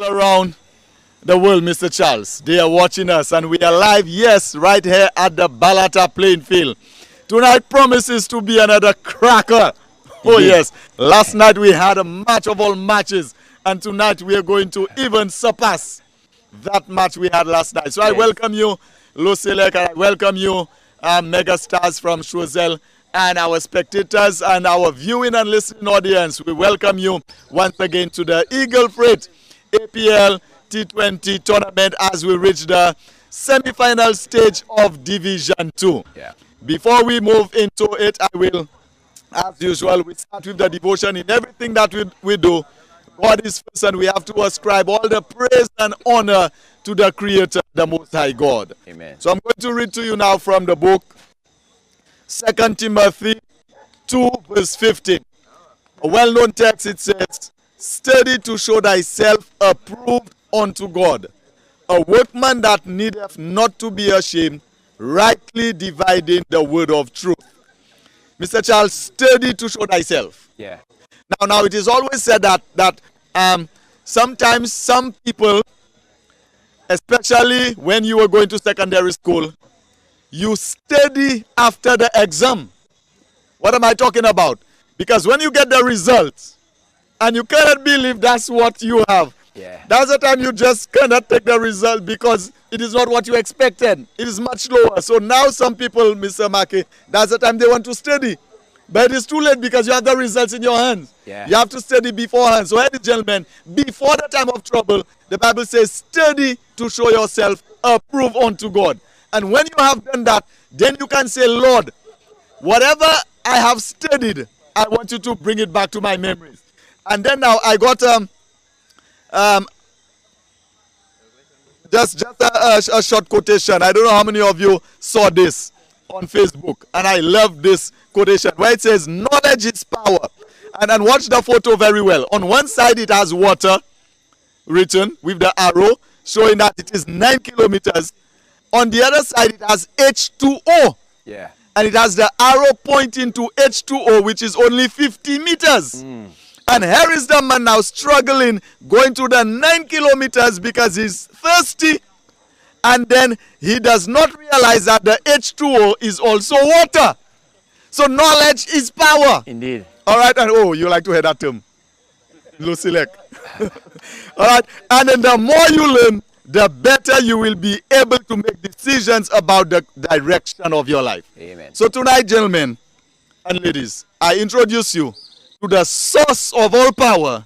all around the world, Mr. Charles. They are watching us, and we are live, yes, right here at the Balata playing field. Tonight promises to be another cracker. Oh, yes. Last night we had a match of all matches, and tonight we are going to even surpass that match we had last night. So I welcome you, LUCELEC, and I welcome you, mega stars from Choiseul, and our spectators and our viewing and listening audience. We welcome you once again to the Eagle Freight APL T20 tournament as we reach the semi-final stage of Division 2. Yeah. Before we move into it, I will, as usual, we start with the devotion in everything that we do. God is first, and we have to ascribe all the praise and honor to the Creator, the Most High God. Amen. So I'm going to read to you now from the book 2 Timothy 2 verse 15. A well-known text, it says, "Study to show thyself approved unto God, a workman that needeth not to be ashamed, rightly dividing the word of truth." Mr. Charles, study to show thyself. Yeah. Now it is always said that sometimes some people, especially when you were going to secondary school, you study after the exam. What am I talking about? Because when you get the results and you cannot believe that's what you have, that's the time you just cannot take the result because it is not what you expected. It is much lower. So now some people, Mr. Maki, that's the time they want to study. But it is too late because you have the results in your hands. Yeah. You have to study beforehand. So, ladies and gentlemen, before the time of trouble, the Bible says, study to show yourself approved unto God. And when you have done that, then you can say, Lord, whatever I have studied, I want you to bring it back to my memories. And then now I got just a short quotation. I don't know how many of you saw this on Facebook, and I love this quotation where it says, knowledge is power. And watch the photo very well. On one side it has water written with the arrow showing that it is 9 kilometers. On the other side it has H2O. Yeah. And it has the arrow pointing to H2O, which is only 50 meters. And here is the man now struggling, going to the 9 kilometers because he's thirsty. And then he does not realize that the H2O is also water. So knowledge is power. Indeed. All right. And oh, you like to hear that term. LUCELEC. All right. And then the more you learn, the better you will be able to make decisions about the direction of your life. Amen. So tonight, gentlemen and ladies, I introduce you to the source of all power,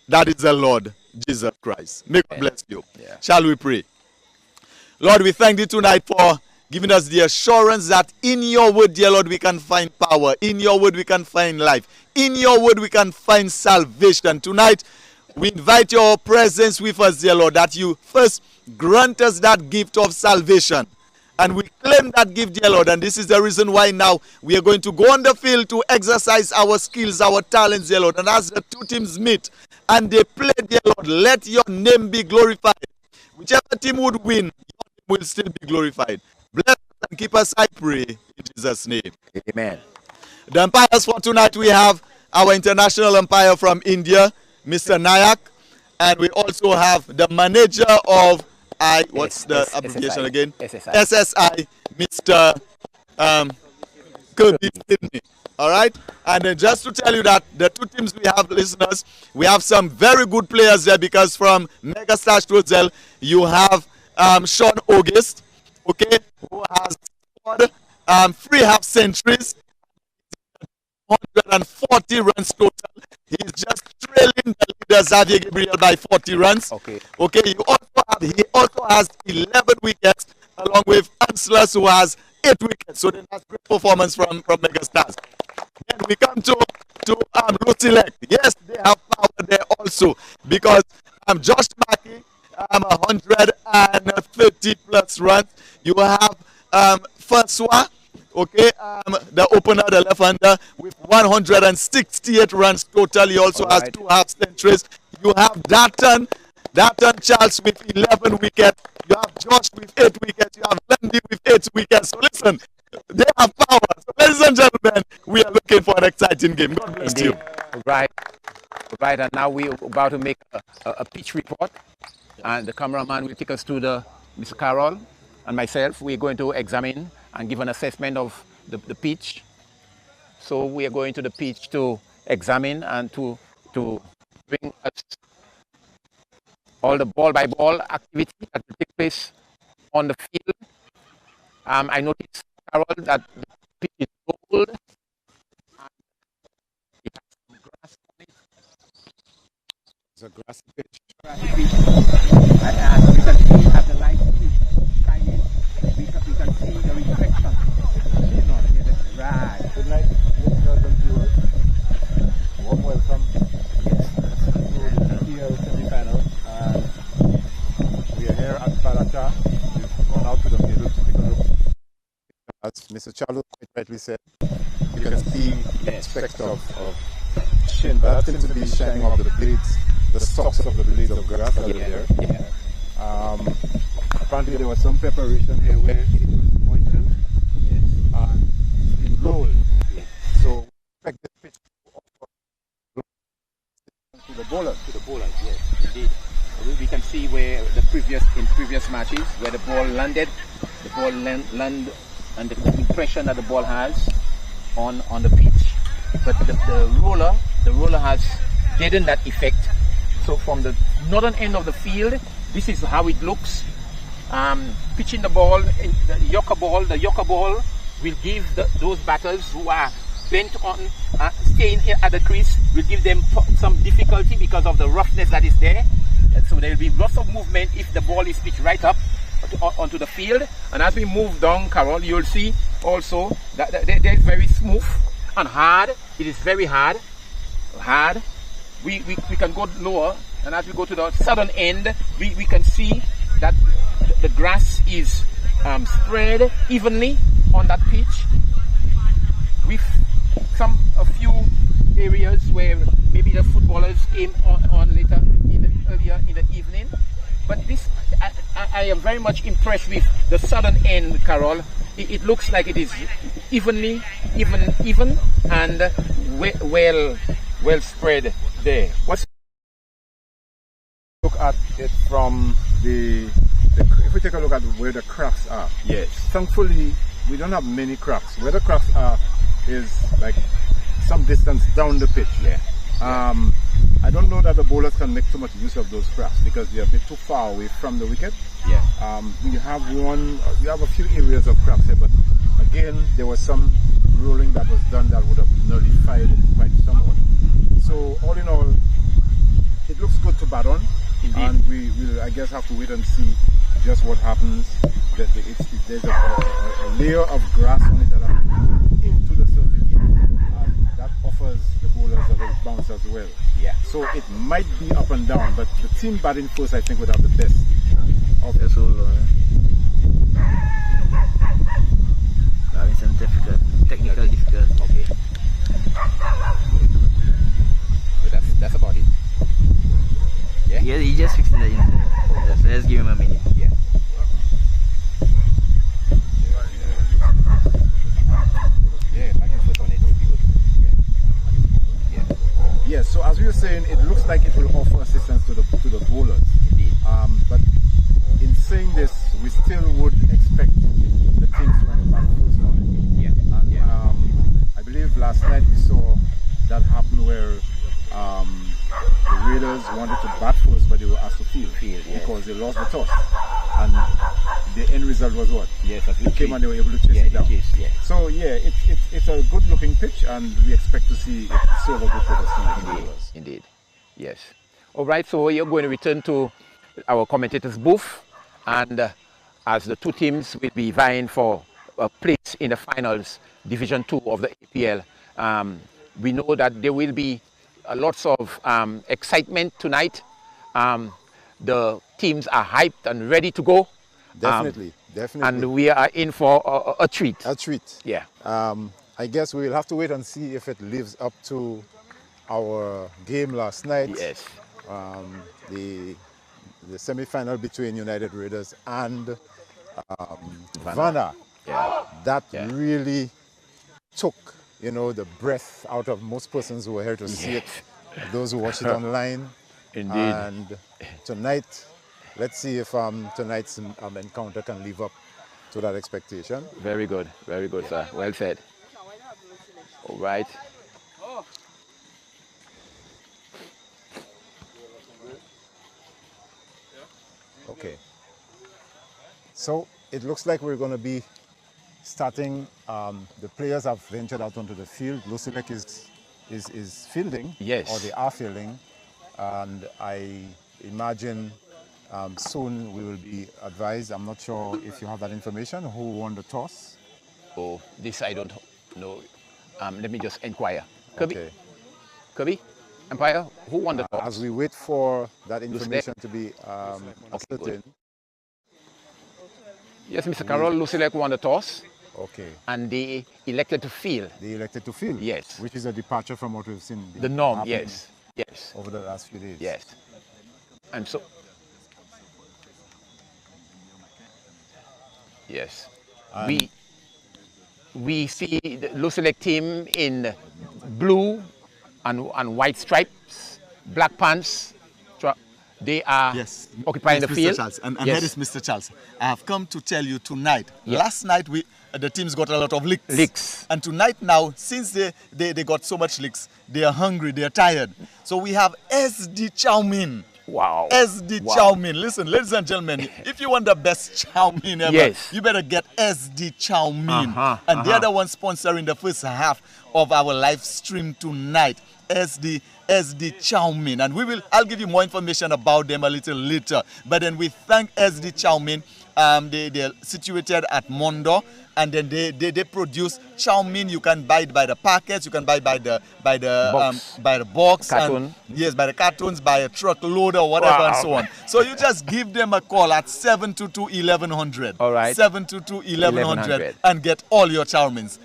that is the Lord Jesus Christ. May God bless you. Yeah. Shall we pray? Lord, we thank thee tonight for giving us the assurance that in your word, dear Lord, we can find power. In your word, we can find life. In your word, we can find salvation. Tonight, we invite your presence with us, dear Lord, that you first grant us that gift of salvation. And we claim that gift, dear Lord. And this is the reason why now we are going to go on the field to exercise our skills, our talents, dear Lord. And as the two teams meet and they play, dear Lord, let your name be glorified. Whichever team would win, will still be glorified. Bless us and keep us, I pray, in Jesus' name. Amen. The umpires for tonight, we have our international umpire from India, Mr. Nayak, and we also have the manager of what's the abbreviation again? SSI, Mr. Kirby Sydney. All right? And then just to tell you that the two teams we have, listeners, we have some very good players there because from Megastar Choiseul, you have Sean August, okay, who has scored 3 half centuries, 140 runs total. He's just trailing the leader Xavier Gabriel by 40 runs. Okay. He also has 11 wickets, along with Anslers, who has 8 wickets. So then that's great performance from Megastars. Then we come to LUCELEC. Yes, they have power there also because Josh Mackey, 130 plus runs. You have Francois, okay, the opener, the left-hander, with 168 runs total. He also has 2 half centuries. You have Darton Charles with 11 wickets. You have Josh with 8 wickets. You have Landy with 8 wickets. So listen, they have power. So ladies and gentlemen, we are looking for an exciting game. God bless you. Right. Right, and now we're about to make a pitch report, and the cameraman will take us to Mr. Carroll and myself. We're going to examine and give an assessment of the pitch. So we are going to the pitch to examine and to bring us all the ball-by-ball activity that will take place on the field. I noticed, Carol, that the pitch is gold. It has some grass on it. It's a grassy pitch. And we can see as the light shining, we can see the reflection. Right. Good night, listeners and viewers. Warm welcome to the APL semi-final. We are here at Balata. We've gone out to the middle to take a look. As Mr. Choiseul quite rightly said, you can see the aspect of shin, but that seems to be shining off the blades, the stalks of the blades of grass that are there. Apparently there was some preparation here where it was moistened and it rolled. So expect the pitch to the bowlers. To the bowlers, yes, indeed. We can see where in previous matches where the ball landed, land and the impression that the ball has on the pitch. But the roller has deadened that effect. So from the northern end of the field, this is how it looks. Pitching the ball, the Yorker ball will give those batters who are bent on staying at the crease, will give them some difficulty because of the roughness that is there. And so there will be lots of movement if the ball is pitched right up onto the field. And as we move down, Carol, you'll see also that they're very smooth and hard. It is very hard. We can go lower, and as we go to the southern end, we can see that the grass is spread evenly on that pitch, with a few areas where maybe the footballers came on later earlier in the evening. But this, I am very much impressed with the southern end, Carol. It looks like it is even and well spread there. Look at it from if we take a look at where the cracks are. Yes. Thankfully, we don't have many cracks. Where the cracks are is like some distance down the pitch. Yeah. I don't know that the bowlers can make too much use of those cracks because they're a bit too far away from the wicket. Yeah. We have a few areas of cracks here, but again, there was some rolling that was done that would have nullified it quite somewhat. So all in all, it looks good to bat on. Indeed. And we will, I guess, have to wait and see just what happens. There's a layer of grass on it that are into the surface, and that offers the bowlers a little bounce as well. Yeah. So it might be up and down, but the team batting first, I think, would have the best of it. Having some technical difficulties. Okay. But that's about it. Yeah, he just fixed that incident. Let's give him a minute. Yeah. Yeah, back and forth on it would be good. Yeah. Yeah, so as we were saying, it looks like it will offer assistance to the bowlers. Indeed. But in saying this, we still would expect the teams to end up first on it. Yeah. And I believe last night we saw that happen where the Raiders wanted to bat first, but they were asked to field because they lost the toss. And the end result was what? Yes, they came and they were able to chase it down. So yeah, it's a good looking pitch, and we expect to see it serve a good purpose tonight. Indeed. Yes. All right, so you're going to return to our commentators' booth, and as the two teams will be vying for a place in the finals, Division 2 of the APL, we know that there will be lots of excitement tonight. The teams are hyped and ready to go. Definitely. And we are in for a treat. A treat. Yeah. I guess we will have to wait and see if it lives up to our game last night. Yes. The semi-final between United Raiders and Vanna. Yeah. That really took, the breath out of most persons who were here to see it. those who watch it online. Indeed. And tonight, let's see if tonight's encounter can live up to that expectation. Very good, sir. Well said. All right. Okay. So it looks like we're going to be starting. The players have ventured out onto the field. LUCELEC is fielding. Yes. Or they are fielding. And I imagine soon we will be advised. I'm not sure if you have that information. Who won the toss? Oh, this I don't know. Let me just inquire. Kirby? Okay. Kirby? Empire? Who won the toss? As we wait for that information to be ascertained. Yes, Mr. Carroll, LUCELEC won the toss. Okay. And they elected to field. They elected to field? Yes. Which is a departure from what we've seen. The norm, yes. Yes. Over the last few days. Yes. And so, yes. And we see the LUCELEC team in blue and white stripes, black pants. They are occupying the field. Charles. And here is Mr. Charles. I have come to tell you tonight. Last night the teams got a lot of licks. And tonight now, since they got so much licks, they are hungry, they are tired. So we have SD Chow Mein. Wow. SD Chow Mein. Listen, ladies and gentlemen, if you want the best chow mein ever, you better get SD Chow Mein. And they're the ones sponsoring the first half of our live stream tonight. SD Chow Mein, and I'll give you more information about them a little later. But then we thank SD Chow Mein. They're situated at Mondo, and then they produce chow mein. You can buy it by the packets, you can buy it by the box, carton. And yes, by the cartons, by a truckload or whatever, and so on. So you just give them a call at 722-1100. All right. 722-1100 and get all your chow meins.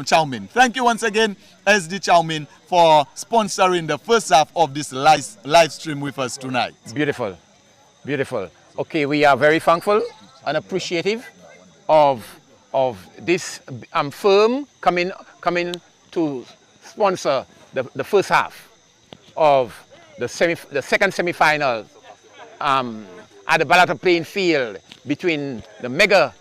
Chow Mein. Thank you once again, SD Chow Mein, for sponsoring the first half of this live stream with us tonight. Beautiful, beautiful. Okay, we are very thankful and appreciative of this firm coming to sponsor the first half of the second semi-final at the Balata playing field between the mega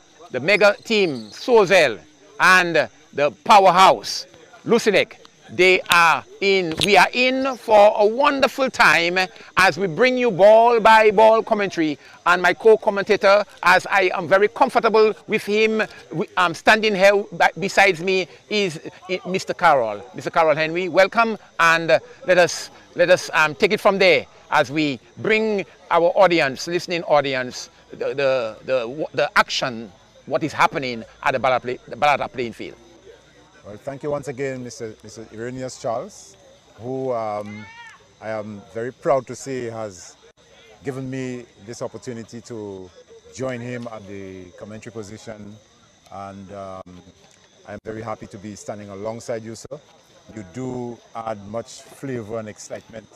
team Choiseul and the powerhouse LUCELEC. We are in for a wonderful time as we bring you ball by ball commentary, and my co-commentator, as I am very comfortable with him, standing here besides me, is Mr. Carroll. Mr. Carroll Henry, welcome, and let us take it from there as we bring our audience, listening audience, the action, what is happening at the Balata playing field. Well, thank you once again, Mr. Irenaeus Charles, who I am very proud to say has given me this opportunity to join him at the commentary position, and I'm very happy to be standing alongside you, sir. You do add much flavor and excitement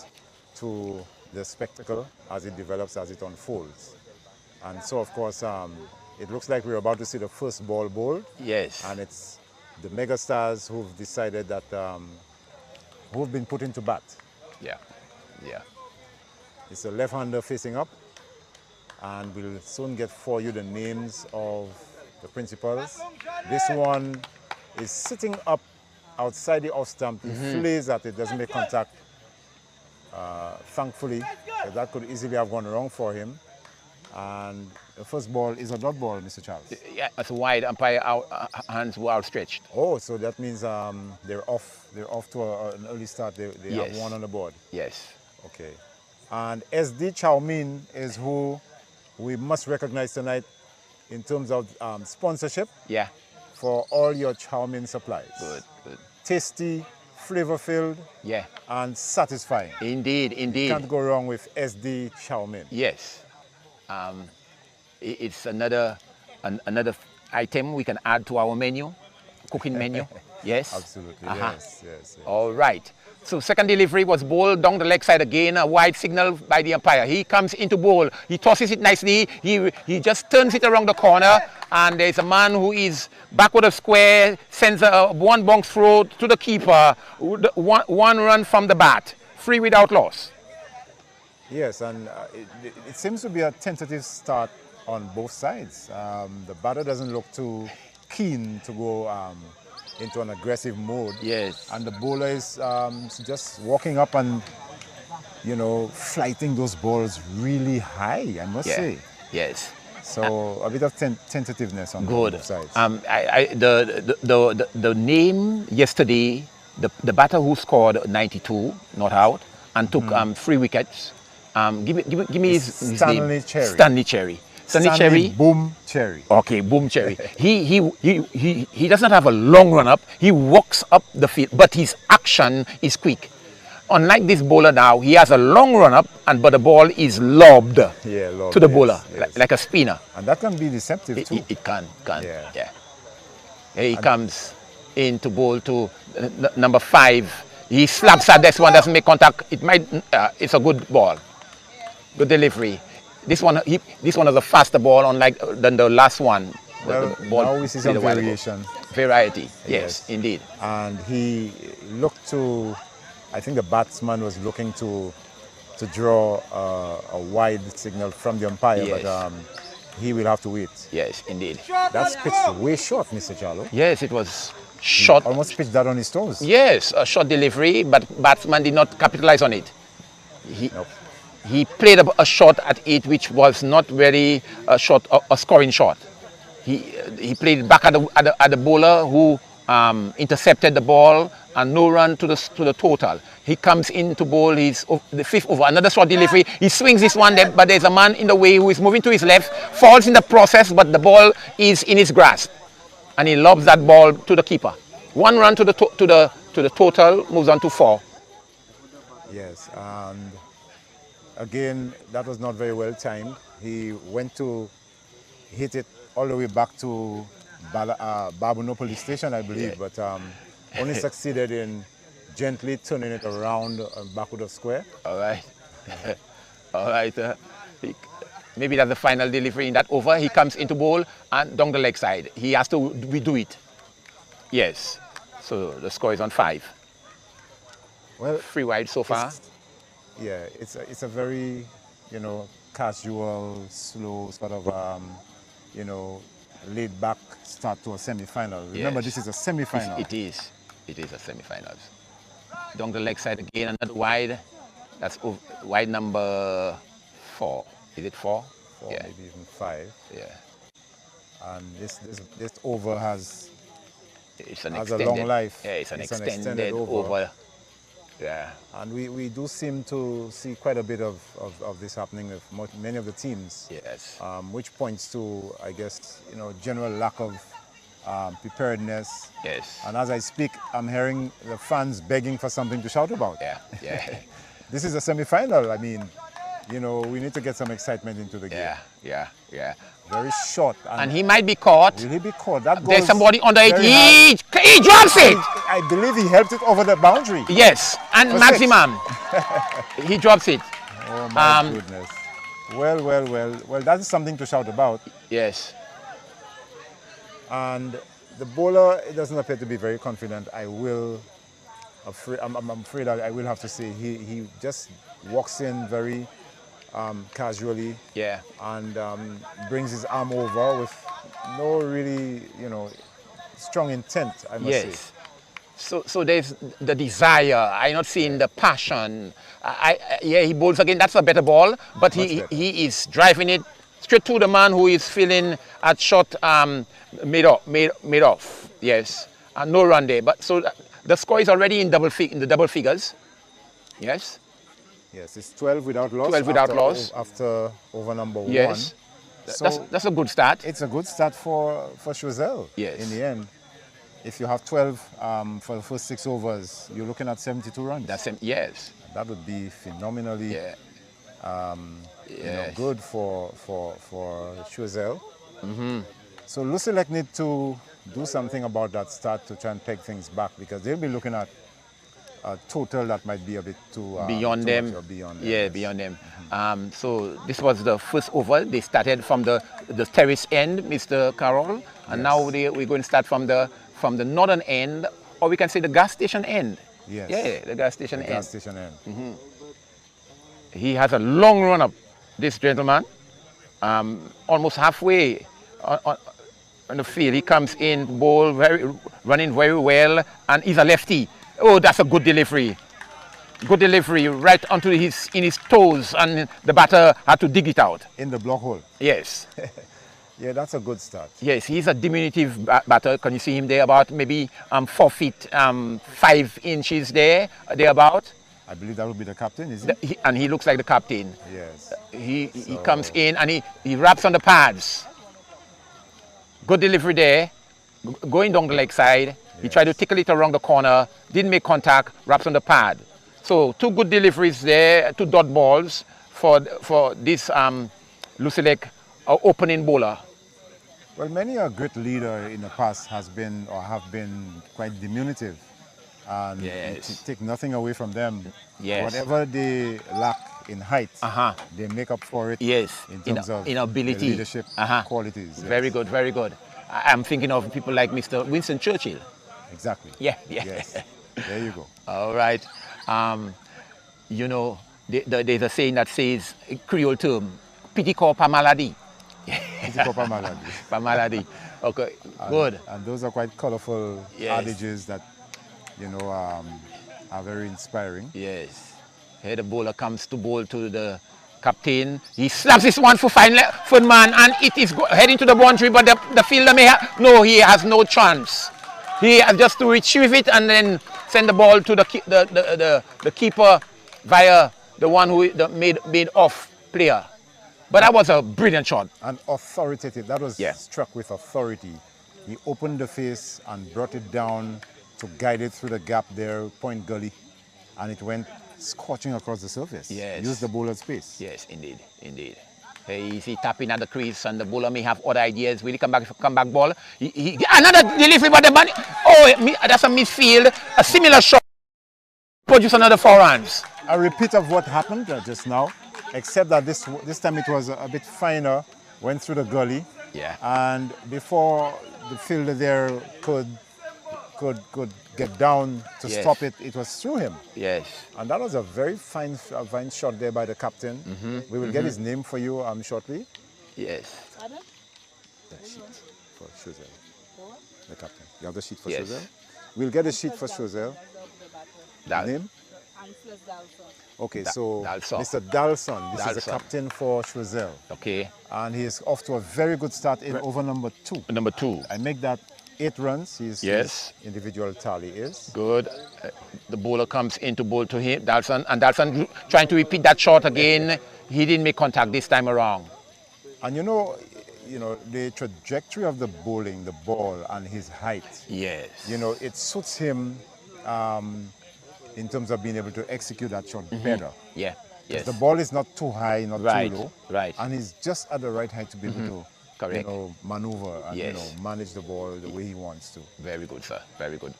to the spectacle as it develops, as it unfolds. And so, of course, it looks like we're about to see the first ball bowled. Yes. And it's the megastars who've decided that, who've been put into bat. Yeah, yeah. It's a left-hander facing up, and we'll soon get for you the names of the principals. This one is sitting up outside the off stump. He flays at it, doesn't make contact. Thankfully, that could easily have gone wrong for him. And the first ball is a dot ball, Mr. Charles. Yeah, it's a wide. Umpire hands were outstretched. Oh, so that means they're off to an early start. They have one on the board. Yes. Okay. And SD Chow Mein is who we must recognize tonight in terms of sponsorship. Yeah. For all your chow mein supplies. Good, good. Tasty, flavor-filled, yeah, and satisfying. Indeed, indeed. You can't go wrong with SD Chow Mein. Yes. It's another item we can add to our menu, cooking menu. Yes? Absolutely, yes. All right. So second delivery was bowled down the leg side again, a wide signal by the umpire. He comes into bowl, he tosses it nicely, he just turns it around the corner, and there's a man who is backward of square, sends a one bounce throw to the keeper, one run from the bat 3 without loss. Yes, and it seems to be a tentative start on both sides. The batter doesn't look too keen to go into an aggressive mode. Yes. And the bowler is just walking up and, you know, flighting those balls really high, I must say. Yes. So a bit of tentativeness on both sides. The name yesterday, the batter who scored 92, not out, and took 3 wickets. Give me his name. Stanley Cherry. Stanley Boom Cherry. Okay, Boom Cherry. He does not have a long run up. He walks up the field, but his action is quick. Unlike this bowler now, he has a long run up, but the ball is lobbed to the bowler, like a spinner. And that can be deceptive too. It can. Yeah. He comes in to bowl to number 5. He slaps at this one, doesn't make contact. It's a good ball. Good delivery. This one is a faster ball, unlike than the last one. Well, now we see some variation. Variety, yes, indeed. And he looked to, I think the batsman was looking to draw a wide signal from the umpire, but he will have to wait. Yes, indeed. That's pitched way short, Mr. Charlo. Yes, it was short. He almost pitched that on his toes. Yes, a short delivery, but batsman did not capitalize on it. He played a shot at 8, which was not very short, a scoring shot. He played back at the bowler who intercepted the ball, and no run to the total. He comes in to bowl his the 5th over, another short delivery. He swings this one, but there's a man in the way who is moving to his left, falls in the process, but the ball is in his grasp, and he lobs that ball to the keeper. 1 run to the total, moves on to 4. Yes, and again, that was not very well timed. He went to hit it all the way back to Babuno police station, I believe, but only succeeded in gently turning it around back of the square. All right. All right. Maybe that's the final delivery in that over. He comes into bowl and down the leg side. He has to redo it. Yes. So the score is on 5. Well, 3 wide so far. Yeah, it's a very, you know, casual, slow sort of, you know, laid back start to a semi-final. Remember, this is a semi-final. It is a semi-finals. Down the leg side again, another wide. That's wide number 4. Is it 4? 4, maybe even 5. Yeah. And this over has a long life. Yeah, it's an extended over. Yeah. And we do seem to see quite a bit of this happening with many of the teams. Yes. Which points to, I guess, you know, general lack of preparedness. Yes. And as I speak, I'm hearing the fans begging for something to shout about. Yeah. This is a semi-final. I mean, you know, we need to get some excitement into the game. Yeah. Very short. And he might be caught. Will he be caught? That There's somebody under it. He drops it. I believe he helped it over the boundary. Yes, and maximum. He drops it. Oh my goodness. Well, that is something to shout about. Yes. And the bowler, it doesn't appear to be very confident. I'm afraid I will have to say he just walks in very casually. Yeah. And brings his arm over with no really, you know, strong intent, I must say. So there's the desire. I'm not seeing the passion. He bowls again. That's a better ball, but he is driving it straight to the man who is feeling at shot made off. Yes, and no run there. But so the score is already in the double figures. Yes. Yes, it's 12 without loss. 12 without loss after over number 1. Yes. So that's a good start. It's a good start for Choiseul. Yes. In the end, if you have 12 for the first 6 overs, you're looking at 72 runs. Yes. That would be phenomenally you know, good for Choiseul. So LUCELEC need to do something about that start to try and peg things back, because they'll be looking at a total that might be a bit too beyond them. Yeah, beyond them. So this was the first over. They started from the terrace end, Mr. Carroll, and now we're going to start from the northern end, or we can say the gas station end. Yes. Yeah, the gas station The end. gas station end. He has a long run up, this gentleman. Almost halfway on the field. He comes in, ball, running very well, and he's a lefty. Oh, that's a good delivery. Good delivery, right onto in his toes, and the batter had to dig it out. In the block hole. Yes. Yeah, that's a good start. Yes, he's a diminutive batter. Can you see him there? About maybe 4 feet 5 inches there, thereabout. I believe that would be the captain, is he? And he looks like the captain. Yes. He comes in and he wraps on the pads. Good delivery there. Going down the leg side. He tried to tickle it around the corner. Didn't make contact. Wraps on the pad. So 2 good deliveries there. 2 dot balls for this LUCELEC opening bowler. Well, many a great leader in the past has been or have been quite diminutive. And yes. take nothing away from them. Yes. Whatever they lack in height, they make up for it yes. in terms of in ability. leadership qualities. Yes. Very good, very good. I'm thinking of people like Mr. Winston Churchill. Exactly. Yeah. Yes. There you go. All right. You know, there's a saying that says, a Creole term, piti ko pa maladi. Piti ko pa maladi. Pa maladi. Okay, good. And those are quite colorful yes. adages that, you know, are very inspiring. Yes. Here the bowler comes to bowl to the captain. He slaps this one for fine foot man, and it is heading to the boundary, but the fielder may have, no, he has no chance. He has just to retrieve it and then send the ball to the keeper via the one who made off player. But that was a brilliant shot. And authoritative. That was yeah. struck with authority. He opened the face and brought it down to guide it through the gap there, point gully, and it went scorching across the surface. Yes. Use the bowler's space. Yes, indeed, indeed. He's tapping at the crease, and the bowler may have other ideas. Will he come back ball? Another delivery, but the bunny. Oh, that's a midfield. A similar shot. Produce another 4 runs. A repeat of what happened just now, except that this time it was a bit finer. Went through the gully. Yeah. And before the fielder there could get down to yes. stop it, it was through him. Yes. And that was a very fine shot there by the captain. We will get his name for you shortly. Yes. The sheet for Choiseul. The captain. You have the sheet for yes. Choiseul? We'll get a sheet for Choiseul. Name? Okay, so Mr. Dalson. This is the captain for Choiseul. Okay. And he is off to a very good start in over number 2. Number 2. I make that 8 runs. His individual tally is. Good. The bowler comes in to bowl to him, Dalson, and Dalson trying to repeat that shot again. He didn't make contact this time around. And you know the trajectory of the bowling, the ball, and his height. Yes. You know, it suits him in terms of being able to execute that shot better. Yeah. Yes. The ball is not too high, not too low. Right. And he's just at the right height to be able to. Correct. You know, maneuver and manage the ball the way he wants to. Very good, sir. Very good.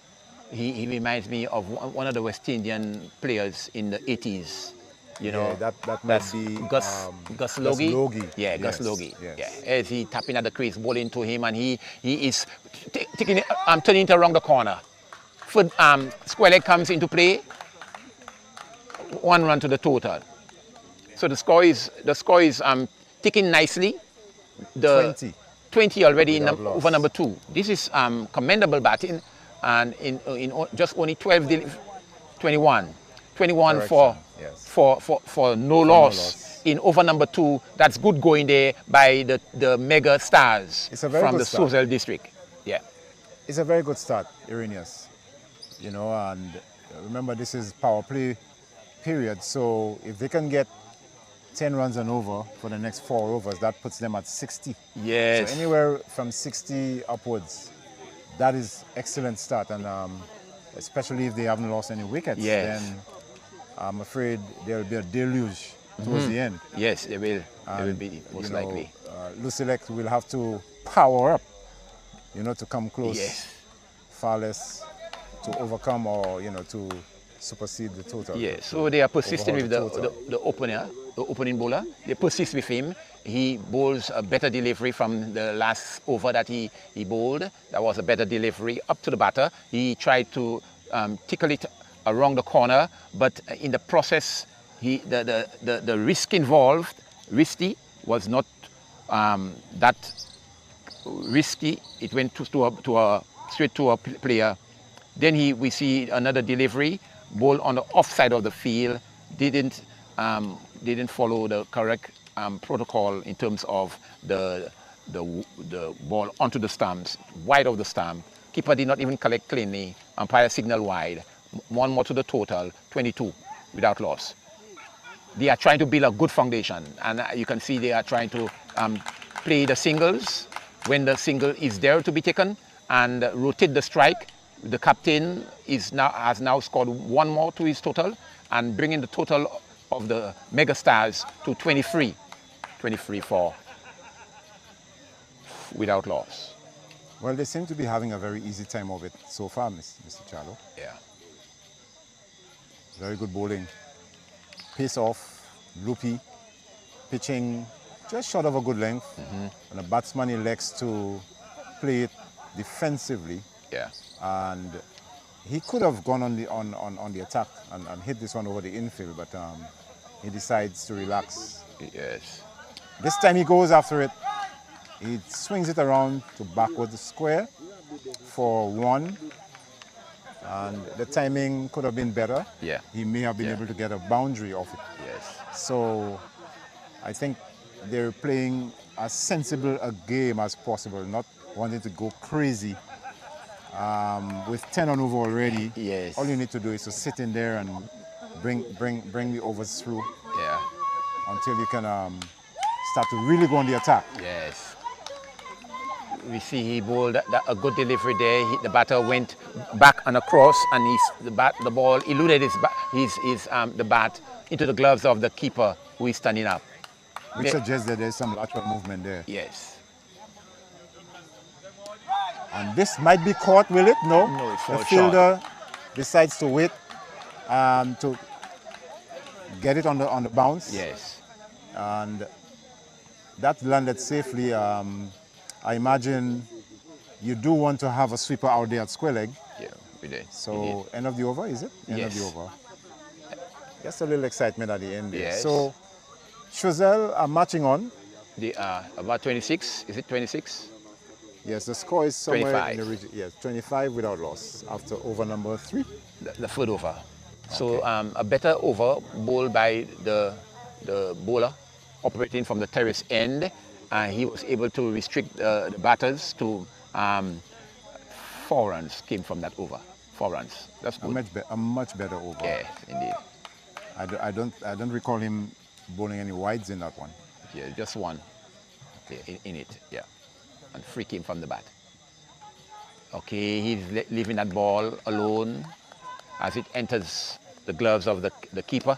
He reminds me of one of the West Indian players in the 80s. You know, that might be Gus Logie. Yeah, yes. Gus Logie. Yes. Yeah. As he tapping at the crease, bowling to him, and he is taking it, turning it around the corner. Square leg comes into play. 1 run to the total. So the score is ticking nicely. 20 already in over number 2. This is commendable batting, and in just only 21 for no loss in over number 2. That's good going there by the mega stars from the Choiseul district. Yeah, it's a very good start, Irenaeus. You know, and remember this is power play period, so if they can get 10 runs and over for the next 4 overs, that puts them at 60. Yes. So anywhere from 60 upwards, that is excellent start. And especially if they haven't lost any wickets, then I'm afraid there will be a deluge towards the end. Yes, they will. They will be most likely. LUCELEC will have to power up, you know, to come close, far less to overcome or, you know, to supersede the total. Yeah, so they are persisting with the opener, the opening bowler. They persist with him. He bowls a better delivery from the last over that he bowled. That was a better delivery up to the batter. He tried to tickle it around the corner, but in the process, the risk involved, risky, was not that risky. It went straight to a player. Then we see another delivery, ball on the offside of the field, didn't follow the correct protocol in terms of the ball onto the stumps, wide of the stump. Keeper did not even collect cleanly. Umpire signal wide. One more to the total, 22 without loss. They are trying to build a good foundation, and you can see they are trying to play the singles when the single is there to be taken and rotate the strike. The captain has now scored one more to his total and bringing the total of the mega stars to 23 for without loss. Well, they seem to be having a very easy time of it so far, Mr. Charlo. Yeah. Very good bowling. Pace off, loopy, pitching just short of a good length. And the batsman elects to play it defensively. Yeah. And he could have gone on the attack and hit this one over the infield, but he decides to relax. Yes. This time he goes after it. He swings it around to backward square for one. And the timing could have been better. Yeah. He may have been able to get a boundary off it. Yes. So I think they're playing as sensible a game as possible, not wanting to go crazy. With 10 on over already, Yes. all you need to do is to sit in there and bring the overs through. Yeah. Until you can start to really go on the attack. Yes. We see he bowled a good delivery there. The batter went back and across, and the ball eluded the bat into the gloves of the keeper, who is standing up. Which suggests that there's some lateral movement there. Yes. And this might be caught, will it? No. No, it's the all fielder short. decides to wait to get it on the bounce. Yes. And that landed safely. I imagine you do want to have a sweeper out there at square leg. Yeah, we did. So end of the over, is it? End of Yes. the over. Just a little excitement at the end there. Yes. So Choiseul are marching on. They are about 26. Is it 26? Yes, the score is somewhere 25. in the region. Yes, 25 without loss after over number 3. The third over. So a better over bowled by the bowler operating from the terrace end. He was able to restrict the batters to 4 runs came from that over. 4 runs. That's good. A much better over. Yes, indeed. I don't recall him bowling any wides in that one. Yeah, just one. Okay, in it. Yeah, and free came from the bat. Okay, he's leaving that ball alone as it enters the gloves of the keeper.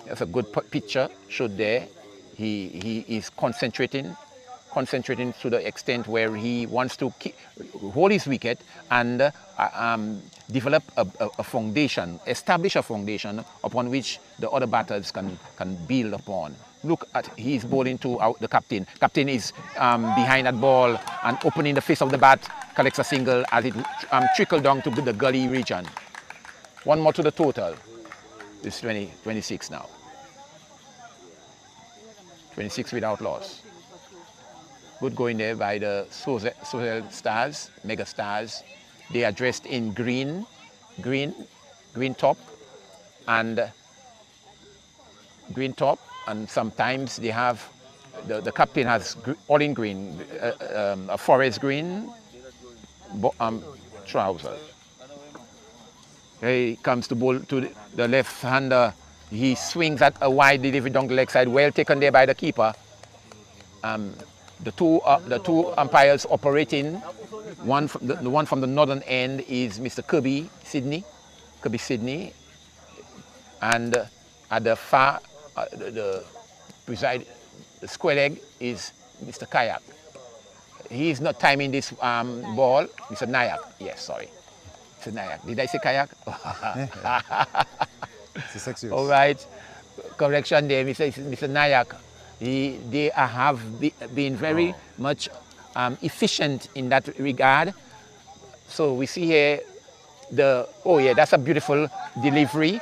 That's a good picture showed there. He is concentrating to the extent where he wants to hold his wicket and develop a foundation, establish a foundation upon which the other batters can build upon. Look at, he's bowling to the captain. Captain is behind that ball and opening the face of the bat, collects a single as it trickles down to the gully region. One more to the total. It's 26 now. 26 without loss. Good going there by the Choiseul stars, mega stars. They are dressed in green top, and sometimes they have the captain has all in green, a forest green trouser. Here he comes to bowl to the left-hander. He swings at a wide delivery down the leg side, well taken there by the keeper. The two umpires operating, the one from the northern end is Mr. Kirby Sydney, and at the far, the square leg is Mr. Kayak. He is not timing this ball, Mr. Nayak. Yes, sorry, Mr. Nayak. Did I say Kayak? It's a 6 years. All right, correction there, Mr. Nayak. They have been very much efficient in that regard. So we see here that's a beautiful delivery.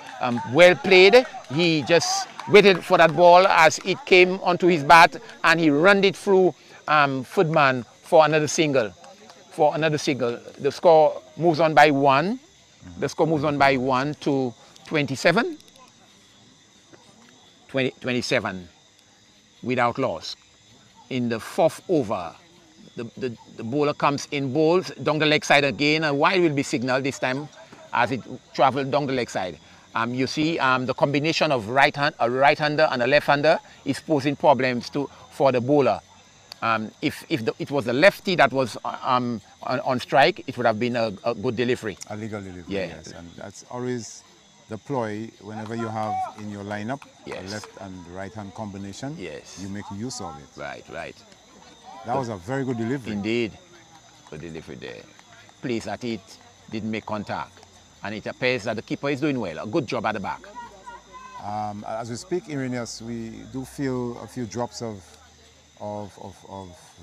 Well played. He just waited for that ball as it came onto his bat, and he ran it through Footman for another single. The score moves on by 1. The score moves on by 1 to 27. 27 without loss. In the 4th over, the bowler comes in, bowls down the leg side again. A wide will be signaled this time as it travels down the leg side. You see the combination of a right-hander and a left-hander is posing problems for the bowler. If it was the lefty that was on strike, it would have been a good delivery. A legal delivery, yeah. Yes. And that's always the ploy whenever you have in your lineup yes. a left and right-hand combination. Yes. You make use of it. Right. That was a very good delivery. Indeed. Good delivery there. Place at it, didn't make contact. And it appears that the keeper is doing well. A good job at the back. As we speak, Irenaeus, we do feel a few drops of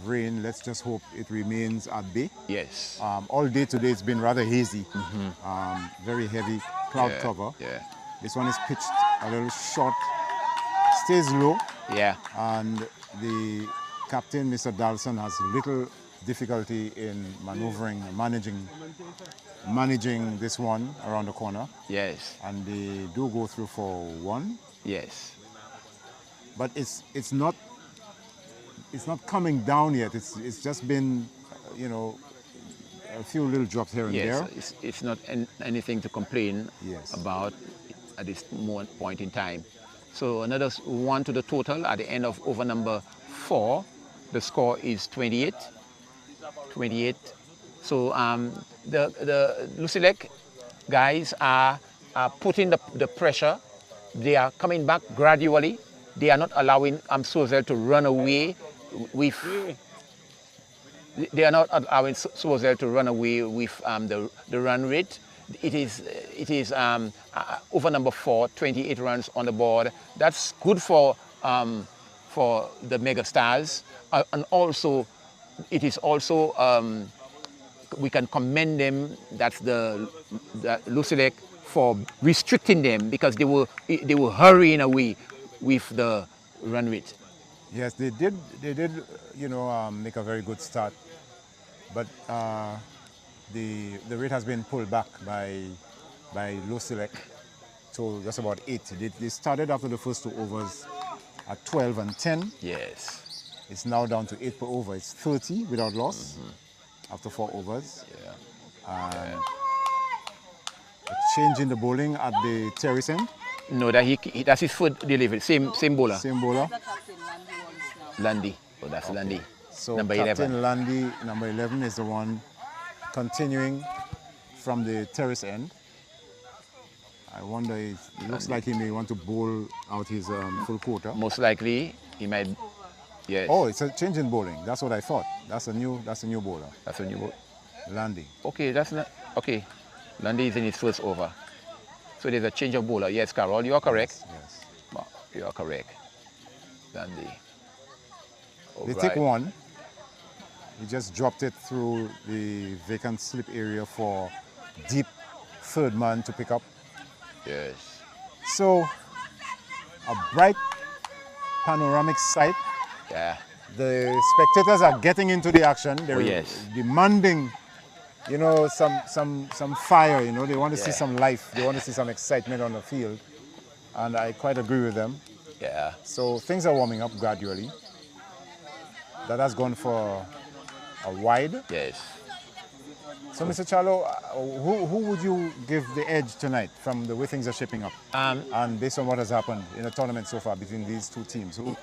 rain. Let's just hope it remains at bay. Yes. All day today it's been rather hazy. Very heavy cloud cover. Yeah. This one is pitched a little short, stays low. Yeah. And the captain, Mr. Dalson, has little difficulty in maneuvering, managing this one around the corner. Yes. And they do go through for 1. Yes. But it's not coming down yet. It's just been, a few little drops here and there. Yes, it's not anything to complain about at this point in time. So another 1 to the total at the end of over number 4. The score is 28. So the LUCELEC guys are putting the pressure. They are coming back gradually. They are not allowing Choiseul to run away with. They are not allowing Choiseul to run away with the run rate. It is over number 4, 28 runs on the board. That's good for the mega stars, and also it is also we can commend them. That's the LUCELEC for restricting them, because they were hurrying away with the run rate. Yes, they did make a very good start, but the rate has been pulled back by LUCELEC to just about 8. They started after the first 2 overs at 12 and 10. Yes. It's now down to 8 per over. It's 30 without loss after 4 overs. Yeah. A change in the bowling at the terrace end. No, that's his foot delivery. Same bowler. Same bowler. Landy. Oh, that's okay. Landy. So number Captain 11. Landy, number 11, is the one continuing from the terrace end. I wonder it looks like he may want to bowl out his full quota. Most likely, he might. Yes. Oh, it's a change in bowling. That's what I thought. That's a new bowler. That's a new bowler. Landy. Okay, that's not okay. Landy is in his first over. So there's a change of bowler. Yes, Carol, you are correct. Yes. You are correct. Landy. They take 1. He just dropped it through the vacant slip area for deep third man to pick up. Yes. So, a bright panoramic sight. Yeah. The spectators are getting into the action. They're demanding, some fire. They want to see some life. They want to see some excitement on the field, and I quite agree with them. Yeah. So things are warming up gradually. That has gone for a wide. Yes. So, Mr. Charlo, who would you give the edge tonight from the way things are shaping up? And based on what has happened in the tournament so far between these two teams, who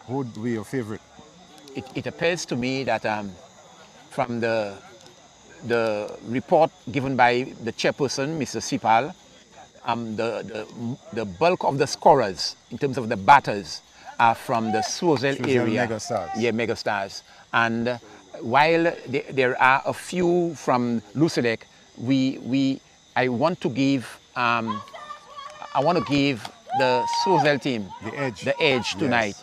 would be your favorite? It appears to me that from the report given by the chairperson, Mr. Sipal, the bulk of the scorers in terms of the batters are from the Choiseul area. Megastars. Yeah, megastars. And while there are a few from LUCELEC, I want to give the Choiseul team the edge tonight.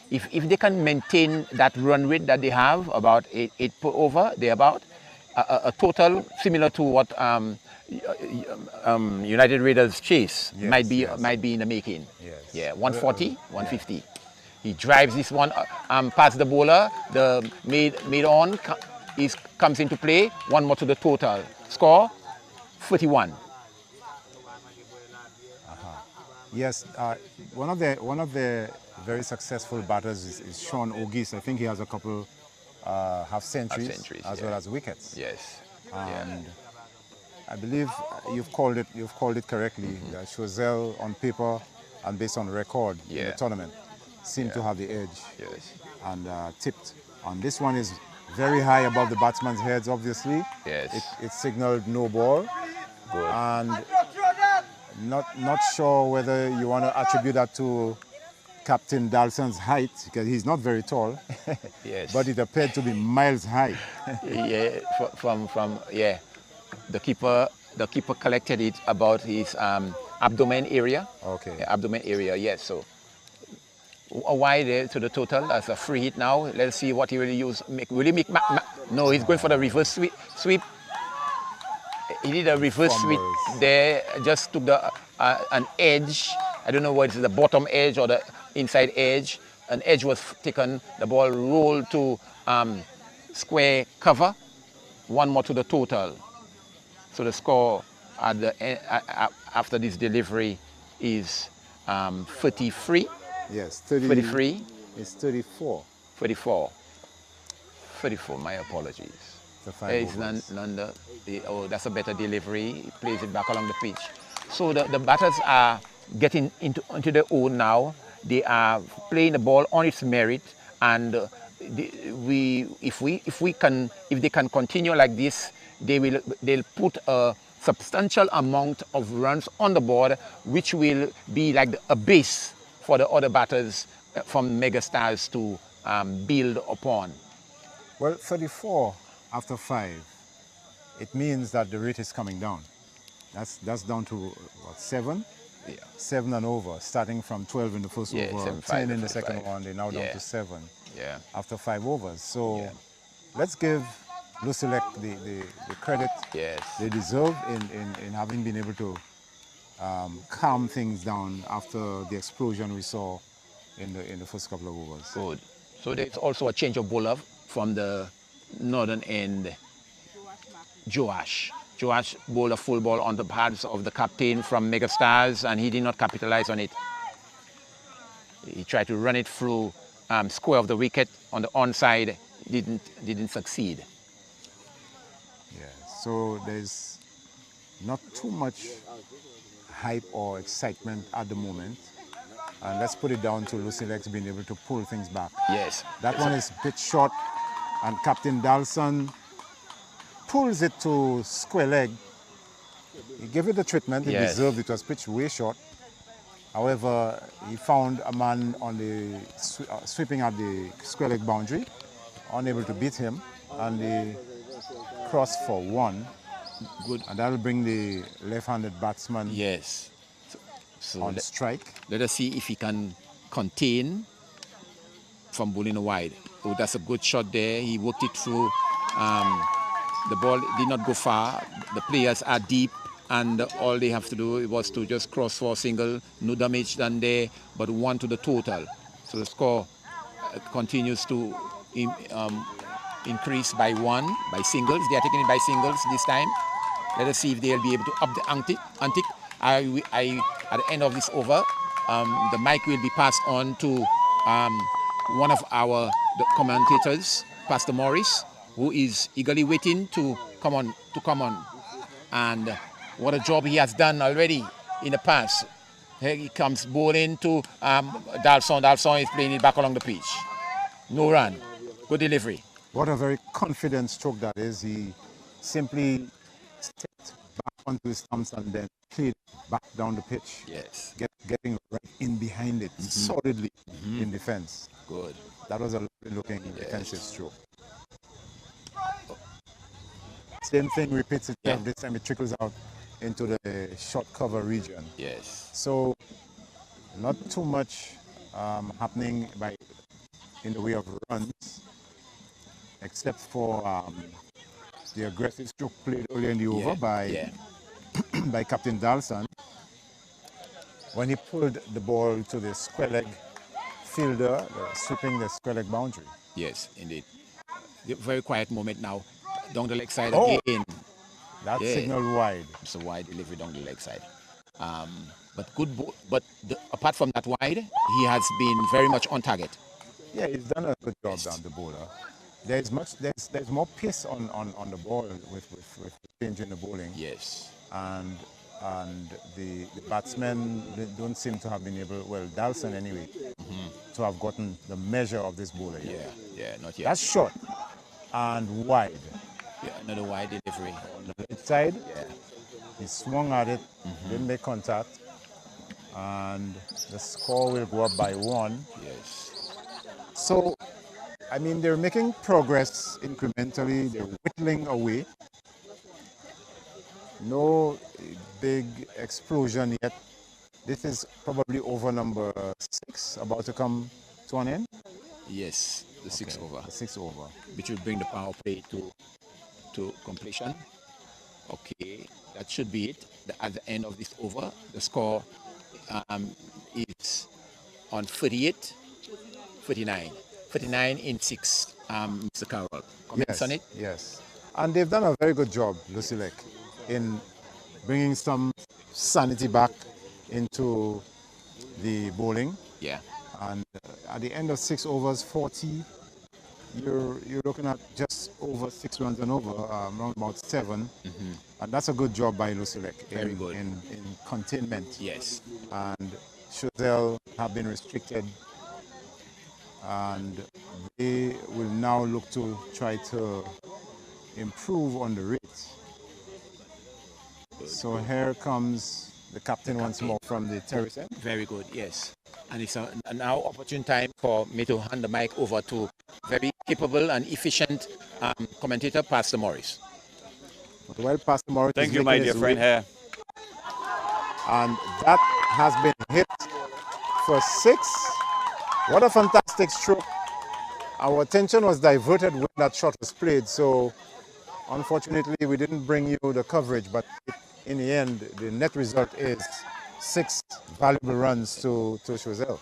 If they can maintain that run rate that they have, about 8 per over, thereabout, a total similar to what United Raiders chase Yes, might be in the making. Yes. Yeah, 140, 150. He drives this one past the bowler. The made on comes into play. One more to the total score, 41. Yes, one of the very successful batters is Sean Ogis. I think he has a couple half centuries as well as wickets. Yes. And I believe you've called it correctly. Choiseul on paper and based on record in the tournament seemed to have the edge. Yes. And tipped. And this one is very high above the batsman's heads, obviously. Yes. It signaled no ball. Good. And not sure whether you want to attribute that to Captain Dalson's height, because he's not very tall. Yes. But it appeared to be miles high. Yeah, from the keeper collected it about his abdomen area. Okay. Yeah, abdomen area, yes. So a wide there to the total. That's a free hit now. Let's see what he will use. Will he make? No, he's going for the reverse sweep. He did a reverse sweep there. Just took the an edge. I don't know what is the bottom edge or the inside edge. An edge was taken. The ball rolled to square cover. One more to the total. So the score at the after this delivery is 33. Yes, 33. It's 34. 34. 34, my apologies. It's none oh, that's a better delivery. He plays it back along the pitch. So the batters are getting into their own now. They are playing the ball on its merit, and if they can continue like this, they'll put a substantial amount of runs on the board, which will be like a base for the other batters from megastars to build upon. Well, 34 after 5, it means that the rate is coming down. That's down to what, 7? Yeah. 7 and over, starting from 12 in the first over, 10 in the second one, they're now down to 7 after 5 overs. So let's give LUCELEC the credit they deserve in having been able to calm things down after the explosion we saw in the first couple of overs. Good. So there's also a change of bowler from the northern end. Joash bowled a full ball on the pads of the captain from Megastars, and he did not capitalize on it. He tried to run it through square of the wicket on the onside, didn't succeed. Yeah, so there's not too much hype or excitement at the moment. And let's put it down to LUCELEC being able to pull things back. Yes. That one is a bit short, and Captain Dalson pulls it to square leg. He gave it the treatment it deserved. It was pitched way short. However, he found a man on the sweeping at the square leg boundary, unable to beat him, and the cross for 1. Good. And that'll bring the left-handed batsman so on strike. Let us see if he can contain from bowling wide. Oh, that's a good shot there. He worked it through. The ball did not go far. The players are deep, and all they have to do was to just cross for a single. No damage done there, but 1 to the total. So the score continues to increase by 1 by singles. They are taking it by singles this time. Let us see if they'll be able to up the ante. At the end of this over, the mic will be passed on to one of the commentators, Pastor Morris, who is eagerly waiting to come on. And what a job he has done already in the past. Here he comes bowling to Dalson. Dalson is playing it back along the pitch. No run. Good delivery. What a very confident stroke that is. He simply stepped back onto his stumps and then played back down the pitch. Yes. Getting right in behind it, solidly in defense. Good. That was a lovely looking defensive stroke. Same thing repeats itself. This time it trickles out into the short cover region. Yes. So not too much happening in the way of runs, except for the aggressive stroke played early in the over by by Captain Dalson when he pulled the ball to the square leg fielder, sweeping the square leg boundary. Yes, indeed. Very quiet moment now. Down the leg side again. That signal wide. It's a wide delivery down the leg side. But good ball. But apart from that wide, he has been very much on target. Yeah, he's done a good job down the bowler. There's more pace on the ball with changing the bowling. Yes. And the batsmen don't seem to have been able, well, Dalson anyway, to have gotten the measure of this bowler yet. Yeah, not yet. That's short and wide. Yeah, another wide delivery. On the left side, Yeah. he swung at it, didn't make contact, and the score will go up by 1. Yes. So, I mean, they're making progress incrementally, they're whittling away. No big explosion yet. This is probably over number 6, about to come to an end. Yes, the 6 over. The 6 over. Which will bring the power play to completion. Okay, that should be it. At the end of this over, the score is on 48, 49. 49 in 6, Mr. Carroll. Comments on it? Yes. And they've done a very good job, LUCELEC, in bringing some sanity back into the bowling. Yeah. And at the end of 6 overs, 40, you're looking at just over 6 runs and over, around about 7. And that's a good job by LUCELEC Very good. in containment. Yes. And Choiseul have been restricted, and they will now look to try to improve on the rate. So here comes the captain once more from the terrace end. Very good, yes. And it's a now opportune time for me to hand the mic over to very capable and efficient commentator, Pastor Morris. Well, Pastor Morris. Thank you, my dear friend here. And that has been hit for 6. What a fantastic stroke. Our attention was diverted when that shot was played, so unfortunately we didn't bring you the coverage, but in the end, the net result is 6 valuable runs to Choiseul.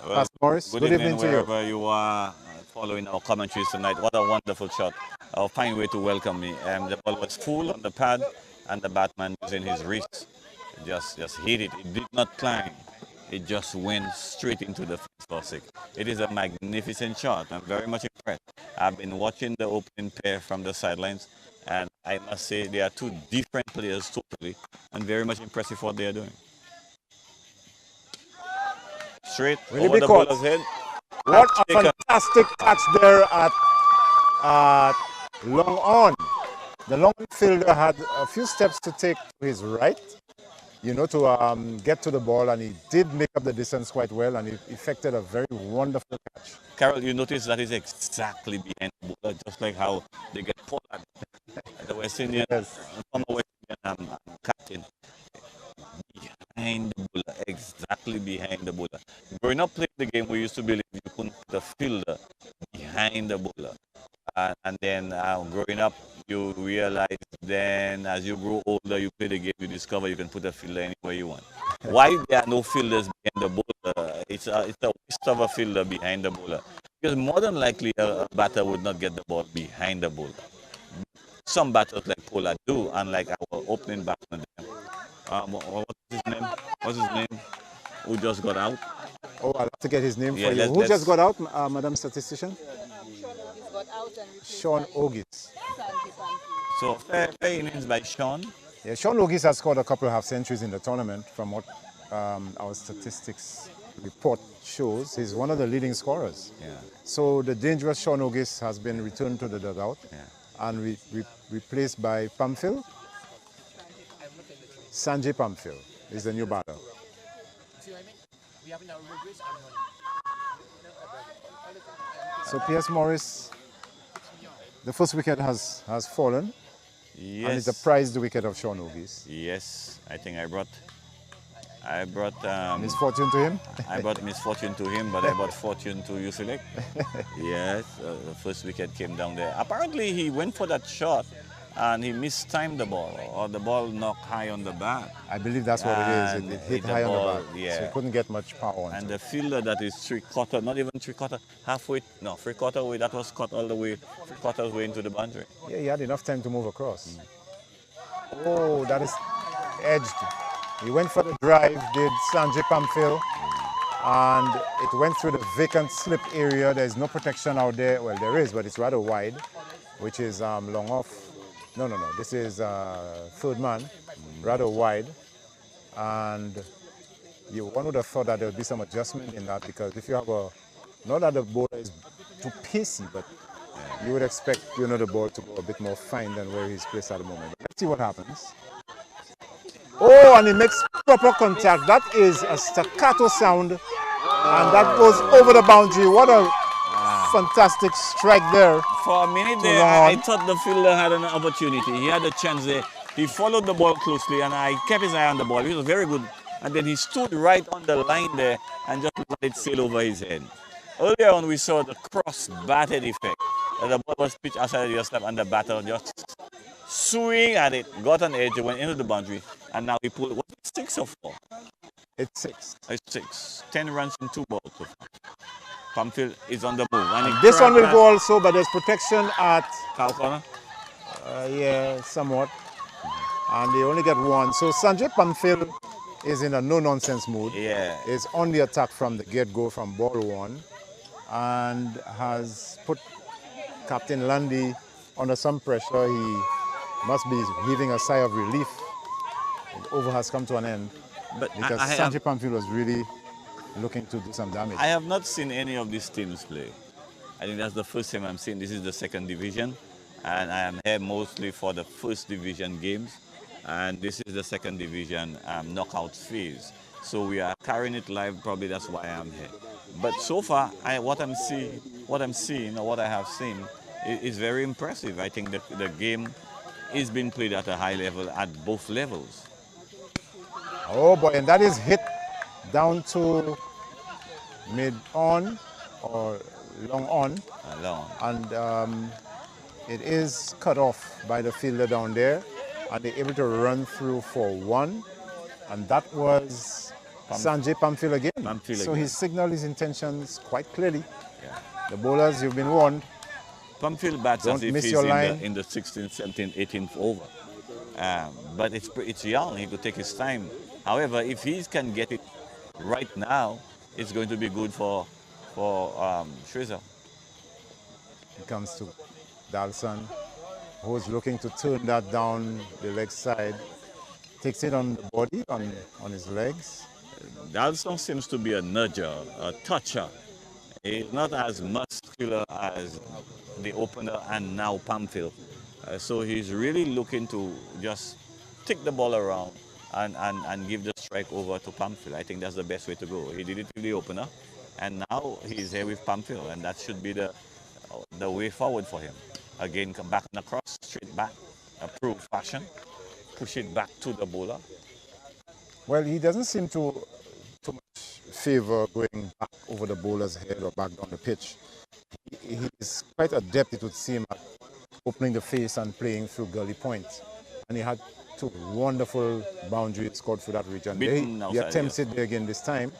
Well, Pastor Morris, good evening to wherever you are following our commentaries tonight. What a wonderful shot. A fine way to welcome me. The ball was full on the pad, and the batsman using his wrist just hit it. It did not climb. It just went straight into the fence for 6. It is a magnificent shot. I'm very much impressed. I've been watching the opening pair from the sidelines, and I must say they are 2 different players totally, and very much impressive what they are doing. Straight over the bowler's head. What a fantastic catch there at long on. The long fielder had a few steps to take to his right, to get to the ball, and he did make up the distance quite well, and he effected a very wonderful catch. Carol, you notice that is exactly behind the bowler, just like how they get Pollard, the West Indian, former West Indian captain. Behind the bowler, exactly behind the bowler. Growing up playing the game, we used to believe you couldn't put a fielder behind the bowler. And then growing up, you realize then as you grow older, you play the game, you discover you can put a fielder anywhere you want. Why there are no fielders behind the bowler? It's a waste of a fielder behind the bowler. Because more than likely a batter would not get the ball behind the bowler. Some batters like Pollard do, unlike our opening batsman. What's his name? What's his name? Who just got out? Oh, I'll have to get his name for you. Who just got out, Madam Statistician? Sean Ogis. So fair innings by Sean. Yeah, Sean Ogis has scored a couple of half centuries in the tournament from what our statistics report shows. He's one of the leading scorers. Yeah. So the dangerous Sean Ogis has been returned to the dugout and replaced by Pamphil. Sanjay Pamphil is the new batter. So P.S. Morris, the first wicket has fallen. Yes. And it's a prized wicket of Sean Ogis. Yes, I think I brought misfortune to him. I brought misfortune to him, but I brought fortune to LUCELEC. Yes, the first wicket came down there. Apparently he went for that shot and he mistimed the ball, or the ball knocked high on the bat. I believe that's what it is. It hit high on the bat, so he couldn't get much power on it. And the fielder that is three-quarter, not even three-quarter, halfway, no, three-quarter way, that was cut all the way, three-quarters way into the boundary. Yeah, he had enough time to move across. Oh, that is edged. He went for the drive, did Sanjay Pamphil, and it went through the vacant slip area. There's no protection out there. Well, there is, but it's rather wide, which is long off. No. This is third man, rather wide. And one would have thought that there would be some adjustment in that, because if you have not that the ball is too pacey, but you would expect, the ball to go a bit more fine than where he's placed at the moment. But let's see what happens. Oh, and he makes proper contact. That is a staccato sound, and that goes over the boundary. What a fantastic strike there. For a minute there, I thought the fielder had an opportunity. He had a chance there. He followed the ball closely, and I kept his eye on the ball. He was very good. And then he stood right on the line there and just let it sail over his head. Earlier on, we saw the cross-batted effect. The ball was pitched outside your step, and the batter just swing at it, got an edge, went into the boundary, and now he pulled, was it 6 or 4? It's 6. It's 6. 10 runs in 2 balls so far. Pamphil is on the move. And this one will go also, but there's protection at cow corner. Yeah, somewhat. And they only get 1. So Sanjay Pamphil is in a no-nonsense mood. Yeah. Is on the attack from the get-go, from ball 1, and has put Captain Lundy under some pressure. He must be heaving a sigh of relief. The over has come to an end, but because Sanjay Pamphil was really looking to do some damage. I have not seen any of these teams play. I think that's the first time I'm seeing. This is the 2nd division, and I am here mostly for the 1st division games, and this is the 2nd division knockout phase. So we are carrying it live. Probably that's why I'm here. But so far, what I'm seeing, or what I have seen, is very impressive. I think the game is being played at a high level at both levels. Oh boy, and that is hit down to mid-on or long-on. Long. And it is cut off by the fielder down there, and they're able to run through for 1. And that was Sanjay Pamphil again. So he signaled his intentions quite clearly. Yeah. The bowlers, you've been warned. Pamphil bats as if he's in the 16th, 17th, 18th over. But it's young, he could take his time. However, if he can get it right now, it's going to be good for Choiseul. It comes to Dalson, who's looking to turn that down the leg side. Takes it on the body, on his legs. Dalson seems to be a nudger, a toucher. He's not as muscular as the opener and now Pamphil. So he's really looking to just tick the ball around and give the strike over to Pamphil. I think that's the best way to go. He did it with the opener, and now he's here with Pamphil, and that should be the way forward for him. Again, come back and across, straight back, approved fashion, push it back to the bowler. Well, he doesn't seem to much favor going back over the bowler's head or back down the pitch. He is quite adept, it would seem, at opening the face and playing through gully points. And he had 2 wonderful boundaries scored through that region. He attempts it there again this time.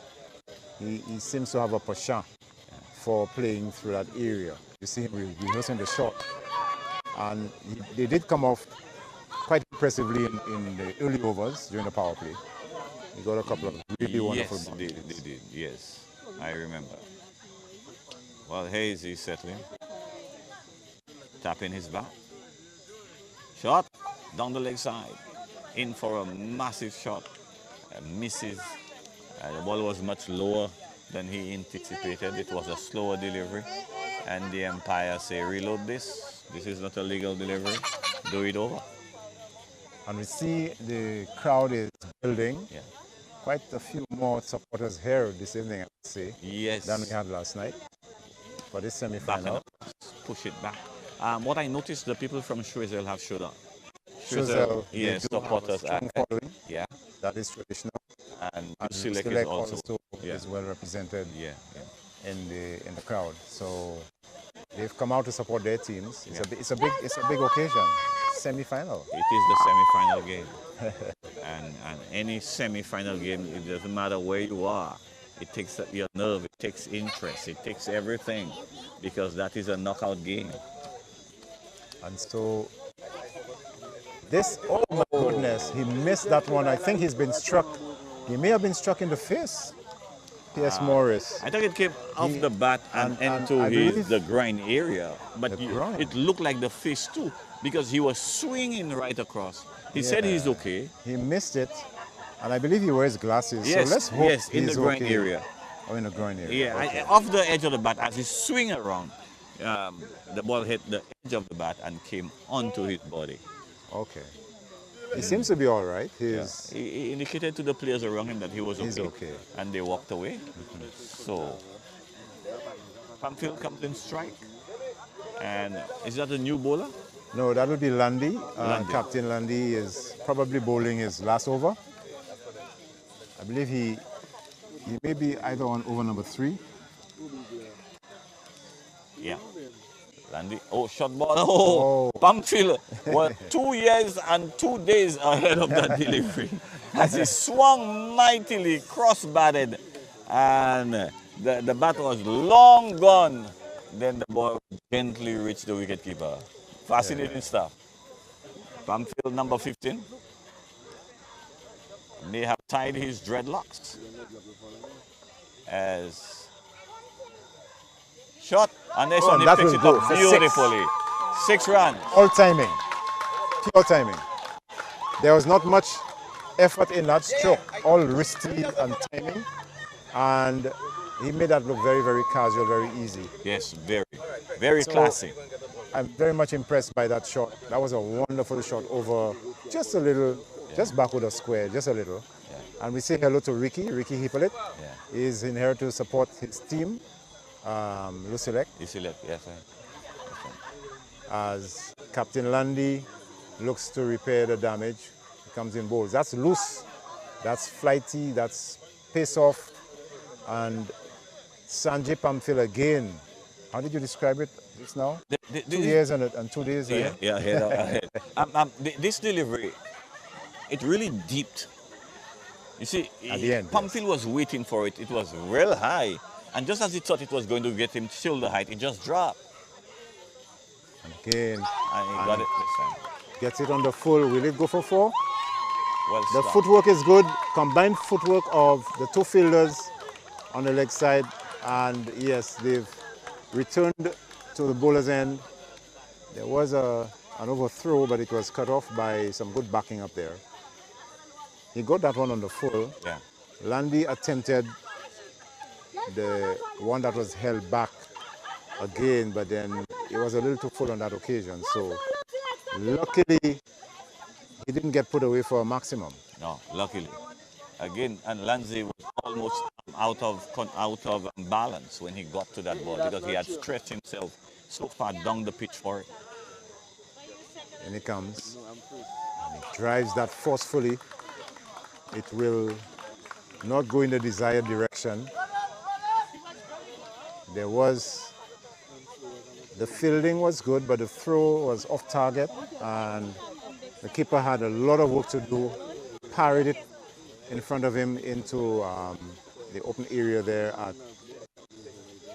He seems to have a penchant for playing through that area. You see him rehearsing the shot. And they did come off quite impressively in the early overs during the power play. He got a couple of really wonderful boundaries. Yes, they did. Yes, I remember. Well, Hayes is settling. Tapping his back. Shot down the leg side. In for a massive shot. Misses. The ball was much lower than he anticipated. It was a slower delivery. And the umpire say, reload this. This is not a legal delivery. Do it over. And we see the crowd is building. Yeah. Quite a few more supporters here this evening, I would say, yes, than we had last night for this semi-final. Push it back. What I noticed, the people from Choiseul have showed up. Choiseul, yes, supporters are following. Yeah, that is traditional. And LUCELEC is also is well represented. Yeah, in the crowd. So they've come out to support their teams. It's a big occasion. semi-final. It is the semi-final game. and any semi-final game, it doesn't matter where you are. It takes your nerve, it takes interest, it takes everything, because that is a knockout game. And so this, oh my goodness, he missed that one. I think he's been struck. He may have been struck in the face, P.S. Morris. I think it came off the bat and into the groin area, but it looked like the face too, because he was swinging right across. He said he's okay. He missed it, and I believe he wears glasses. Yes, so let's hope in the groin area. Oh, in the groin area. Yeah, okay. off the edge of the bat, as he swing around, the ball hit the edge of the bat and came onto his body. Okay. He seems to be all right. He indicated to the players around him that he was okay. He's okay. And they walked away. So, Pamphile comes in strike. And is that a new bowler? No, that would be Lundy. Captain Lundy is probably bowling his last over. I believe he may be either on over number 3. Yeah. Landy. Oh, shot ball. Oh, Pamphile was 2 years and 2 days ahead of that delivery. As he swung mightily, cross-batted, and the bat was long gone. Then the ball gently reached the wicketkeeper. Fascinating stuff. Pamphile, number 15, may have tied his dreadlocks as shot, and this one he picks it up beautifully. 6 runs. All timing. Pure timing. There was not much effort in that stroke. All wristy and timing. And he made that look very, very casual, very easy. Yes, very classy. I'm very much impressed by that shot. That was a wonderful shot over just a little, just backward of square, just a little. Yeah. And we say hello to Ricky Hippolyte. Yeah. He's in here to support his team, LUCELEC. LUCELEC, yes. As Captain Lundy looks to repair the damage, he comes in bowls. That's loose, that's flighty, that's pace off. And Sanjay Pamphile again. How did you describe it just now? 2 years and 2 days ahead? Yeah, ahead. This delivery, it really deeped. You see, at the end, Pamphile was waiting for it. It was real high. And just as he thought it was going to get him shoulder height, it just dropped. And again. And he got it this time. Gets it on the full. Will it go for 4? Well, the footwork is good. Combined footwork of the 2 fielders on the leg side. And yes, they've returned to the bowler's end. There was an overthrow, but it was cut off by some good backing up there. He got that one on the full. Yeah. Landy attempted the one that was held back again, but then it was a little too full on that occasion. So luckily, he didn't get put away for a maximum. No, luckily. Again, and Landy was almost out of balance when he got to that ball because he had stretched himself so far down the pitch for it. And he comes, and he drives that forcefully. It will not go in the desired direction. The fielding was good, but the throw was off target, and the keeper had a lot of work to do, parried it in front of him into the open area there at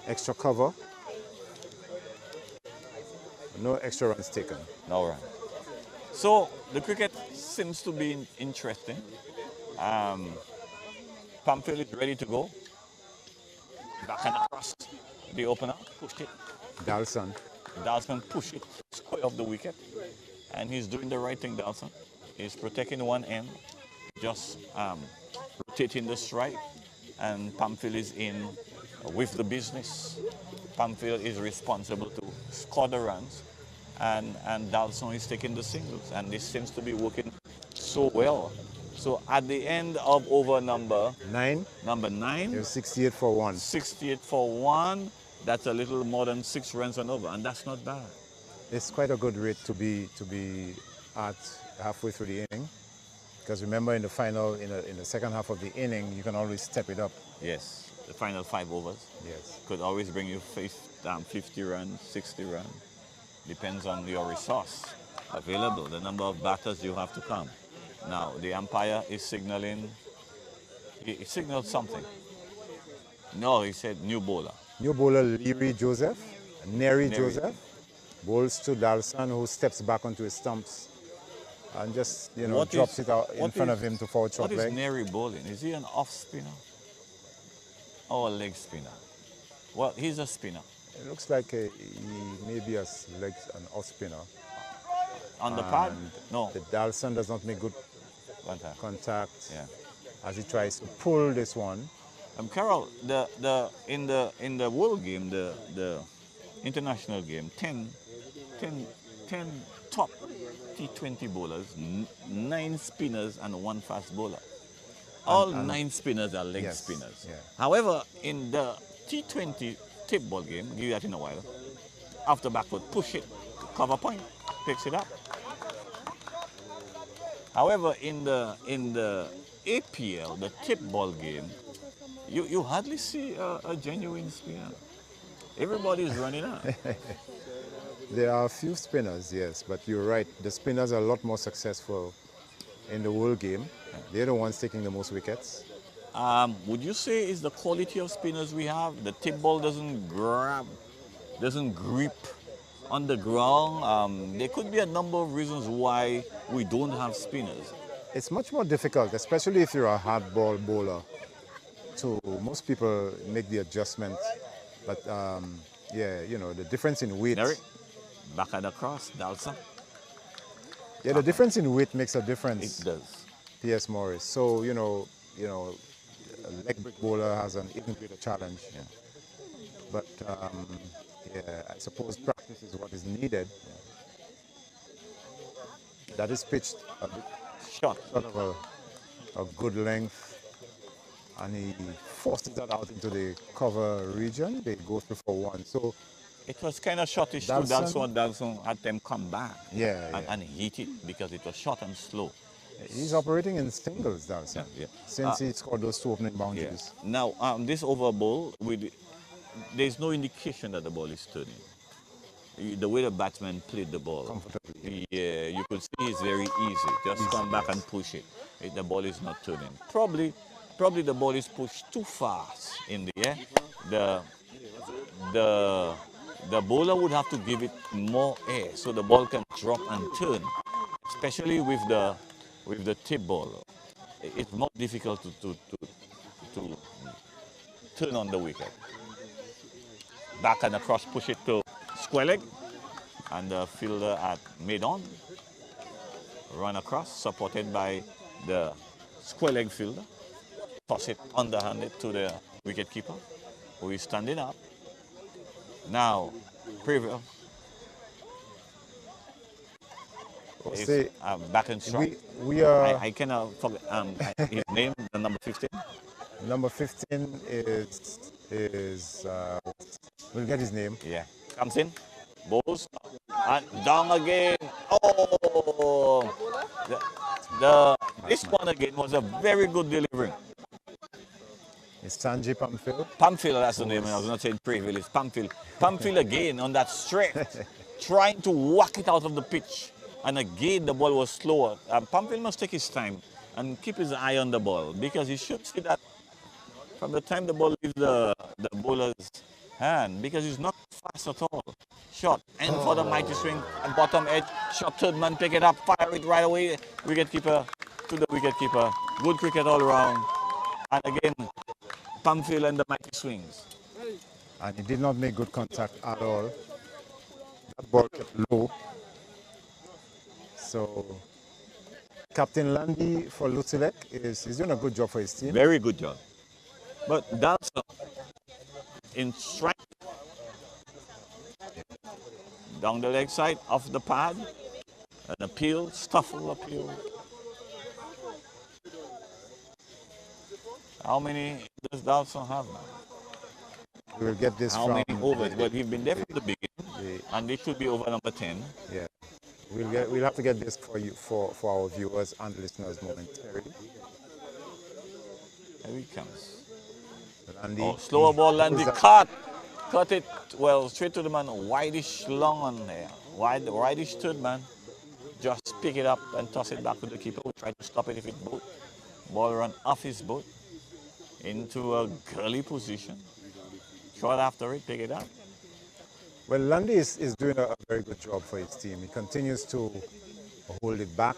extra cover. No extra runs taken. No run. So the cricket seems to be interesting. Pamphile is ready to go. Back and across the opener, pushed it. Dalson pushed it square off the wicket. And he's doing the right thing, Dalson. He's protecting one end, just rotating the strike. And Pamphile is in with the business. Pamphile is responsible to score the runs. And Dalson is taking the singles. And this seems to be working so well. So at the end of over number 9, it was 68 for 1. 68 for 1. That's a little more than 6 runs and over, and that's not bad. It's quite a good rate to be at halfway through the inning, because remember in the final, in the second half of the inning, you can always step it up. Yes, the final 5 overs. Yes, could always bring you 50 runs, 60 runs. Depends on your resource. available, the number of batters you have to come. Now, the umpire is signaling, he signaled something. No, he said new bowler. New bowler Leary Joseph, Neri Neri. Joseph, bowls to Dalson, who steps back onto his stumps and just, drops it out in front of him to forward short leg. leg. What is Neri bowling? Is he an off spinner or a leg spinner? Well, he's a spinner. It looks like he may be an off spinner. On the pad? No. The Dalson does not make good contact yeah. as he tries to pull this one. Carol, in the world game, the international game, 10 top T20 bowlers, 9 spinners and 1 fast bowler. All 9 spinners are leg spinners. Yeah. However, in the T20 tip ball game, give you that in a while, after backward, push it, cover point, picks it up. However, in the APL, the tip ball game, you hardly see a genuine spinner. Everybody is running out. There are a few spinners, yes, but you're right. The spinners are a lot more successful in the world game. They're the ones taking the most wickets. Would you say it's the quality of spinners we have? The tip ball doesn't grip on the ground. There could be a number of reasons why we don't have spinners. It's much more difficult, especially if you're a hard ball bowler. So most people make the adjustment, but the difference in weight. Derek, back at the cross, Dalson. Yeah, the difference in weight makes a difference. It does. P.S. Morris. So a leg break bowler has an even greater challenge. Yeah. But I suppose practice is what is needed. Yeah. That is pitched a bit short of a good length. And he forces that out into the cover region. They go through for 1. So it was kind of shortish too. Dalson had them come back and hit it because it was short and slow. He's operating in singles, Dalson, since he scored those 2 opening boundaries. Yeah. Now, this over ball, there's no indication that the ball is turning. The way the batsman played the ball, comfortably. Yeah, you could see it's very easy. Just come back and push it. The ball is not turning. Probably the ball is pushed too fast in the air. The bowler would have to give it more air so the ball can drop and turn, especially with the tip ball. It's more difficult to turn on the wicket. Back and across, push it to square leg, and the fielder at mid-on. Run across, supported by the square leg fielder. Toss it underhanded to the wicket keeper, who is standing up. Now, Preview is back and strong. We are. I cannot forget his name, the number 15. Number 15 is we'll get his name. Yeah, comes in, bowls, and down again. Oh, this one again was a very good delivery. It's Sanjay Pamphil. Pamphil, that's the name. I was not saying Preville. It's Pamphil. Pamphil again on that straight, trying to whack it out of the pitch. And again, the ball was slower. Pamphil must take his time and keep his eye on the ball, because he should see that from the time the ball leaves the bowler's hand, because he's not fast at all. Shot, and for the mighty swing and bottom edge. Shot, third man, pick it up, fire it right away. Wicketkeeper to the wicketkeeper. Good cricket all around. And again, Pamphil and the mighty swings. And he did not make good contact at all. That ball kept low. So, Captain Landy for LUCELEC is doing a good job for his team. Very good job. But that's in strength. Down the leg side, off the pad. An appeal, Stuffle appeal. How many does Dawson have now? We will get this How from... many overs? Well, he's been there from the beginning, and they should be over number 10. Yeah. We'll have to get this for you, for our viewers and listeners momentarily. Here he comes. Landy, oh, slower ball, Landy, cut it, well, straight to the man, wideish long on there, wideish third man. just pick it up and toss it back to the keeper. We try to stop it if it boat. Ball run off his boat into a gully position. Short after it, pick it up. Well, Lundy is doing a very good job for his team. He continues to hold it back,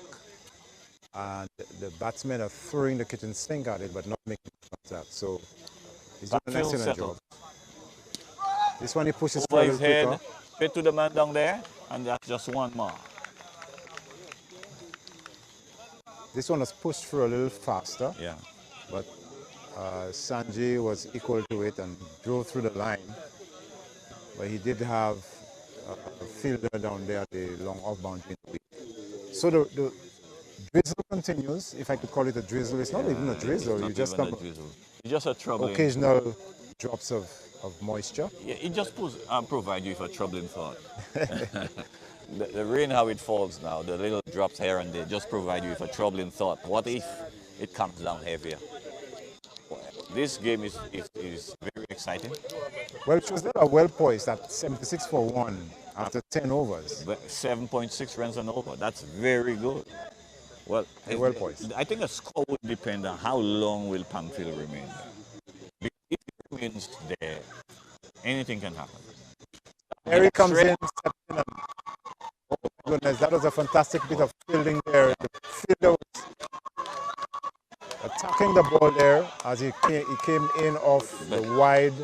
and the batsmen are throwing the kitchen sink at it, but not making contact. So he's doing an excellent job. This one he pushes over for his head, straight to the man down there, and that's just one more. This one was pushed through a little faster. Yeah. But Sanjay was equal to it and drove through the line. But he did have a fielder down there at the long off boundary. So the drizzle continues, if I could call it a drizzle. It's not even a drizzle. You just come It's just a troubling. Occasional drops of moisture. Yeah, it just provides you with a troubling thought. The rain, how it falls now, the little drops here and there, just provide you with a troubling thought. What if it comes down heavier? This game is very exciting. Well, Choiseul are well poised at 76 for 1 after 10 overs. But 7.6 runs and over. That's very good. Well, well poised. I think the score would depend on how long will Pamphile remain there. If it remains there, anything can happen. Here he comes in, steps in, and oh my goodness, that was a fantastic bit of fielding there. The fielder was attacking the ball there as he came in off the wide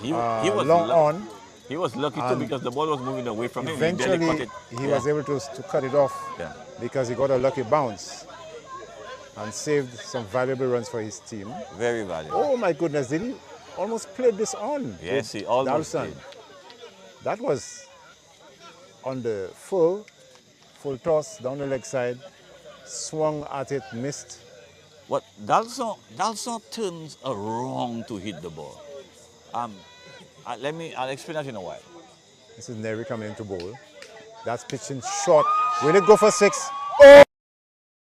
he was long on. He was lucky too because the ball was moving away from him. Eventually, he was able to cut it off because he got a lucky bounce and saved some valuable runs for his team. Very valuable. Oh my goodness, did he almost played this on? Yes, he almost did. That was on the full toss down the leg side, swung at it, missed. What Dalson turns around to hit the ball. I'll explain that in a while. This is Neri coming into bowl. That's pitching short. Will it go for 6? Oh!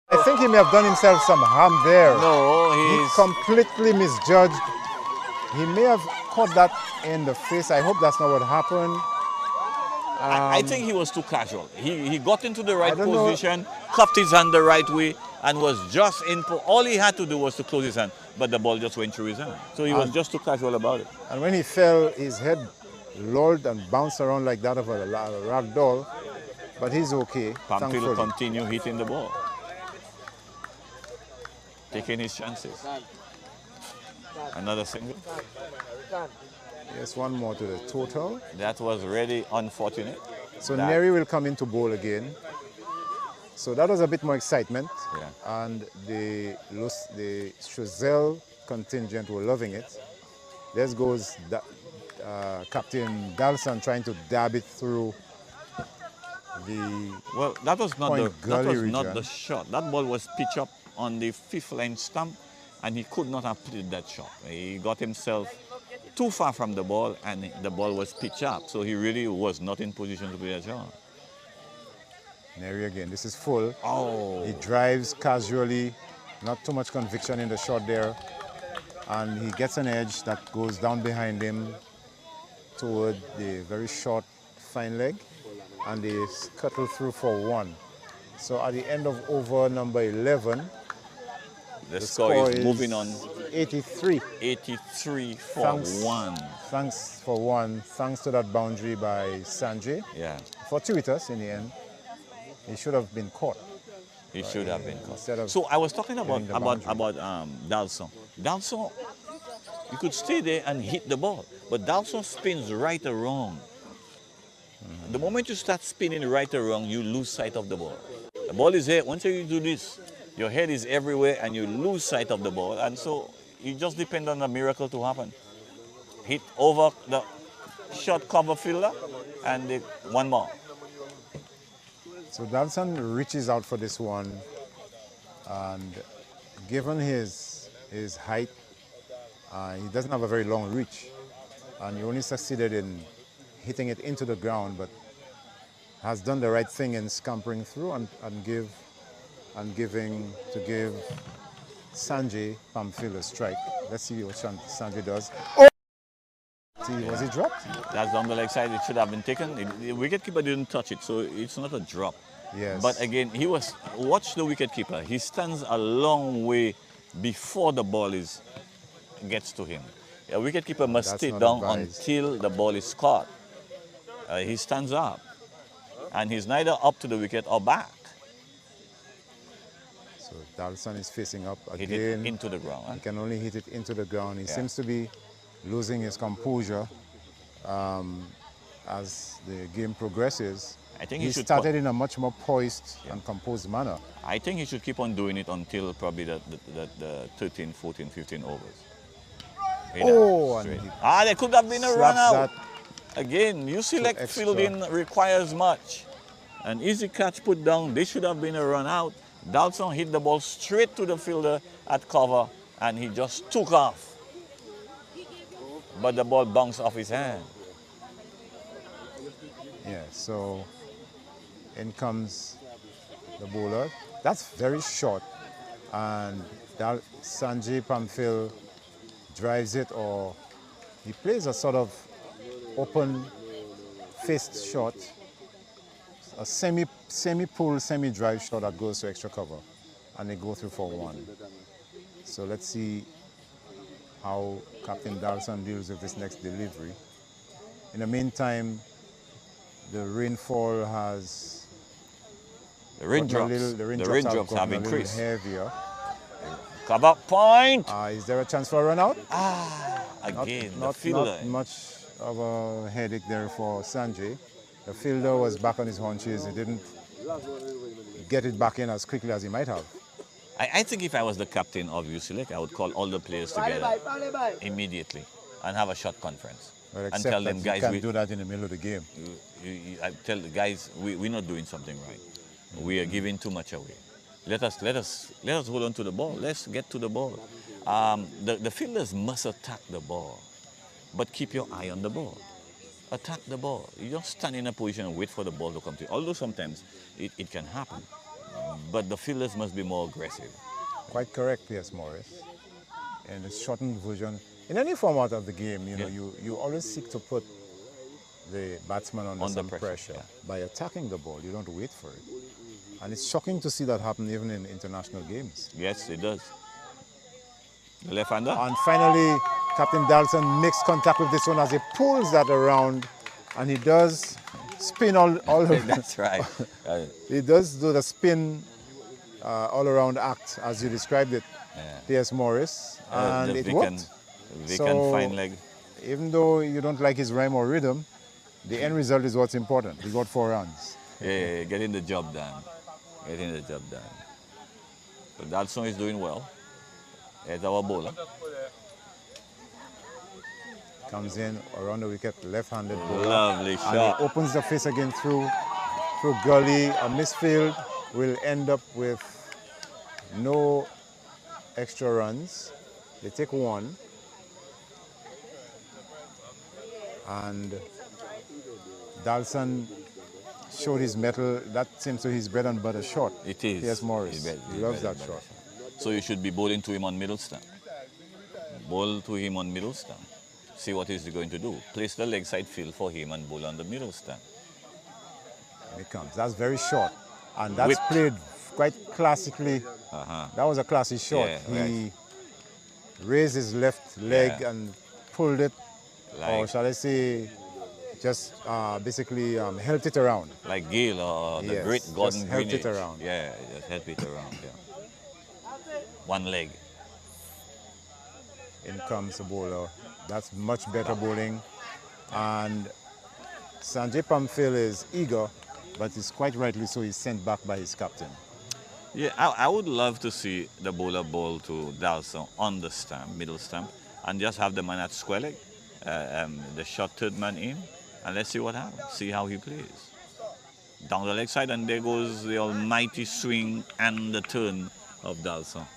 I think he may have done himself some harm there. No, he completely misjudged. He may have caught that in the face. I hope that's not what happened. I think he was too casual. He got into the right position, cupped his hand the right way, and was just in. All he had to do was to close his hand, but the ball just went through his hand. So he was just too casual about it. And when he fell, his head lolled and bounced around like that of a rag doll, but he's okay. Pamphile continue hitting the ball, taking his chances. Another single. Yes, one more to the total. That was really unfortunate. So Neri will come into bowl again. So that was a bit more excitement. Yeah. And the Choiseul contingent were loving it. There goes Captain Dalson trying to dab it through the that was not the shot. That ball was pitched up on the 5th line stump, and he could not have played that shot. He got himself too far from the ball, and the ball was pitched up, so he really was not in position to play that shot. Neri again, this is full. Oh. He drives casually, not too much conviction in the shot there, and he gets an edge that goes down behind him toward the very short fine leg, and they scuttle through for 1. So at the end of over number 11, the score is moving on. 83. 83 for 1. Thanks for 1. Thanks to that boundary by Sanjay. Yeah. Fortuitous in the end. He should have been caught. He should have been caught. So I was talking about Dalson. Dalson, you could stay there and hit the ball, but Dalson spins right or wrong. The moment you start spinning right or wrong, you lose sight of the ball. The ball is here. Once you do this, your head is everywhere and you lose sight of the ball. And so you just depend on a miracle to happen. Hit over the short cover fielder and one more. So Dalson reaches out for this one, and given his height, he doesn't have a very long reach, and he only succeeded in hitting it into the ground, but has done the right thing in scampering through and give Sanjay Pamphile a strike. Let's see what Sanjay does. Oh! Was it dropped? That's on the leg side. It should have been taken. The wicketkeeper didn't touch it, so it's not a drop. Yes. But again, watch the wicketkeeper. He stands a long way before the ball gets to him. A wicketkeeper must That's stay not down advised. until the ball is caught. He stands up, and he's neither up to the wicket or back. So Dalson is facing up Hit again. it into the ground. Huh? He can only hit it into the ground. He Yeah. seems to be losing his composure as the game progresses. I think he he should started in a much more poised and composed manner. I think he should keep on doing it until probably the 13, 14, 15 overs. Oh, and he there could have been a run slaps out. that Again, UCELEC extra. fielding requires much. An easy catch put down, they should have been a run out. Dalton hit the ball straight to the fielder at cover, and he just took off. But the ball bounced off his hand. Yeah, so in comes the bowler. That's very short, and Sanjay Pamphil drives it, or he plays a sort of open fist shot, a semi-pull, semi-drive shot that goes to extra cover, and they go through for one. So let's see how Captain Dalson deals with this next delivery. In the meantime, the rainfall has The raindrops have have gotten increased. a little heavier. Cover point. Is there a chance for a run out? Again, the Not fielder. much of a headache there for Sanjay. The fielder was back on his haunches. He didn't get it back in as quickly as he might have. I think if I was the captain of UCELEC, I would call all the players together immediately and have a short conference. Well, And except tell that them, you guys, can't do that in the middle of the game. I tell the guys, we're not doing something right. We are giving too much away. Let us hold on to the ball. Let's get to the ball. The fielders must attack the ball, but keep your eye on the ball. Attack the ball. You don't stand in a position and wait for the ball to come to you. Although sometimes it can happen, but the fielders must be more aggressive. Quite correct, P.S. Morris. In the shortened version, in any format of the game, you always seek to put the batsman under some pressure. By attacking the ball. You don't wait for it. And it's shocking to see that happen even in international games. Yes, it does. The left-hander. And finally, Captain Dalton makes contact with this one as he pulls that around, and he does spin all over. That's right. He does do the spin all-around act, as you described it, P.S. Morris, and it worked. Vican fine leg. Even though you don't like his rhyme or rhythm, the end result is what's important. He got 4 runs. Yeah, getting the job done. Getting the job done. So Dalton is doing well. There's our bowler. Comes in around the wicket, left-handed bowler. Lovely And shot. he opens the face again through gully. A misfield will end up with no extra runs. They take 1. And Dalton showed his mettle. That seems to be his bread and butter shot. It is. P.S. Morris. He loves that shot. So you should be bowling to him on middle stump. Bowl to him on middle stump. See what he's going to do. Place the leg side field for him and bowl on the middle stump. Here it comes. That's very short. And that's played quite classically. That was a classy shot. Yeah, he raised his left leg and pulled it, or shall I say, just basically helped it around. Like Gale or the great Gordon just helped Greenidge. it around. Yeah, just help it around. Yeah. One leg. In comes the bowler. That's much better bowling. And Sanjay Pamphil is eager, but it's quite rightly so. He's sent back by his captain. Yeah, I would love to see the bowler bowl to Dalton on the stump, middle stump, and just have the man at square leg, the short third man in, and let's see what happens. See how he plays. Down the leg side, and there goes the almighty swing and the turn of Dalton.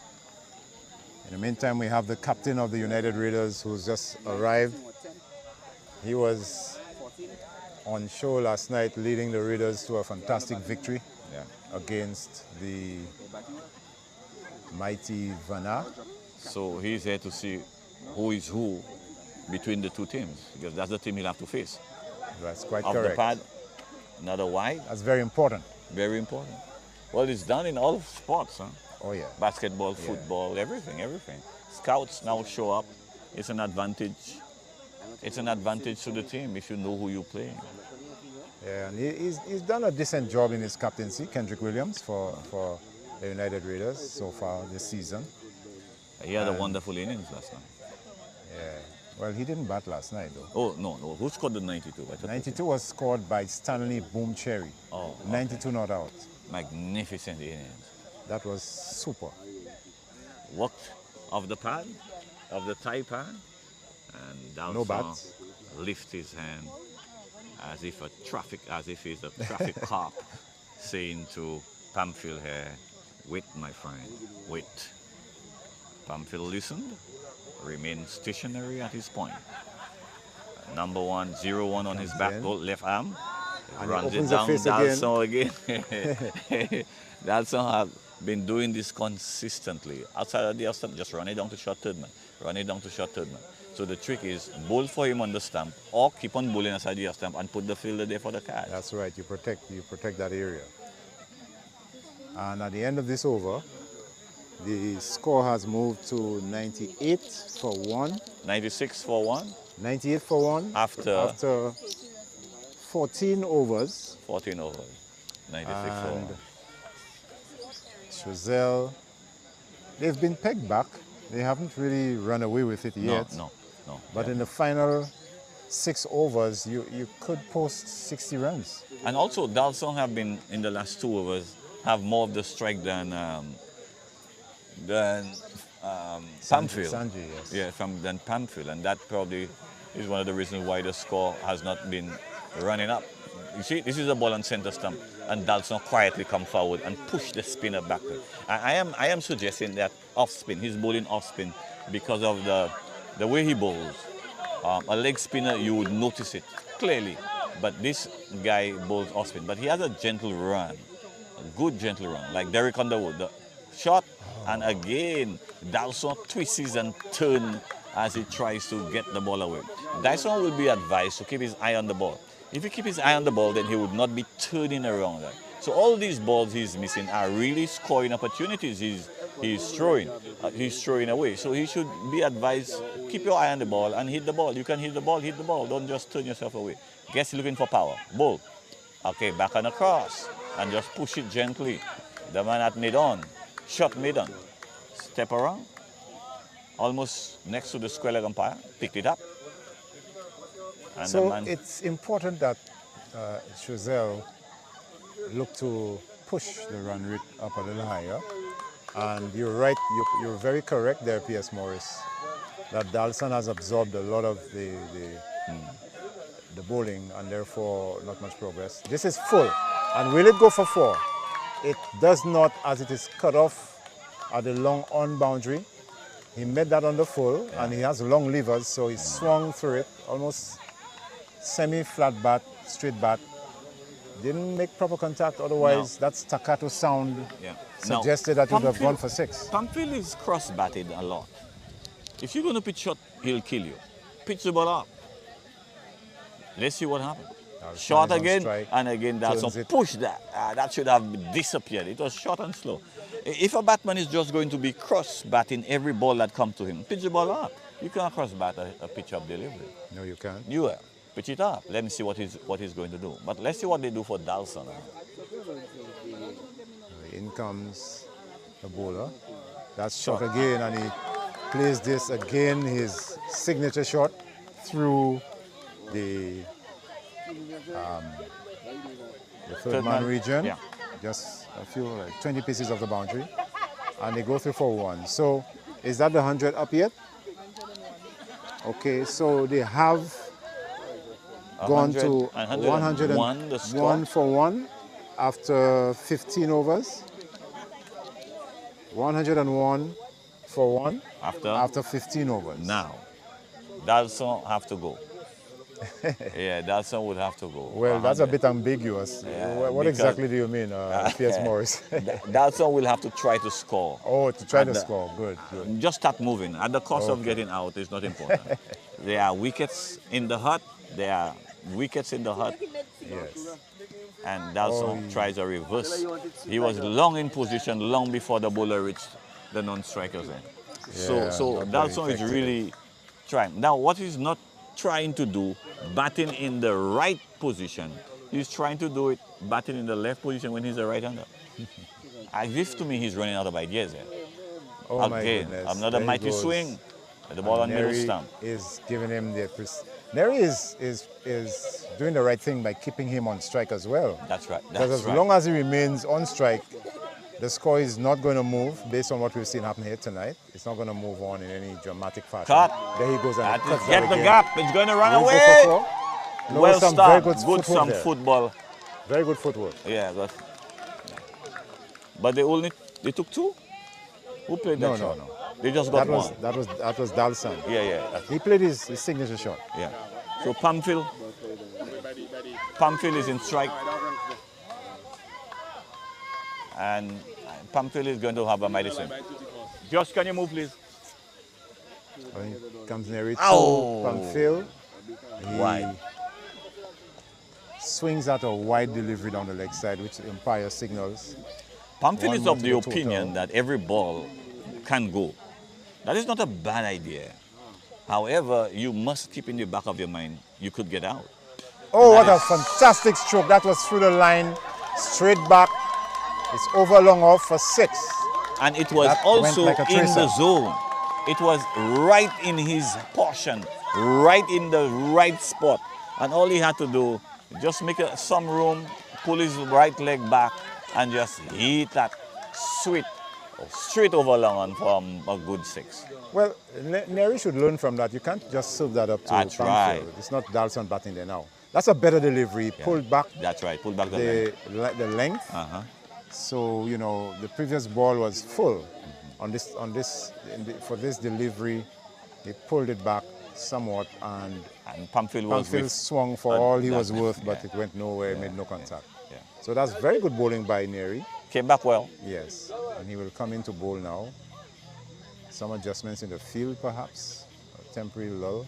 In the meantime, we have the captain of the United Raiders who's just arrived. He was on show last night leading the Raiders to a fantastic victory against the mighty Vanna. So he's here to see who is who between the two teams, because that's the team he'll have to face. That's quite Off correct. the pad, another wide. That's very important. Very important. Well, it's done in all sports, huh? Oh yeah. Basketball, football, everything. Scouts now show up. It's an advantage. It's an advantage to the team if you know who you're playing. Yeah, and he's done a decent job in his captaincy, Kendrick Williams, for the United Raiders so far this season. He had a wonderful innings last night. Yeah. Well, he didn't bat last night, though. Oh, no. Who scored the 92? 92 was scored by Stanley Boom Cherry. Oh, okay. 92 not out. Magnificent innings. That was super. Worked off the pad, of the tie pad, and Dalson No bats. lift his hand as if he's a traffic cop saying to Pamphil here, wait, my friend, wait. Pamphil listened, remained stationary at his point. Number 1, 0-1 on his back goal, left arm. And Runs he it opens the down, face Dalson again. Dalson have been doing this consistently. Outside of the off stump, just run it down to short third man. Run it down to short third man. So the trick is bowl for him on the stump or keep on bowling outside the off stump and put the fielder there for the catch. That's right. You protect that area. And at the end of this over, the score has moved to 98 for 1. 96 for 1. 98 for 1. After 14 overs. 14 overs. 96 for 1. Choiseul, they've been pegged back. They haven't really run away with it yet. No. But in the final 6 overs, you could post 60 runs. And also, Dalson have been, in the last 2 overs, have more of the strike than Pamphil. Sanji, yes. Yeah, than Pamphil. And that probably is one of the reasons why the score has not been running up. You see, this is a ball on center stump, and Dalson quietly come forward and push the spinner back. I am suggesting that off spin, he's bowling off spin because of the way he bowls. A leg spinner, you would notice it clearly, but this guy bowls off spin. But he has a gentle run, a good gentle run, like Derek Underwood. The shot, and again, Dalson twists and turns as he tries to get the ball away. Dalson will be advised to keep his eye on the ball. If he keep his eye on the ball, then he would not be turning around. So all these balls he's missing are really scoring opportunities he's throwing away. So he should be advised, keep your eye on the ball and hit the ball. You can hit the ball. Don't just turn yourself away. Guess looking for power. Ball. Okay, back on the cross. And just push it gently. The man at mid-on. Shot mid-on. Step around. Almost next to the square leg umpire. Picked it up. And so it's important that Choiseul look to push the run rate up a little higher. And you're right, you're very correct there, P.S. Morris, that Dalson has absorbed a lot of the bowling and therefore not much progress. This is full. And will it go for 4? It does not, as it is cut off at the long on boundary. He made that on the full, and he has long levers, so he swung through it, almost semi-flat bat, straight bat. Didn't make proper contact, otherwise that staccato sound suggested that he would have gone for 6. Pamphil is cross-batted a lot. If you're going to pitch shot, he'll kill you. Pitch the ball up. Let's see what happens. Shot again, and again Dalson push that. That should have disappeared. It was short and slow. If a batsman is just going to be cross-batting every ball that comes to him, pitch the ball up. You can't cross-bat a pitch-up delivery. No, you can't. You are. Pitch it up. Let me see what he's going to do. But let's see what they do for Dalson. In comes the bowler. That's shot again, and he plays this again, his signature shot through the third man region. Yeah. Just a few, like 20 pieces of the boundary. And they go through for 1. So is that the 100 up yet? Okay, so they have gone to 101 for 1 after 15 overs. 101 for 1 after 15 overs. Now, Dalson have to go. Yeah, Dalson would have to go. Well, that's a bit ambiguous. Yeah, what exactly do you mean, P.S. Morris? Dalson will have to try to score. Oh, to try to score. Good. Just start moving. At the cost of getting out is not important. There are wickets in the hut. There are wickets in the hut. Yes. And Dalson tries a reverse. He was long in position, long before the bowler reached the non-striker's end. Yeah, So not very Dalson is effective. really trying. Now, what he's not trying to do, batting in the right position, he's trying to do it batting in the left position when he's a right-hander. As if to me, he's running out of ideas here. Oh my Again, goodness. another There he mighty goes. swing. The ball on And middle Neri stump. is giving him the Neri is doing the right thing by keeping him on strike as well. That's right. Because That's as right. long as he remains on strike, the score is not going to move based on what we've seen happen here tonight. It's not going to move on in any dramatic fashion. Cut. There he goes and That cuts is, that get the again. gap. It's going to run Will he away. go for four? No, Well some started. very Good footwork some there. football. Very good footwork. Yeah, but they took two. Who played that shot? No. They just got one. That was Dalson. Yeah. He played his signature shot. Yeah. So Pamphil is in strike. And Pamphil is going to have a mighty swing. Josh, can you move, please? When he comes near it, Ow. Pamphil. Wide. Swings out a wide delivery down the leg side, which the umpire signals. Pamphil One is more of to the the opinion total. that every ball can go. That is not a bad idea. However, you must keep in the back of your mind, you could get out. Oh, what a fantastic stroke. That was through the line, straight back. It's over long off for 6. And it was That went also like a in tracer. the zone. It was right in his portion, right in the right spot. And all he had to do, just make some room, pull his right leg back, and just hit that straight over long on from a good 6. Well, Neri should learn from that. You can't just serve that up to That's Pamphil. right. It's not Dalson batting there now. That's a better delivery. Yeah. Pulled back That's right, pull back the leg. the length. Uh-huh. So, the previous ball was full for this delivery. He pulled it back somewhat, and Pamphil was Pamphil with, swung for all he was yeah, worth, but yeah, it went nowhere, made no contact. yeah. So that's very good bowling by Neri. Came back well. Yes, and he will come into bowl now. Some adjustments in the field, perhaps. A temporary lull.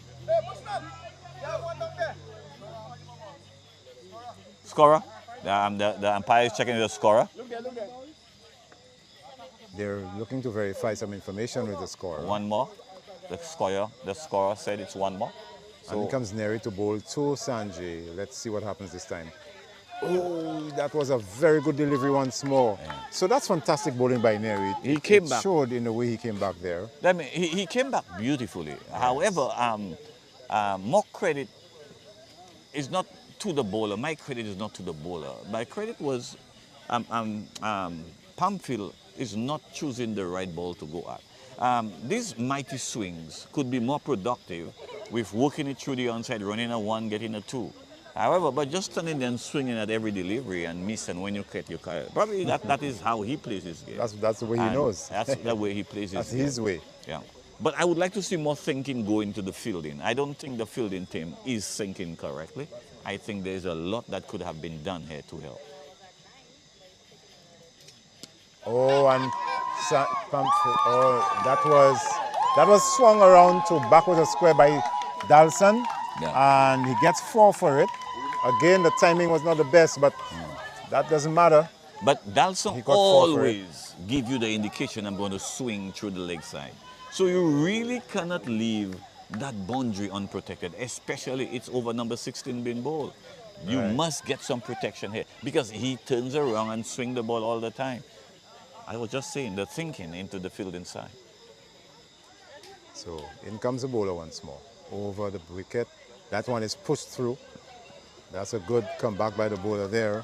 Scorer. The umpire is checking the scorer. They're looking to verify some information with the scorer. One more. The scorer said it's one more. And So here comes Neri to bowl to Sanjay. Let's see what happens this time. Oh, that was a very good delivery once more. Yeah. So that's fantastic bowling by Neri. He came It back. showed in the way he came back there. I mean, he came back beautifully. Yes. However, more credit is not to the bowler. My credit is not to the bowler. My credit was Pamphil is not choosing the right ball to go at. These mighty swings could be more productive with working it through the onside, running a 1, getting a 2. However, but just standing there and swinging at every delivery and missing when you get your car. Probably that is how he plays his game. That's the way he knows. That's the way he plays his That's game. his way. Yeah. But I would like to see more thinking go into the fielding. I don't think the fielding team is thinking correctly. I think there's a lot that could have been done here to help. Oh, and that was swung around to backward a square by Dalson, Yeah. and he gets 4 for it. Again, the timing was not the best, but that doesn't matter. But He Dalson got 4 for it. always give you the indication I'm going to swing through the leg side. So you really cannot leave that boundary unprotected, especially it's over number 16 being bowled. You Right. must get some protection here because he turns around and swing the ball all the time. I was just saying the thinking into the field inside. So in comes the bowler once more. Over the wicket. That one is pushed through. That's a good comeback by the bowler there.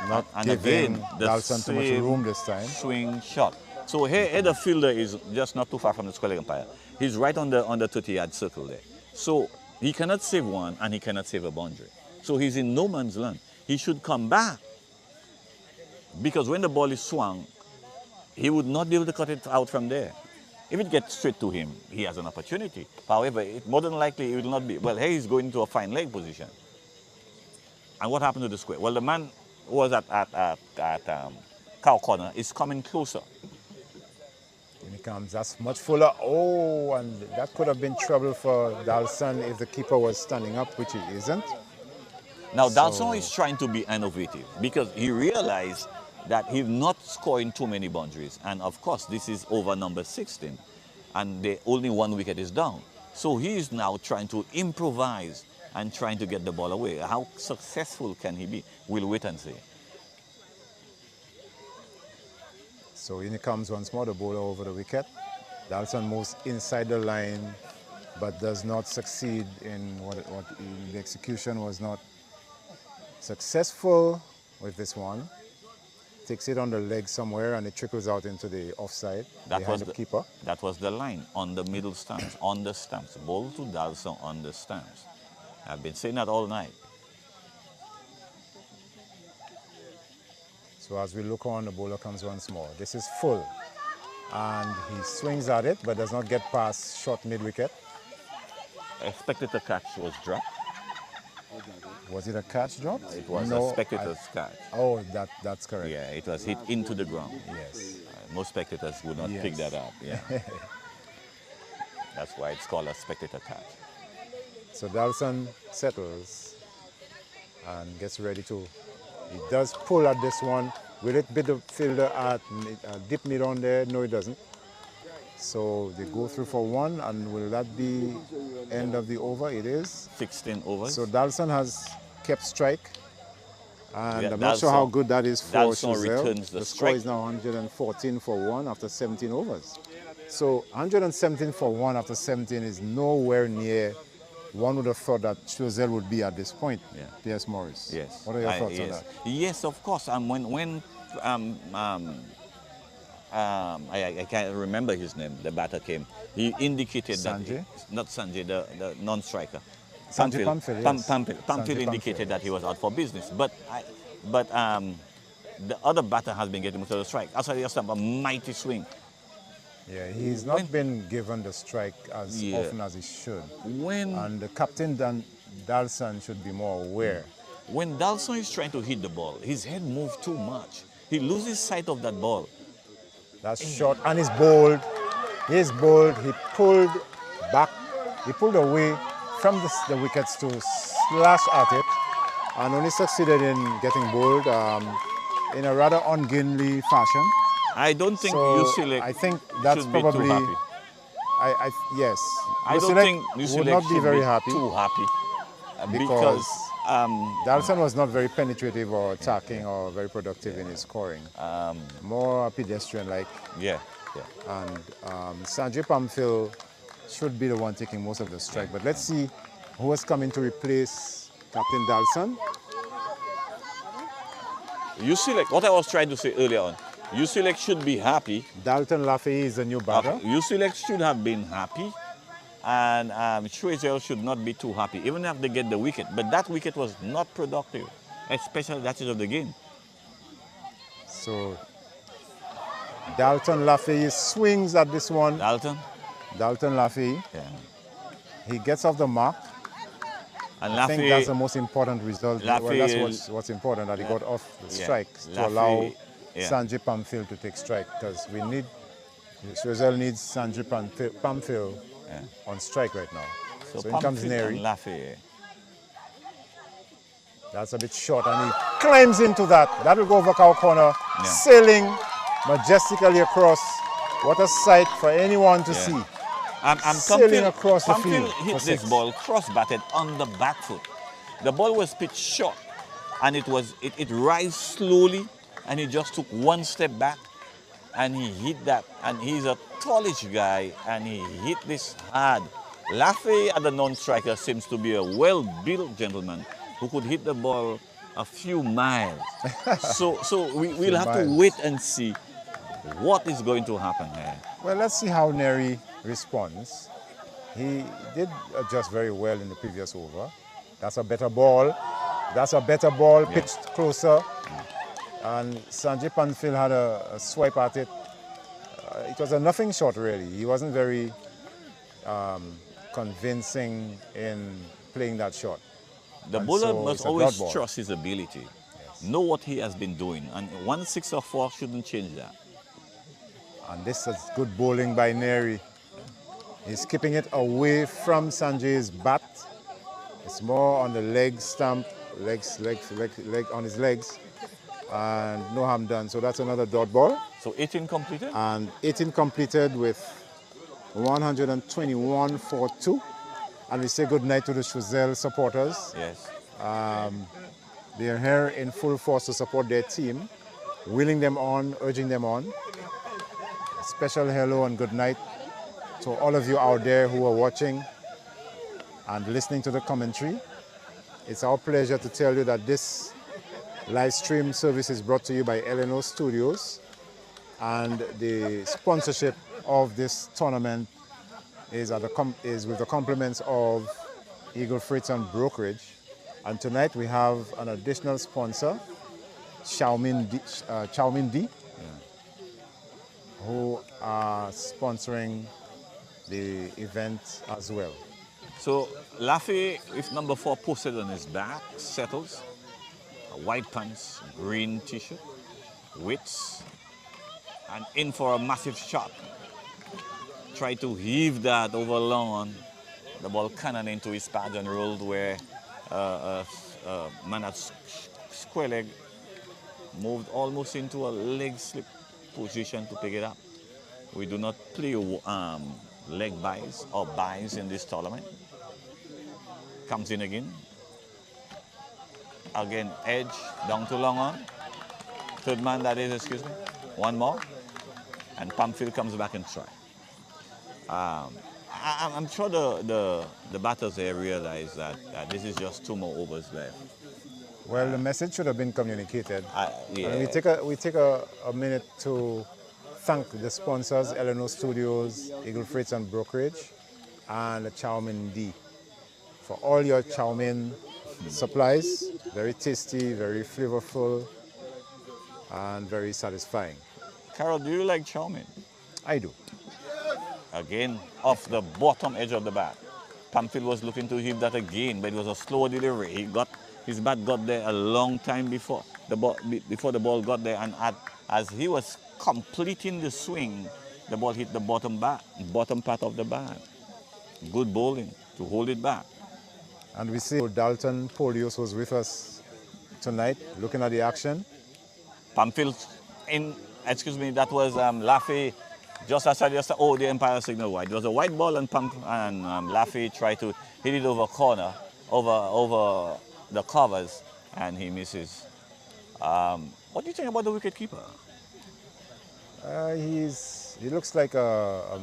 Not And giving again, the Dalson too much same room this time. swing shot. So here the fielder is just not too far from the square leg umpire. He's right on the 30-yard circle there. So he cannot save one and he cannot save a boundary. So he's in no man's land. He should come back. Because when the ball is swung, he would not be able to cut it out from there. If it gets straight to him, he has an opportunity. However, more than likely it will not be. Well, here he's going to a fine leg position. And what happened to the square? Well, the man who was at cow corner is coming closer. Here he comes. That's much fuller. Oh, and that could have been trouble for Dalson if the keeper was standing up, which he isn't. Now, Dalson is trying to be innovative because he realized that he's not scoring too many boundaries. And of course, this is over number 16, and the only 1 wicket is down. So he is now trying to improvise and trying to get the ball away. How successful can he be? We'll wait and see. So in it comes once more, the bowler over the wicket. Dalson moves inside the line, but does not succeed in what the execution was not successful with this one. Takes it on the leg somewhere and it trickles out into the offside behind the keeper. That was the line on the middle stumps, on the stumps. Ball to Dalson on the stumps. I've been saying that all night. So as we look on, the bowler comes once more. This is full. And he swings at it, but does not get past short mid-wicket. Expected the catch was dropped. Was it a catch drop? It was a spectator's catch. Oh, that's correct. Yeah, it was hit into the ground. Yes. Most spectators would not pick that up. Yeah. That's why it's called a spectator catch. So Dalson settles and gets ready to. He does pull at this one. Will it be the fielder at dip mid on there? No, it doesn't. So they go through for 1, and will that be end of the over? It is. 16 overs. So Dalson has kept strike. And I'm not sure how good that is for Choiseul. The score is now 114 for 1 after 17 overs. So 117 for 1 after 17 is nowhere near. One would have thought that Choiseul would be at this point. Yeah. P.S. Morris. Yes. What are your thoughts on that? Yes, of course. I can't remember his name. The batter came. He indicated Sanjay? Not Sanjay, the non-striker. Sanjay Pamphil, yes. Pamphil indicated that he was out for business. But the other batter has been getting most of the strike. Outside just a mighty swing. Yeah, he's not been given the strike as often as he should. And the captain, Dalson, should be more aware. When Dalson is trying to hit the ball, his head moves too much. He loses sight of that ball. That's short, and he's bowled. He's bowled. He pulled back. He pulled away from the wickets to slash at it, and only succeeded in getting bowled in a rather ungainly fashion. I don't think LUCELEC I think that's probably. Be too happy. Yes. I don't think LUCELEC would not be very happy. Too happy because Dalson was not very penetrative or attacking or very productive in his scoring. More pedestrian-like. Yeah. And Sanjay Pamphil should be the one taking most of the strike. But let's see who is coming to replace Captain Dalson. LUCELEC, what I was trying to say earlier on, LUCELEC should be happy. Dalton Lafayette is the new batter. LUCELEC should have been happy, and Choiseul should not be too happy, even if they get the wicket. But that wicket was not productive, especially that is of the game. So Dalton Lafayette swings at this one. Dalton Lafayette. Yeah. He gets off the mark. And I think that's the most important result. Well, that's what's important, that he got off the strike to allow Sanjay Pamphil to take strike, because Choiseul needs Sanjay Pamphil on strike right now. So in comes Neri. That's a bit short, and he climbs into that. That will go over cow corner, sailing majestically across. What a sight for anyone to see. Sailing across the field. Pamphil hit this ball cross-batted on the back foot. The ball was pitched short, and it rise slowly, and he just took one step back, and he hit that. And he's a tallish guy, and he hit this hard. Lafayette, the non-striker, seems to be a well-built gentleman who could hit the ball a few miles. so we'll have to wait and see what is going to happen here. Well, let's see how Neri responds. He did adjust very well in the previous over. That's a better ball. Pitched closer. And Sanjay Pamphil had a swipe at it. It was a nothing shot, really. He wasn't very convincing in playing that shot. The bowler must always trust his ability, know what he has been doing, and 1 6 or 4 shouldn't change that. And this is good bowling by Neri. He's keeping it away from Sanjay's bat. It's more on the leg stump, leg on his legs, and no harm done. So that's another dot ball. So 18 completed? And 18 completed with 121 for 2. And we say good night to the Choiseul supporters. Yes. They are here in full force to support their team, willing them on, urging them on. Special hello and good night to all of you out there who are watching and listening to the commentary. It's our pleasure to tell you that this live stream service is brought to you by LNO Studios, and the sponsorship of this tournament is with the compliments of Eagle Freights and Brokerage. And tonight we have an additional sponsor, Choiseul D, who are sponsoring the event as well. So Laffy, with number 4 posted on his back, settles, white pants, green t-shirt, widths, and in for a massive shot. Try to heave that over long on. The ball cannon into his pads and rolled where man at square leg moved almost into a leg slip position to pick it up. We do not play leg buys or buys in this tournament. Comes in again. Again, edge, down to long on. Third man, that is, excuse me. One more. And Pamphile comes back and try. I'm sure the batters here realize that this is just 2 more overs left. Well, the message should have been communicated. Yeah. And we take a minute to thank the sponsors, LNO Studios, Eagle Freights and Brokerage, and Choiseul D for all your chow mein supplies. Very tasty, very flavorful, and very satisfying. Carol, do you like chow mein? I do. Again, off the bottom edge of the bat. Pamphile was looking to hit that again, but it was a slow delivery. His bat got there a long time before the ball got there, and as he was completing the swing, the ball hit the bottom part of the bat. Good bowling to hold it back. And we see Dalton Polios was with us tonight, looking at the action. Pamphile that was Laffy. Just outside, the umpire signal white. It was a white ball, and Laffy tried to hit it over corner, over the covers, and he misses. What do you think about the wicketkeeper? He looks like a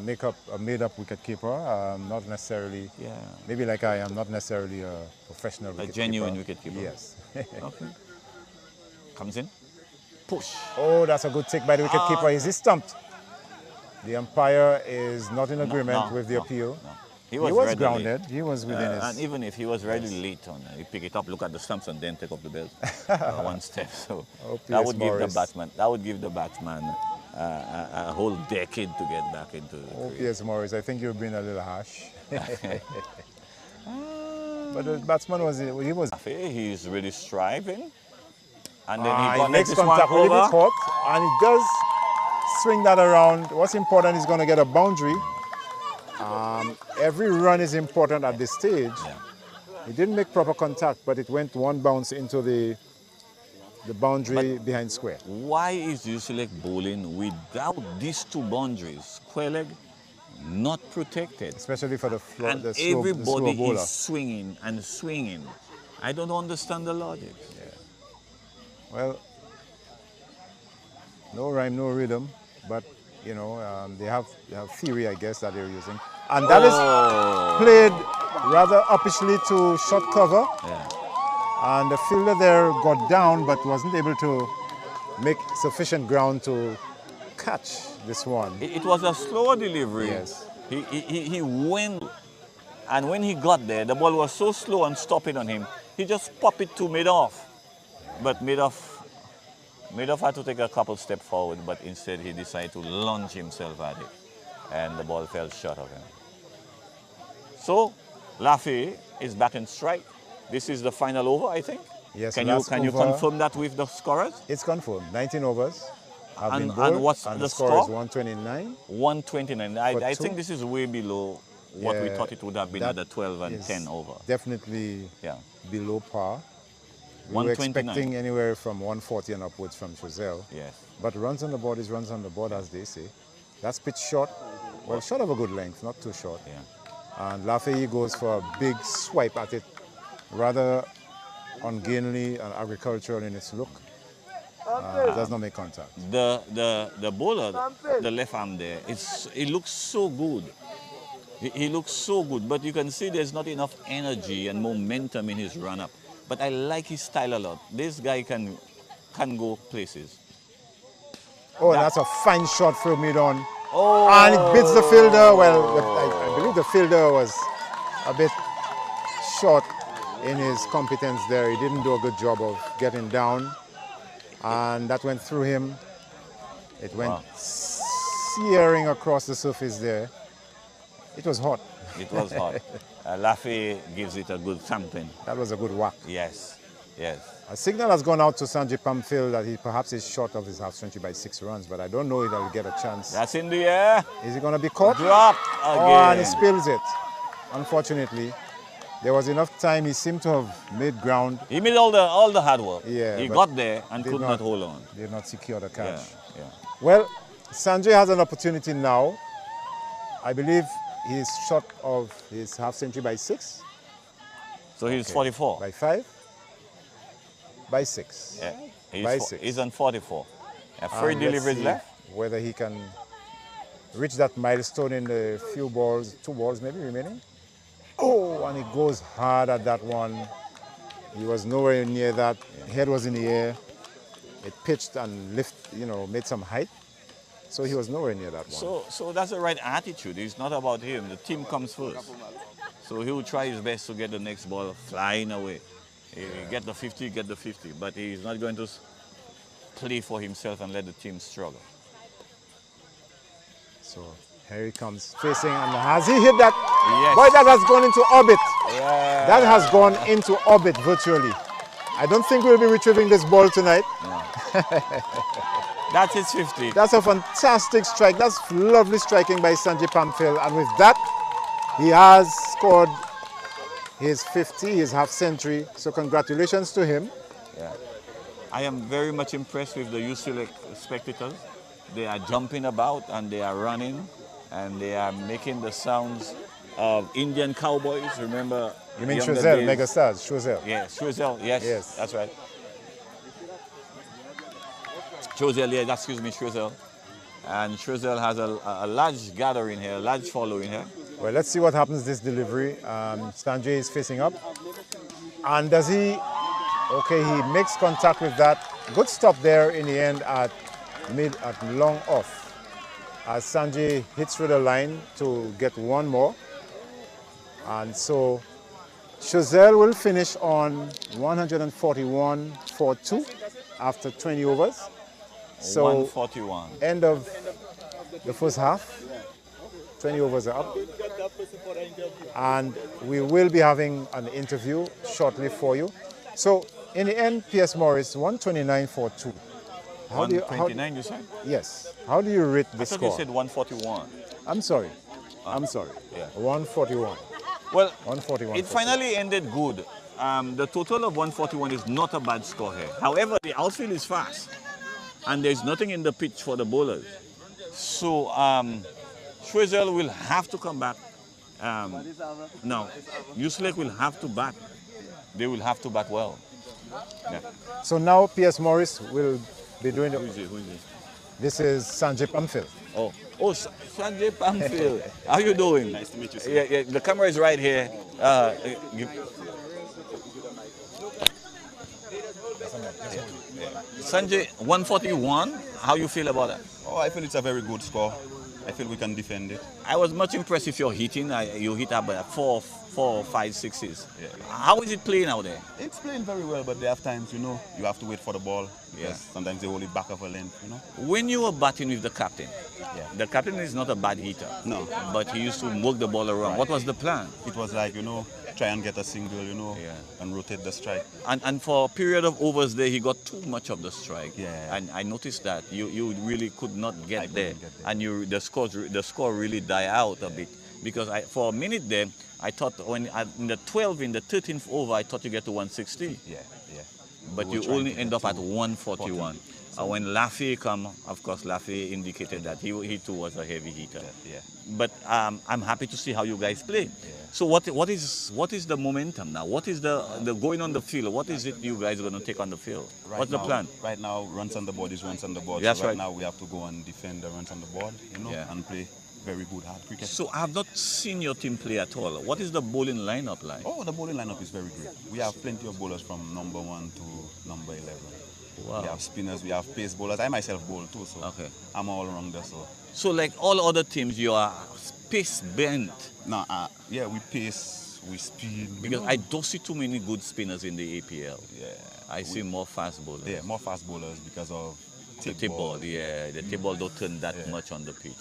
made-up wicketkeeper. Not necessarily. Yeah. Maybe like I am, not necessarily a professional wicketkeeper. A genuine wicketkeeper. Yes. Okay. Comes in. Push. Oh, that's a good take by the wicketkeeper. Is he stumped? The umpire is not in agreement with the appeal. No. He was grounded. Late. He was within his... And even if he was really late on it, he pick it up, look at the stumps, and then take up the belt. One step. So that would give the batsman a whole decade to get back into the crease. Yes, Morris, I think you've been a little harsh. But the batsman he's really striving. And then he makes contact with the court, and he does swing that around. What's important is going to get a boundary. Every run is important at this stage. Yeah. He didn't make proper contact, but it went one bounce into the boundary behind square. Why is LUCELEC bowling without these 2 boundaries? Square leg not protected. Especially for the everybody bowler. is swinging and swinging. I don't understand the logic. Yeah. Well, no rhyme, no rhythm, but you know, they have theory, I guess, that they're using. And that is played rather uppishly to short cover. Yeah. And the fielder there got down, but wasn't able to make sufficient ground to catch this one. It was a slow delivery. Yes. He went, and when he got there, the ball was so slow and stopping on him, he just popped it to mid-off. But mid-off had to take a couple steps forward, but instead he decided to launch himself at it, and the ball fell short of him. So, Laffy is back in strike. This is the final over, I think. Yes. Can you confirm that with the scorers? It's confirmed. 19 overs have been bowled, and what's the score is score? 129. 129. I think this is way below what we thought it would have been at the 12 and 10 over. Definitely below par. We were 129. expecting anywhere from 140 and upwards from Choiseul. Yes. But runs on the board is runs on the board, as they say. That's pitch short. Well, short of a good length, not too short. Yeah. And Lafayette goes for a big swipe at it, rather ungainly and agricultural in its look. Does not make contact. The bowler, the left arm there, it looks so good. He looks so good, but you can see there's not enough energy and momentum in his run-up. But I like his style a lot. This guy can go places. Oh, that's a fine shot from mid on. Oh. And it beats the fielder. Well, I believe the fielder was a bit short in his competence there. He didn't do a good job of getting down. And that went through him. It went searing across the surface there. It was hot. It was hot. Laffy gives it a good thumping. That was a good whack. Yes, yes. A signal has gone out to Sanjay Pamphil that he perhaps is short of his half century by 6 runs, but I don't know if he'll get a chance. That's in the air. Is he going to be caught? Drop again. Oh, and he spills it. Unfortunately, there was enough time. He seemed to have made ground. He made all the hard work. Yeah, he got there and could not hold on. Did not secure the catch. Yeah, yeah. Well, Sanjay has an opportunity now. I believe he's short of his half century by 6. So he's 44. By 5? By 6. Yeah. By 6. He's on 44. 3 deliveries left. Whether he can reach that milestone in the few balls, 2 balls maybe remaining. Oh, and he goes hard at that one. He was nowhere near that. Head was in the air. It pitched and made some height. So he was nowhere near that one. So that's the right attitude. It's not about him. The team comes first. So he will try his best to get the next ball flying away. Get the 50, get the 50. But he's not going to play for himself and let the team struggle. So here he comes facing, and has he hit that? Yes. Boy, that has gone into orbit. Yeah. That has gone into orbit virtually. I don't think we'll be retrieving this ball tonight. No. That's his 50. That's a fantastic strike. That's lovely striking by Sanjay Pamphil. And with that, he has scored his 50, his half century. So congratulations to him. Yeah. I am very much impressed with the LUCELEC spectators. They are jumping about and they are running and they are making the sounds of Indian cowboys. Remember? You mean Choiseul, Megastars, Choiseul? Yes, Choiseul, yes, that's right. Choiseul, yeah, excuse me, Choiseul. And Choiseul has a large gathering here, a large following here. Well, let's see what happens this delivery. Sanjay is facing up. And does he... Okay, he makes contact with that. Good stop there in the end at long off. As Sanjay hits through the line to get one more. And so Choiseul will finish on 141 for 2 after 20 overs. So 141. End of the first half. 20 overs are up. And we will be having an interview shortly for you. So in the end, P.S. Morris, 129 for 2. 129 you said? Yes. How do you rate the I thought score? you said 141. I'm sorry. I'm sorry. Yeah. 141. Well, 141. it finally ended good. The total of 141 is not a bad score here. However, the outfield is fast. And there's nothing in the pitch for the bowlers. So Choiseul will have to come back. No, LUCELEC will have to bat. They will have to bat well. Yeah. So now P.S. Morris will be doing the... Who is it? This is Sanjay Pamphil. Oh, Sanjay Pamphil. How you doing? Nice to meet you, sir. Yeah, the camera is right here. Sanjay, 141. How you feel about that? Oh, I feel it's a very good score. I feel we can defend it. I was much impressed with your hitting. You hit up 4, 5, 6s. Yeah. How is it playing out there? It's playing very well, but there are times, you have to wait for the ball. Yeah. Sometimes they hold it back of a length, When you were batting with the captain, Yeah. the captain is not a bad hitter. No. But he used to work the ball around. Right. What was the plan? It was like, try and get a single, Yeah. and rotate the strike. And for a period of overs there, he got too much of the strike. Yeah. And I noticed that you really could not get there. couldn't get there. And the score really died out a bit. Because for a minute there, I thought in the 13th over, I thought you get to 160. Yeah. But We you were trying only to end get up at to 141. When Laffy come, of course, Laffy indicated that he too was a heavy hitter. Yeah. But I'm happy to see how you guys play. So what is the momentum now? What is the going on the field? What is it you guys are going to take on the field? What's the plan? Right now, runs on the board is runs on the board. That's so right, right. now we have to go and defend the runs on the board, and play very good hard cricket. So I've not seen your team play at all. What is the bowling lineup like? Oh, the bowling lineup is very great. We have plenty of bowlers from number 1 to number 11. Wow. We have spinners, we have pace bowlers. I myself bowl too, so Okay. I'm all rounder. So like all other teams, you are pace bent. No, yeah, we pace, we speed. Because I don't see too many good spinners in the APL. Yeah. I see more fast bowlers. Yeah, more fast bowlers because of The tip ball, yeah. The tip ball don't turn that much on the pitch.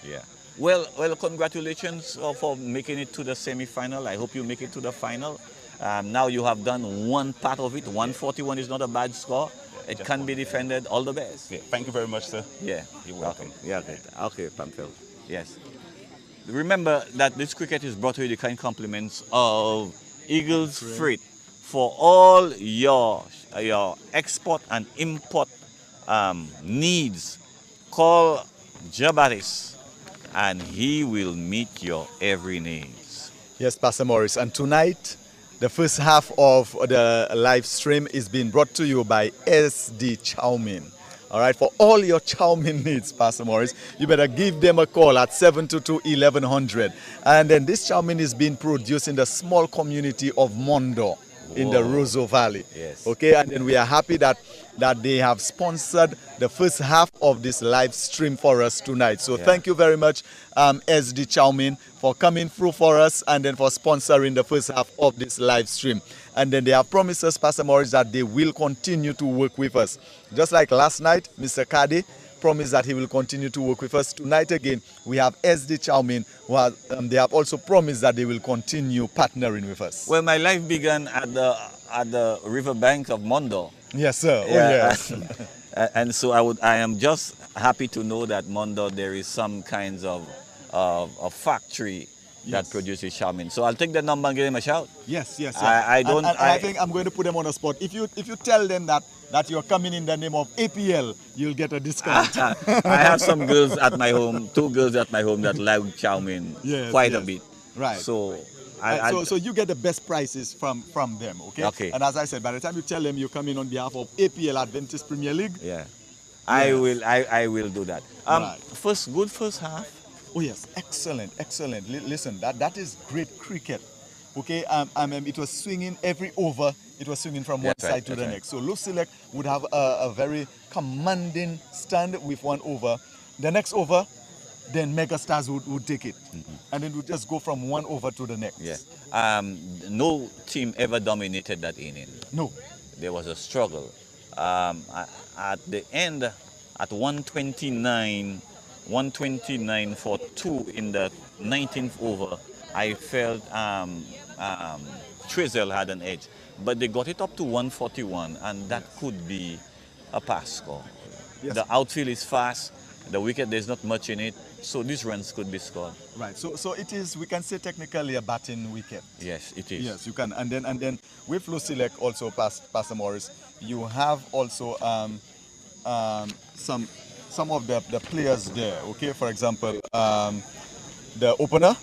Yeah. Well, congratulations for making it to the semi-final. I hope you make it to the final. Now you have done one part of it. 141 is not a bad score. It can be defended. All the best. Okay. Thank you very much, sir. Yeah. You're welcome. Okay. Yeah, okay. Okay, Pamphil. Yes. Remember that this cricket is brought to you the kind compliments of Eagles Freight for all your export and import needs. Call Jabaris and he will meet your every needs. Yes, Pastor Morris. And tonight, the first half of the live stream is being brought to you by SD Chow Mein. All right, for all your chow mein needs, Pastor Morris, you better give them a call at 722-1100. And then this chow mein is being produced in the small community of Mondo in the Roseau Valley. Yes. Okay, and then we are happy that they have sponsored the first half of this live stream for us tonight. So thank you very much, SD Chow Mein, for coming through for us and then for sponsoring the first half of this live stream. And then they have promised us, Pastor Morris, that they will continue to work with us. Just like last night, Mr. Kade promised that he will continue to work with us. Tonight again, we have SD Chow Mein, who they have also promised that they will continue partnering with us. Well, my life began at the riverbank of Mondo. Yes, sir. Yeah. Oh, yes. And so I am just happy to know that Mondo there is some kinds of a factory that produces chow mein. So I'll take the number and give him a shout. Yes. I think I'm going to put them on the spot. If you tell them that you're coming in the name of APL, you'll get a discount. I have some girls at my home, 2 girls at my home that like chow mein quite a bit. Right. So so you get the best prices from them, okay? Okay. And as I said, by the time you tell them you're coming on behalf of APL Adventist Premier League, I will do that. Right. First half. Oh yes, excellent. Listen, that is great cricket. Okay, it was swinging every over. It was swinging from one side to the next. So LUCELEC would have a very commanding stand with 1 over. The next over, then Megastars would take it, and then would just go from 1 over to the next. Yeah. No team ever dominated that inning. No. There was a struggle. At the end, at 129 for 2 in the 19th over, I felt Choiseul had an edge. But they got it up to 141, and that could be a pass score. Yes. The outfield is fast. The wicket, there's not much in it. So these runs could be scored. Right. So it is, we can say technically a batting wicket. Yes, it is. Yes, you can. And then with LUCELEC also, Pastor Morris, you have also some of the players there. Okay, for example, the opener.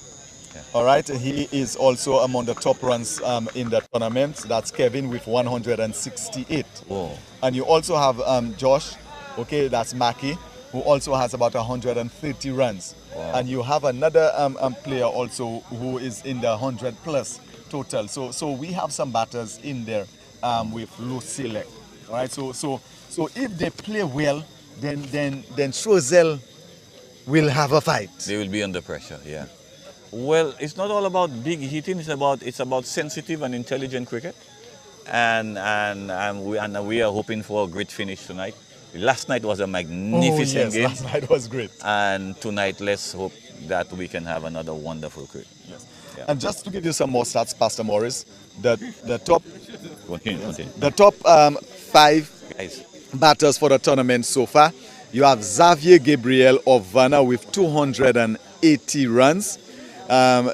All right, he is also among the top runs in the tournament. That's Kevin with 168. Whoa. And you also have Josh, okay, that's Mackie, who also has about 130 runs. Wow. And you have another player also who is in the 100 plus total. So we have some batters in there with LUCELEC. All right, so if they play well, then Choiseul will have a fight. They will be under pressure, yeah. Well, it's not all about big hitting. It's about sensitive and intelligent cricket, and we are hoping for a great finish tonight. Last night was a magnificent game. Last night was great. And tonight, let's hope that we can have another wonderful cricket. Yes. Yeah. And just to give you some more stats, Pastor Morris, the top Continue. the top 5 Guys, batters for the tournament so far. You have Xavier Gabriel of Vanna with 280 runs.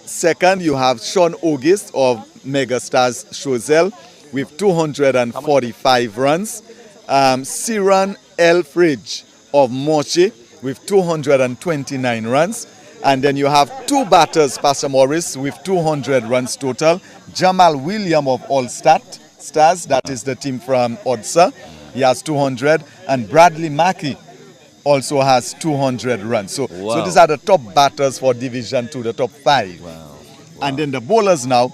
Second, you have Sean August of Megastars Choiseul with 245 runs. Siran Elfridge of Mochi with 229 runs. And then you have two batters, Pastor Morris, with 200 runs total. Jamal William of Allstat Stars, that is the team from Odsa. He has 200. And Bradley Mackey also has 200 runs. So these are the top batters for Division 2, the top 5. And then the bowlers now,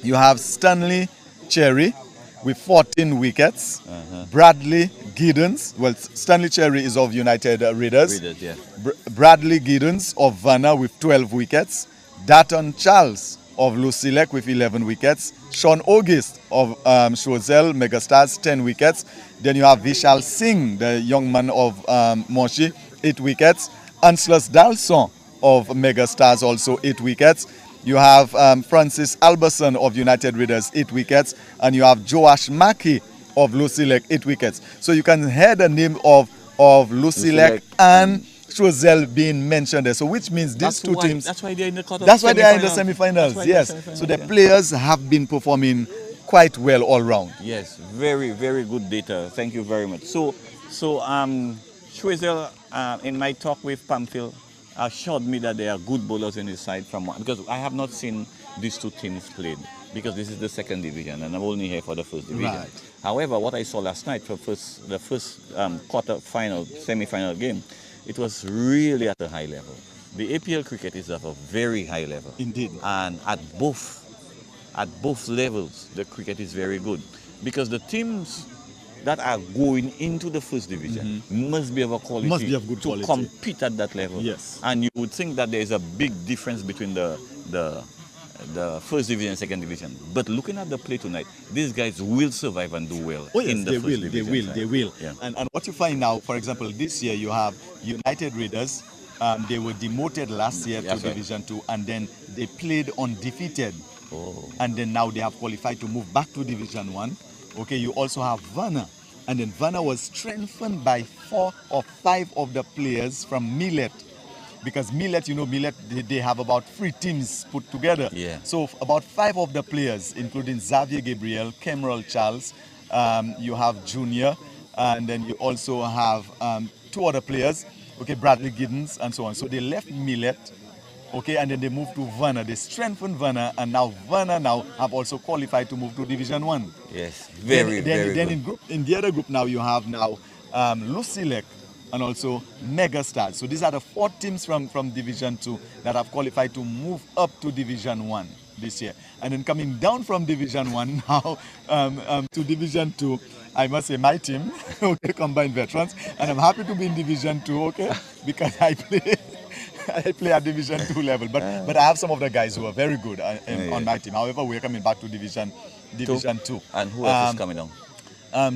you have Stanley Cherry with 14 wickets. Bradley Giddens, well, Stanley Cherry is of United Raiders. Bradley Giddens of Vanna with 12 wickets. Datton Charles of LUCELEC with 11 wickets. Sean August of Choiseul Megastars, 10 wickets. Then you have Vishal Singh, the young man of Moshi, 8 wickets. Anslus Dalson of Megastars, also 8 wickets. You have Francis Alberson of United Raiders, 8 wickets. And you have Joash Mackey of LUCELEC, 8 wickets. So you can hear the name of LUCELEC and Choiseul being mentioned there. So which means these two teams... That's why they're in the quarter. That's why they are in the semi-finals, yes. So the players have been performing quite well all round. Yes, very, very good data. Thank you very much. So Choiseul, in my talk with Pamphil, assured me that there are good bowlers in his side because I have not seen these two teams played because this is the second division and I'm only here for the first division. Right. However, what I saw last night for the first quarter-final, semi-final game, it was really at a high level. The APL cricket is at a very high level. Indeed. And at both levels, the cricket is very good because the teams that are going into the first division must be of a quality, must be of good quality to compete at that level. Yes. And you would think that there is a big difference between the first division and second division. But looking at the play tonight, these guys will survive and do well in the first division. They will. Yeah. And what you find now, for example, this year you have United Raiders. They were demoted last year to Division 2 and then they played undefeated. And then now they have qualified to move back to Division 1. Okay, you also have Vanna. And then Vanna was strengthened by 4 or 5 of the players from Millet. Because Millet, they have about 3 teams put together. Yeah. So about 5 of the players, including Xavier Gabriel, Kemerald Charles, you have Junior, and then you also have 2 other players, okay, Bradley Giddens and so on. So they left Millet, okay, and then they moved to Vanna. They strengthened Vanna, and now Vanna have also qualified to move to Division 1. Yes, very good. Then in the other group now, you have now LUCELEC and also Megastars. So these are the 4 teams from Division 2 that have qualified to move up to Division 1 this year. And then coming down from Division 1 now to Division 2, I must say my team, okay, Combined Veterans, and I'm happy to be in Division 2, okay, because I play at Division 2 level. But I have some of the guys who are very good on my team. However, we're coming back to Division 2. And who else is coming down?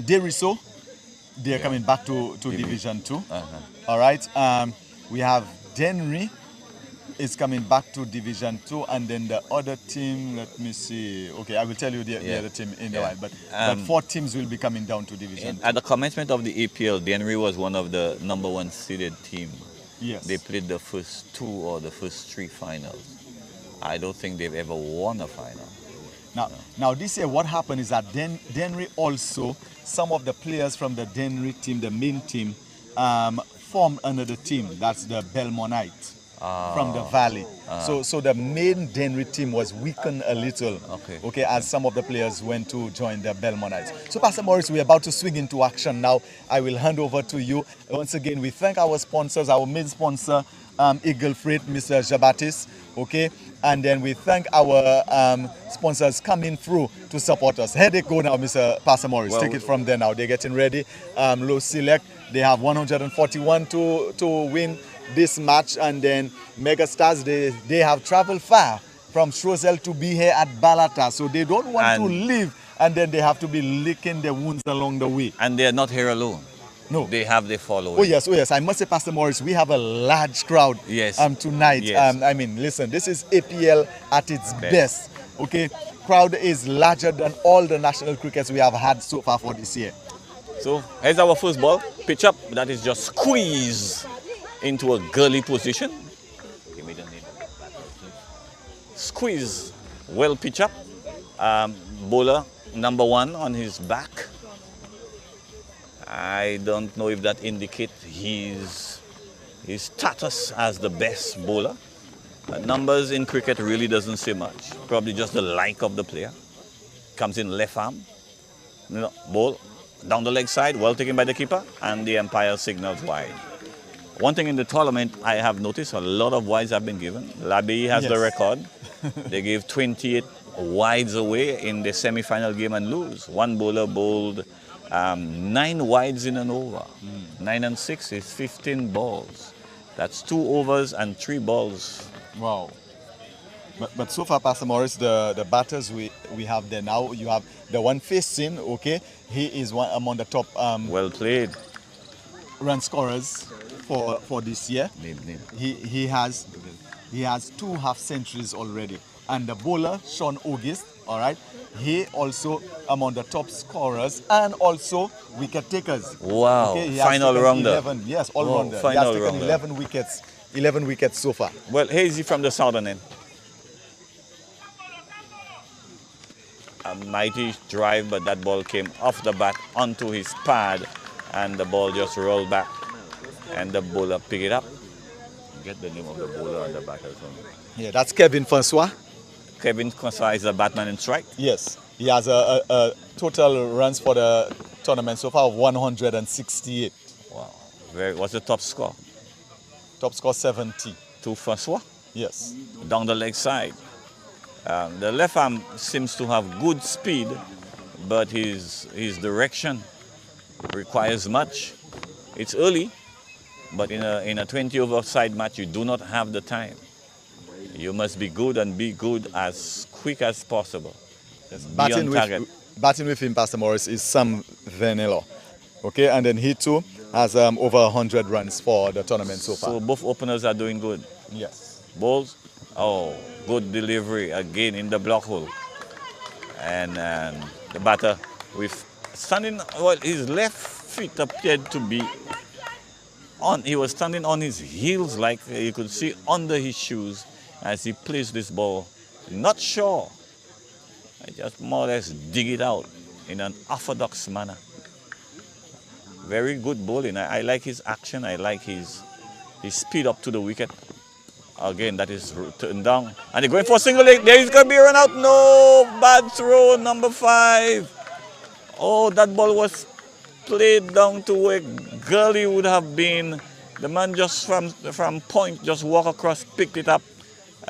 Deriso, they're coming back to Division 2. All right. We have Denry is coming back to Division 2, and then the other team, let me see. Okay, I will tell you the other team in a while. But 4 teams will be coming down to Division 2. At the commencement of the APL, Denry was one of the #1 seeded team. Yes. They played the first 2 or the first 3 finals. I don't think they've ever won a final. Now this year, what happened is that Denry also, some of the players from the Denry team, the main team, formed another team. That's the Belmonite from the Valley. So the main Denry team was weakened a little. Okay, as some of the players went to join the Belmonites. So Pastor Morris, we're about to swing into action now. I will hand over to you. Once again, we thank our sponsors, our main sponsor, Eagle Freight, Mr. Jabatis, okay? And then we thank our sponsors coming through to support us. Here they go now, Mr. Pastor Morris. Take it from there now. They're getting ready. LUCELEC, they have 141 to win this match. And then Megastars, they have traveled far from Choiseul to be here at Balata. So they don't want to leave, and then they have to be licking their wounds along the way. And they're not here alone. No. They have their following. Oh yes. I must say, Pastor Morris, we have a large crowd tonight. Yes. I mean, listen, this is APL at its best. Okay, crowd is larger than all the national crickets we have had so far for this year. So here's our first ball. Pitch up. That is just squeeze into a gully position. Give me the name of the batter, please. Squeeze. Well pitch up. Bowler number 1 on his back. I don't know if that indicates his status as the best bowler. Numbers in cricket really doesn't say much. Probably just the like of the player. Comes in left arm. Ball down the leg side, well taken by the keeper, and the umpire signals wide. One thing in the tournament I have noticed, a lot of wides have been given. Labi has the record. They gave 28 wides away in the semi-final game and lose. One bowler bowled 9 wides in an over. 9 and 6 is 15 balls. That's 2 overs and 3 balls. Wow. But so far, Pastor Morris, the batters we have there now, you have the one facing, okay, he is one among the top well played run scorers for this year. He has 2 half centuries already. And the bowler, Sean August, all right, he also among the top scorers and also wicket takers. Wow, okay, final rounder. 11, yes, all-rounder. He has taken 11 wickets so far. Well, Hazy from the southern end. A mighty drive, but that ball came off the bat onto his pad, and the ball just rolled back, and the bowler picked it up. Get the name of the bowler on the back as well. Yeah, that's Kevin Francois. Kevin Francois is the batman in strike. Yes, he has a total runs for the tournament so far of 168. Wow. What's the top score? Top score 70. To Francois? Yes. Down the leg side. The left arm seems to have good speed, but his direction requires much. It's early, but in a 20-over side match, you do not have the time. You must be good and be good as quick as possible. Yes. Batting with him, Pastor Morris, is Sam Vanilla. Okay, and then he too has over 100 runs for the tournament so far. So both openers are doing good. Yes. Balls, oh, good delivery again in the block hole. And the batter with standing, well, his left feet appeared to be on. He was standing on his heels, like you could see under his shoes as he placed this ball. Not sure. I just more or less dig it out in an orthodox manner. Very good bowling. I like his action. I like his speed up to the wicket. Again, that is turned down. And they're going for a single leg. There is going to be a run out. No, bad throw, number 5. Oh, that ball was played down to where Gully would have been. The man just from point, just walk across, picked it up.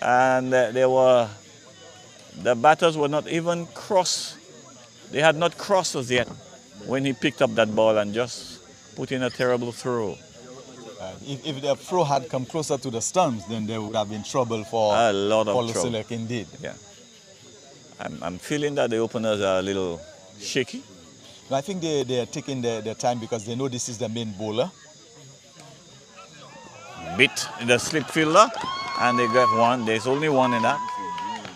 And the batters were not even crossed. They had not crossed us yet when he picked up that ball and just put in a terrible throw. If the throw had come closer to the stumps, then there would have been trouble for a lot of trouble. LUCELEC indeed. Yeah. I'm feeling that the openers are a little shaky. I think they are taking their time because they know this is the main bowler. Bit the slip fielder, and they got one. There's only one in that.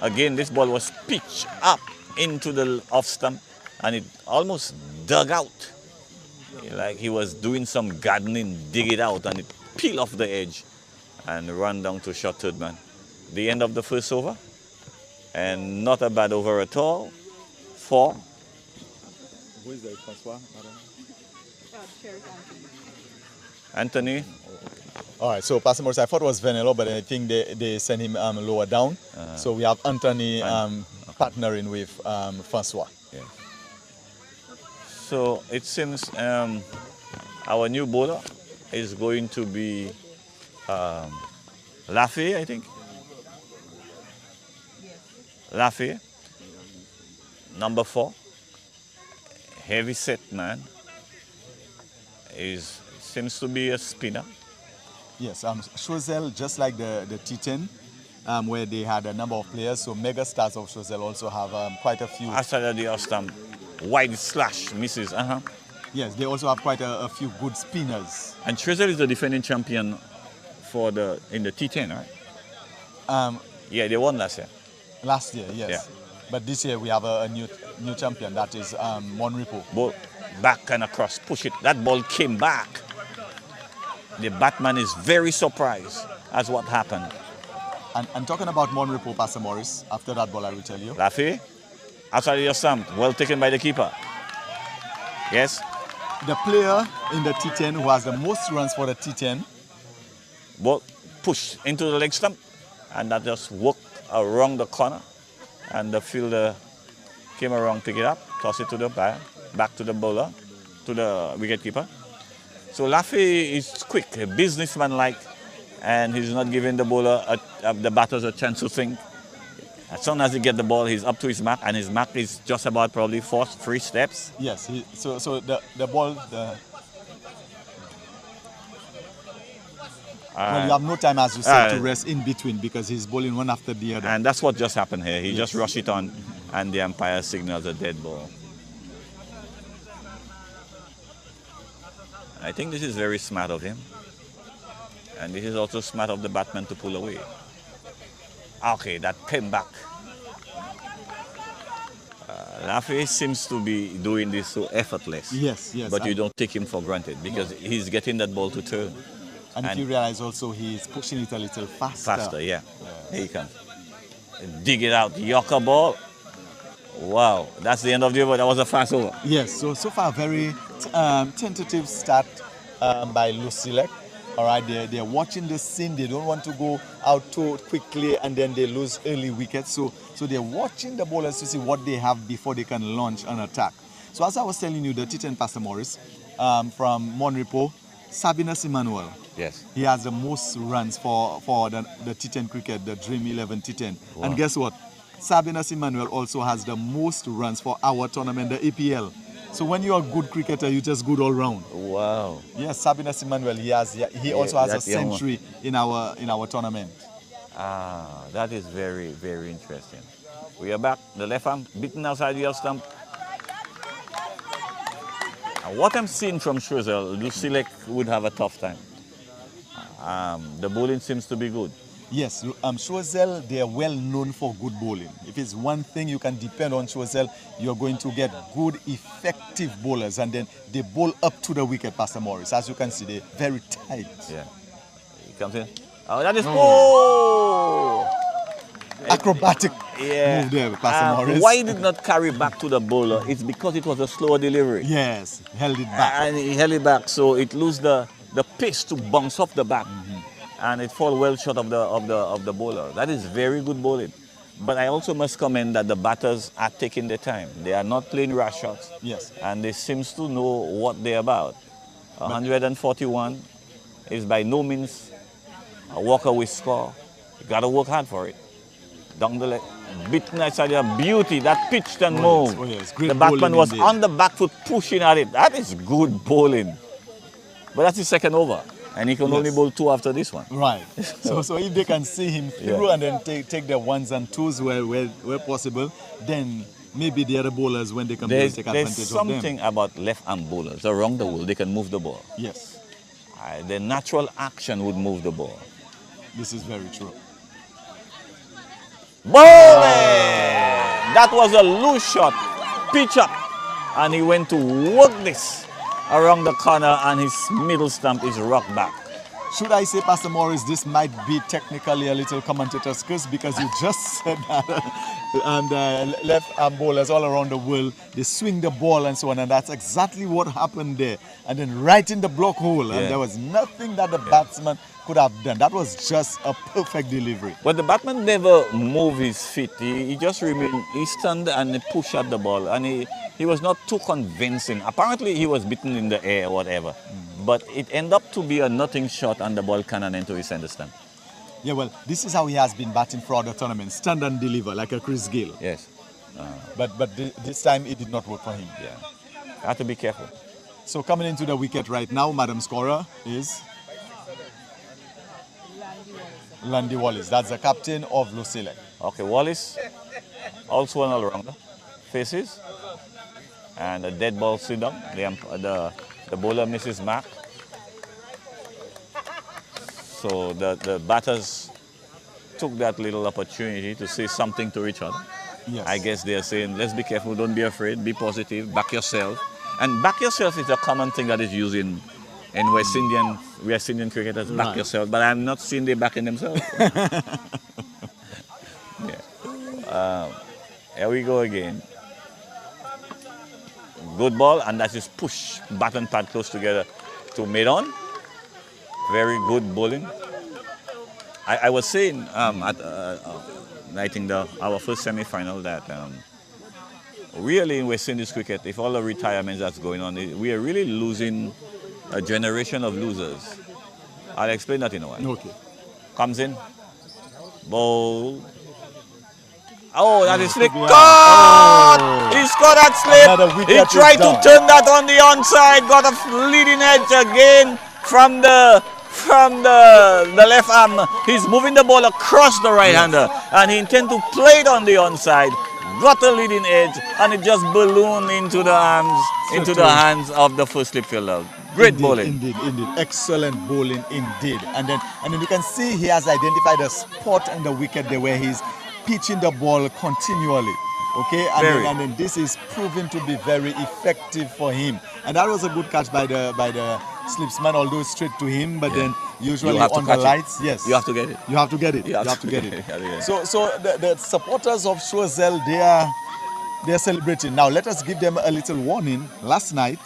Again, this ball was pitched up into the off stump, and it almost dug out. Like he was doing some gardening, dig it out, and it peeled off the edge and ran down to short third man. The end of the first over, and not a bad over at all. 4. Who is that, Francois? Anthony. All right, so Pastor Morris, I thought it was Vanilla, but I think they sent him lower down. So we have Anthony partnering with Francois. Yeah. So it seems our new bowler is going to be Lafay, I think. Lafay, number 4. Heavy set man. Seems to be a spinner. Yes, Choiseul, just like the T10, where they had a number of players, so mega stars of Choiseul also have quite a few. After the off-stump, wide slash misses. Yes, they also have quite a few good spinners. And Choiseul is the defending champion in the T10, right? Yeah, they won last year. Last year, yes. Yeah. But this year we have a new champion, that is Monrepo. Ball back and across, push it. That ball came back. The batman is very surprised as what happened. And talking about Monrepo, Pastor Morris, after that ball I will tell you. Lafay, Outside your stump. Well taken by the keeper. Yes. The player in the T10 who has the most runs for the T10. Ball pushed into the leg stump, and that just worked around the corner. And the fielder came around, pick it up, toss it to the back to the bowler, to the wicketkeeper. So Laffy is quick, businessman-like, and he's not giving the bowler, the batters a chance to think. As soon as he gets the ball, he's up to his mark, and his mark is just about probably 3 steps. Yes, so the ball, well, you have no time, as you said, to rest in between because he's bowling one after the other. And that's what just happened here. He just rushed it on, and the umpire signals a dead ball. I think this is very smart of him. And this is also smart of the batsman to pull away. Okay, that came back. Laffy seems to be doing this so effortless. Yes. But you don't take him for granted because he's getting that ball to turn. And if you realize also he's pushing it a little faster. Faster, yeah. Here he comes. Dig it out, Yorker ball. Wow, that's the end of the over. That was a fast over. Yes, so far very tentative start by LUCELEC. All right, they're watching the scene. They don't want to go out too quickly and then they lose early wickets. So they're watching the bowlers to see what they have before they can launch an attack. So as I was telling you, the T10 Pastor Morris from Monrepo, Sabinas Emmanuel. Yes. He has the most runs for the T10 cricket, the Dream 11 T10. Wow. And guess what? Sabinas Emmanuel also has the most runs for our tournament, the APL. So when you're a good cricketer, you're just good all round. Wow. Yes, Sabinas Emmanuel, he also has a century in our tournament. That is very, very interesting. We are back. The left arm beaten outside the off stump. What I'm seeing from Choiseul, LUCELEC would have a tough time. The bowling seems to be good. Yes, Choiseul, they are well known for good bowling. If it's one thing you can depend on Choiseul, you're going to get good, effective bowlers, and then they bowl up to the wicket, Pastor Morris. As you can see, they're very tight. Yeah. He comes in. Oh, that is... Oh! Acrobatic move there, Pastor Morris. Why he did not carry back to the bowler? It's because it was a slower delivery. Yes, held it back. And he held it back, so it lose the pace to bounce off the back. And it fall well short of the bowler. That is very good bowling. But I also must comment that the batters are taking their time. They are not playing rush shots. Yes. And they seems to know what they're about. 141 is by no means a walk-away score. You got to work hard for it. Down the leg, beaten outside your beauty, that pitched and moved. The batsman was on the back foot pushing at it. That is good bowling. But that's his second over. And he can only bowl 2 after this one. Right. So if they can see him through and then take the 1s and 2s where possible, then maybe the other bowlers, when they can take advantage of them. There's something about left-arm bowlers around the world. They can move the ball. Yes. The natural action would move the ball. This is very true. Bowling! That was a loose shot. Pitch up. And he went to work this around the corner, and his middle stump is rocked back. Should I say, Pastor Morris, this might be technically a little commentator's curse because you just said that. And left-arm bowlers all around the world, they swing the ball and so on, and that's exactly what happened there. And then right in the block hole, and there was nothing that the batsman could have done. That was just a perfect delivery. But the batsman never moved his feet. He just remained, he stand and he pushed at the ball, and he was not too convincing. Apparently he was beaten in the air or whatever. But it ended up to be a nothing shot and the ball cannon into his center stand. Yeah, well, this is how he has been batting throughout the tournament. Stand and deliver, like a Chris Gayle. Yes. But this time it did not work for him. Yeah. I have to be careful. So coming into the wicket right now, Madam Scorer is Landy Wallace. That's the captain of LUCELEC. Okay, Wallace, also an all-rounder. Faces. And a dead ball sit down. The bowler misses mark. So the batters took that little opportunity to say something to each other. Yes. I guess they're saying, let's be careful, don't be afraid, be positive, back yourself. And back yourself is a common thing that is used in West Indian cricketers, back yourself. But I'm not seeing they backing themselves. Yeah. Here we go again. Good ball, and that is push, bat and pad close together to mid-on. Very good bowling. I was saying I think our first semi-final that really in West Indies cricket, if all the retirements that's going on, we are really losing a generation of losers. I'll explain that in a while. Okay. Comes in, bowl. Oh, that is slick. Yeah. Caught! Oh. He scored that Another slip. wicket He is tried to down. turn that on the onside. Got a leading edge again from the left arm. He's moving the ball across the right-hander, and he intends to play it on the onside. Got a leading edge, and it just ballooned into the arms, into the hands of the first slip fielder. Great bowling. Indeed. Excellent bowling indeed. And then you can see he has identified a spot in the wicket there where he's pitching the ball continually. Okay, and then this is proven to be very effective for him. And that was a good catch by the slipsman, although straight to him, but then usually on the lights, yes. You have to get it. You have to get it. You have to get it. So the supporters of Choiseul, they're celebrating. Now let us give them a little warning. Last night,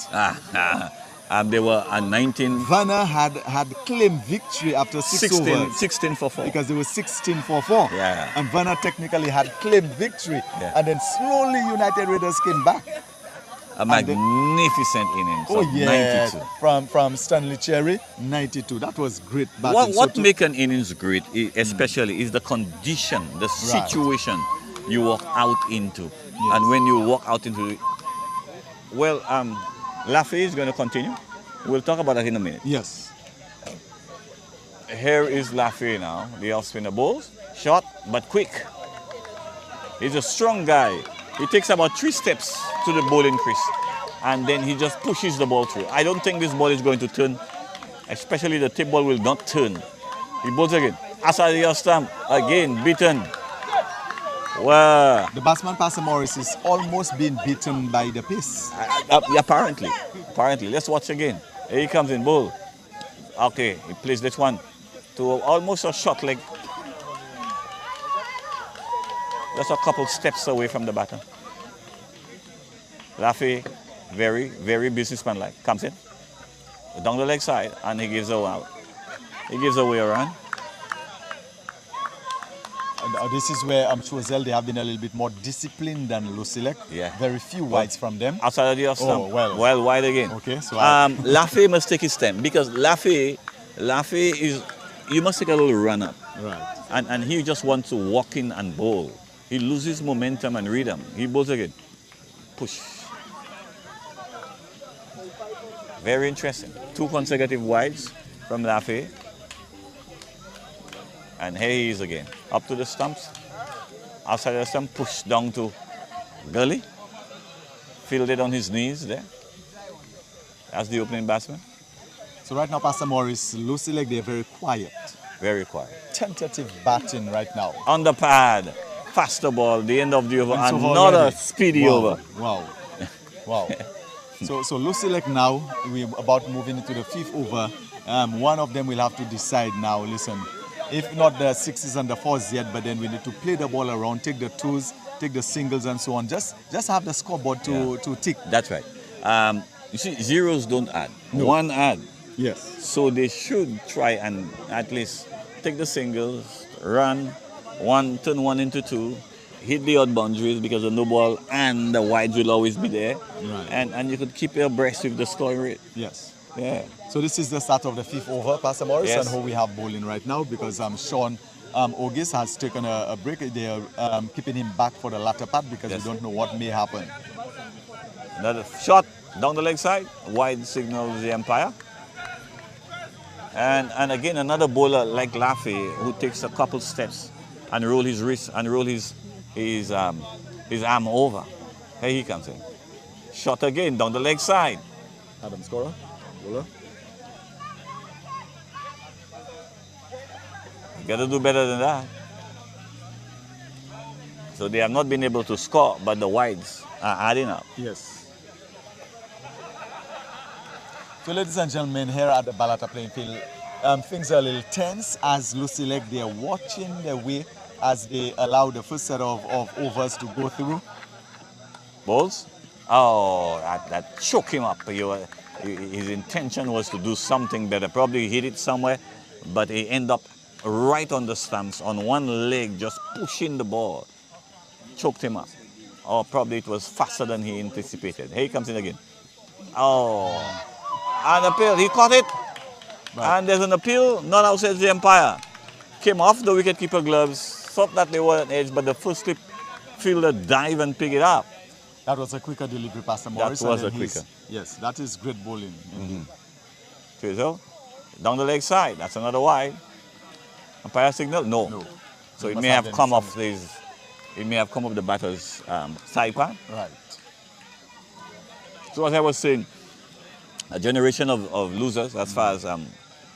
they were at 19. Vanna had claimed victory after 16 for 4. Because they were 16 for 4. Yeah. And Vanna technically had claimed victory. Yeah. And then slowly United Raiders came back. A magnificent innings. Oh of yeah, 92. from Stanley Cherry, 92. That was great batting. What makes an innings great, especially, is the condition, the situation you walk out into. Yes. And when you walk out into it, well, Lafay is going to continue. We'll talk about that in a minute. Yes. Here is Lafay now, the off-spinner bowls. Short, but quick. He's a strong guy. He takes about 3 steps to the bowling crease, and then he just pushes the ball through. I don't think this ball is going to turn, especially the tip ball will not turn. He bowls again. Outside the stump, again, beaten. Wow. The batsman, Pastor Morris, is almost being beaten by the pace. Apparently. Let's watch again. Here he comes in, bowl. Okay, he plays this one to almost a shot leg. Just a couple steps away from the batter. Lafay, very, very businessman-like. Comes in, down the leg side, and he gives away out. He gives away a run. This is where Choiseul, they have been a little bit more disciplined than LUCELEC. Yeah. Very few wides from them. Outside of the off stump. Well, wide again. Okay, so Lafay must take his stem, because Lafay is, you must take a little run up. Right. And he just wants to walk in and bowl. He loses momentum and rhythm. He bowls again. Push. Very interesting. 2 consecutive wides from Lafay. And here he is again. Up to the stumps. Outside the stump, push down to gully. Fielded on his knees there. That's the opening batsman. So right now, Pastor Morris, LUCELEC, they're very quiet. Very quiet. Tentative batting right now. On the pad. Faster ball, the end of the over. And so Another already. speedy over. Wow. So LUCELEC now, we're about moving into the 5th over. One of them will have to decide now, listen, if not the 6s and the 4s yet, but then we need to play the ball around, take the 2s, take the singles and so on. Just have the scoreboard to tick. That's right. You see, zeros don't add. No. 1 add. Yes. So they should try and at least take the singles, run, turn 1 into 2, hit the odd boundaries because the no ball and the wides will always be there. Right. And you could keep your abreast with the scoring rate. Yes. Yeah. So this is the start of the 5th over, Pastor Morris, Yes. and who we have bowling right now because Sean Ogis has taken a break. They are keeping him back for the latter part because we don't know what may happen. Another shot down the leg side, wide signals the umpire. And again, another bowler like Lafay who takes a couple steps and roll his wrist and roll his arm over. Here he comes in. Shot again down the leg side. Adam scorer, bowler. You got to do better than that. So they have not been able to score, but the wides are adding up. Yes. So ladies and gentlemen, here at the Balata playing field, things are a little tense as LUCELEC, they are watching their way as they allow the first set of overs to go through. Balls? Oh, that shook him up. His intention was to do something better. Probably hit it somewhere, but he ended up right on the stumps on one leg, just pushing the ball. Choked him up. Or probably it was faster than he anticipated. Here he comes in again. Oh, an appeal. He caught it. Right. And there's an appeal, not outside the umpire. Came off the wicketkeeper gloves, thought that they were an edge, but the first slip fielder dive and pick it up. That was a quicker delivery, Pastor Morris. That was a quicker. Yes, that is great bowling. Choiseul, down the leg side. That's another wide. Umpire signal? No. So it may have come off this. It may have come off the batter's side part. Right. So as I was saying, a generation of losers as far as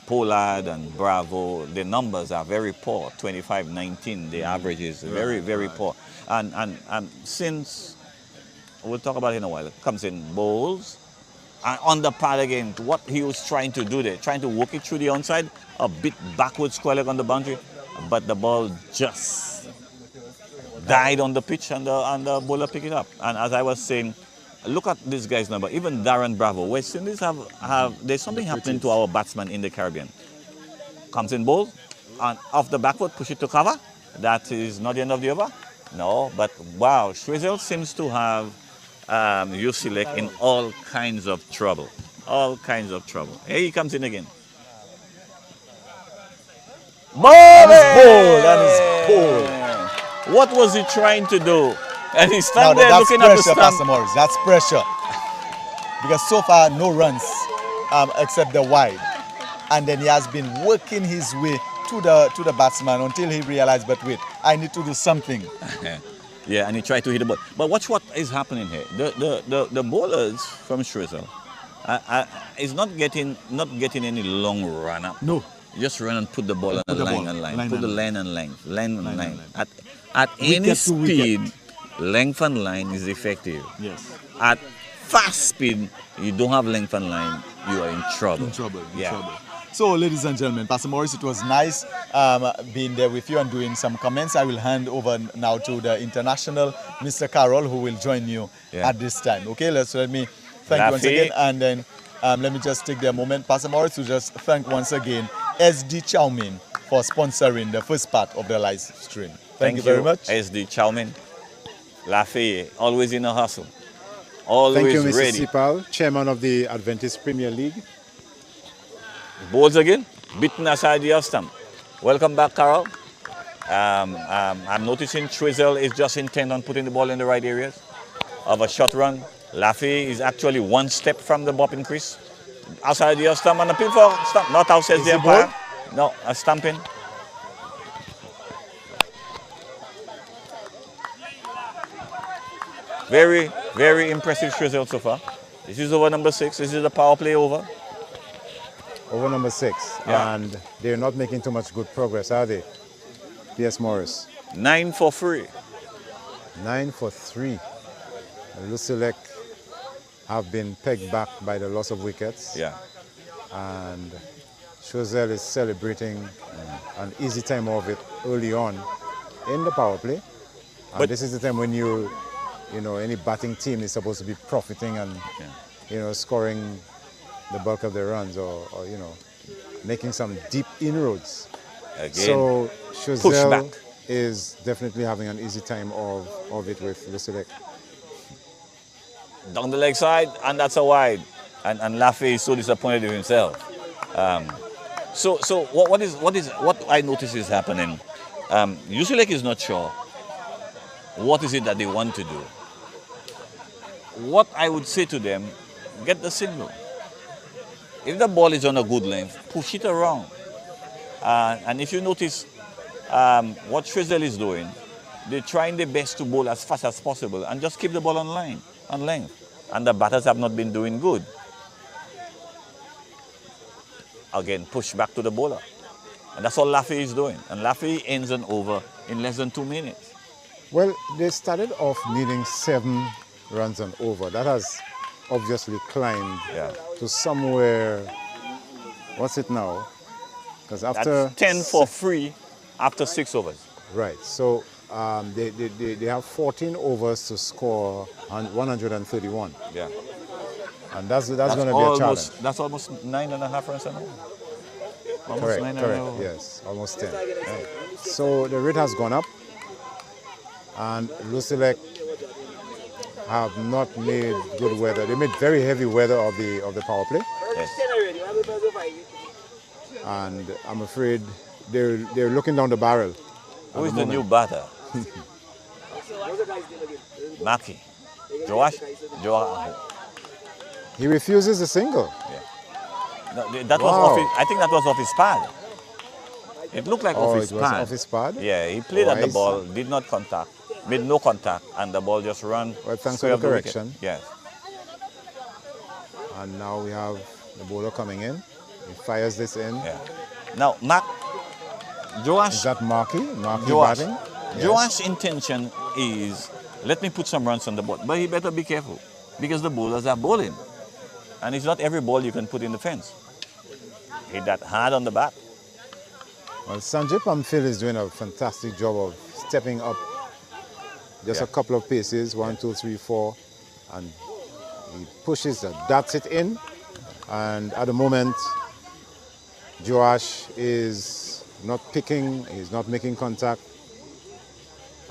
Pollard and Bravo, the numbers are very poor. 25-19, the average is very, very poor. And since, we'll talk about it in a while, comes in bowls, and on the pad again, what he was trying to do there, trying to work it through the onside, a bit backwards square leg on the boundary, but the ball just died on the pitch and the bowler picked it up. And as I was saying, look at this guy's number. Even Darren Bravo. West Indies there's something happening to our batsman in the Caribbean. Comes in bowl, and off the back foot, push it to cover. That is not the end of the over. No, but wow, Choiseul seems to have LUCELEC in all kinds of trouble. All kinds of trouble. Here he comes in again. That is bold. What was he trying to do? And he's standing there looking at the stump. Pastor Morris. That's pressure. Because so far, no runs except the wide. And then he has been working his way to the batsman until he realized, but wait, I need to do something. Yeah, and he tried to hit the ball. But watch what is happening here. The bowlers from Choiseul is not getting any long run up. No. Just run and put the ball on the line and line. Put the line and line. At any speed, length and line is effective. Yes. At fast speed, you don't have length and line, you are in trouble. In trouble. So, ladies and gentlemen, Pastor Morris, it was nice being there with you and doing some comments. I will hand over now to the international, Mr. Carroll, who will join you at this time. Okay, let me thank you once again. And then let me just take the moment, Pastor Morris, to just thank once again SD Chowmin for sponsoring the first part of the live stream. Thank you very much. SD Chowmin. Lafayette, always in a hustle. Always Thank you, Mr. ready. Sipal, chairman of the Adventist Premier League. Balls again, beaten aside the off stump. Welcome back, Carol. I'm noticing Choiseul is just intent on putting the ball in the right areas of a short run. Lafayette is actually one step from the bopping crease. Outside the off stump and a pin for stump. Not outside the umpire. No, a stumping. Very, very impressive Choiseul so far. This is over number 6. This is the power play over. Over number 6. Yeah. And they're not making too much good progress, are they? P.S. Morris. 9 for 3. 9 for 3. LUCELEC have been pegged back by the loss of wickets. Yeah. And Choiseul is celebrating an easy time of it early on in the power play. And But this is the time when any batting team is supposed to be profiting and, scoring the bulk of their runs or making some deep inroads. Again, So Choiseul is definitely having an easy time of it with LUCELEC. down the leg side, and that's a wide. And Lafayette is so disappointed with himself. So what I notice is happening. LUCELEC is not sure what is it that they want to do. What I would say to them, get the single. If the ball is on a good length, push it around. And if you notice what Choiseul is doing, they're trying their best to bowl as fast as possible and just keep the ball on length. And the batters have not been doing good. Again, push back to the bowler. And that's all Lafayette is doing. And Lafayette ends an over in less than 2 minutes. Well, they started off needing 7 runs and over. That has obviously climbed to somewhere, what's it now? Because after that's 10 for 3 after 6 overs. Right. So they have 14 overs to score 131. Yeah. And that's going to be a challenge. That's almost 9.5 runs an over. Almost Correct, 9.5 correct, over. yes, almost 10. Yeah. So the rate has gone up, and LUCELEC have not made good weather. They made very heavy weather of the power play. Yes. And I'm afraid they're looking down the barrel. Who is the new batter? Maki. Joash? He refuses a single. No, that was off his, I think that was off his pad. It looked like off his it was pad. off his pad? Yeah, he played at the ball, did not contact, made no contact, and the ball just ran. Well, thanks for the correction. Yes. And now we have the bowler coming in. He fires this in. Yeah. Now, Joash. Is that Marky Joash. batting? Yes. Joash's intention is, let me put some runs on the board. But he better be careful, because the bowlers are bowling. And it's not every ball you can put in the fence. Hit that hard on the bat. Well, Sanjay Pamphil is doing a fantastic job of stepping up just a couple of paces, 1, 2, 3, 4, and he pushes, that's it in. And at the moment, Joash is not picking, he's not making contact,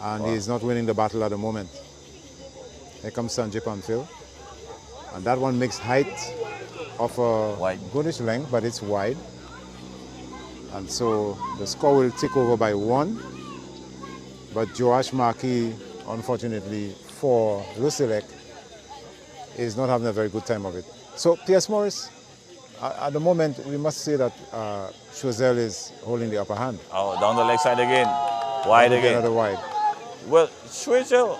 and he's not winning the battle at the moment. Here comes Sanjay Pamphil. And that one makes height of a goodish length, but it's wide. And so the score will take over by 1. But Joash Markey, unfortunately for LUCELEC, is not having a very good time of it. So P.S. Morris, at the moment, we must say that Choiseul is holding the upper hand. Oh, down the leg side again. Wide again. Another wide. Well, Choiseul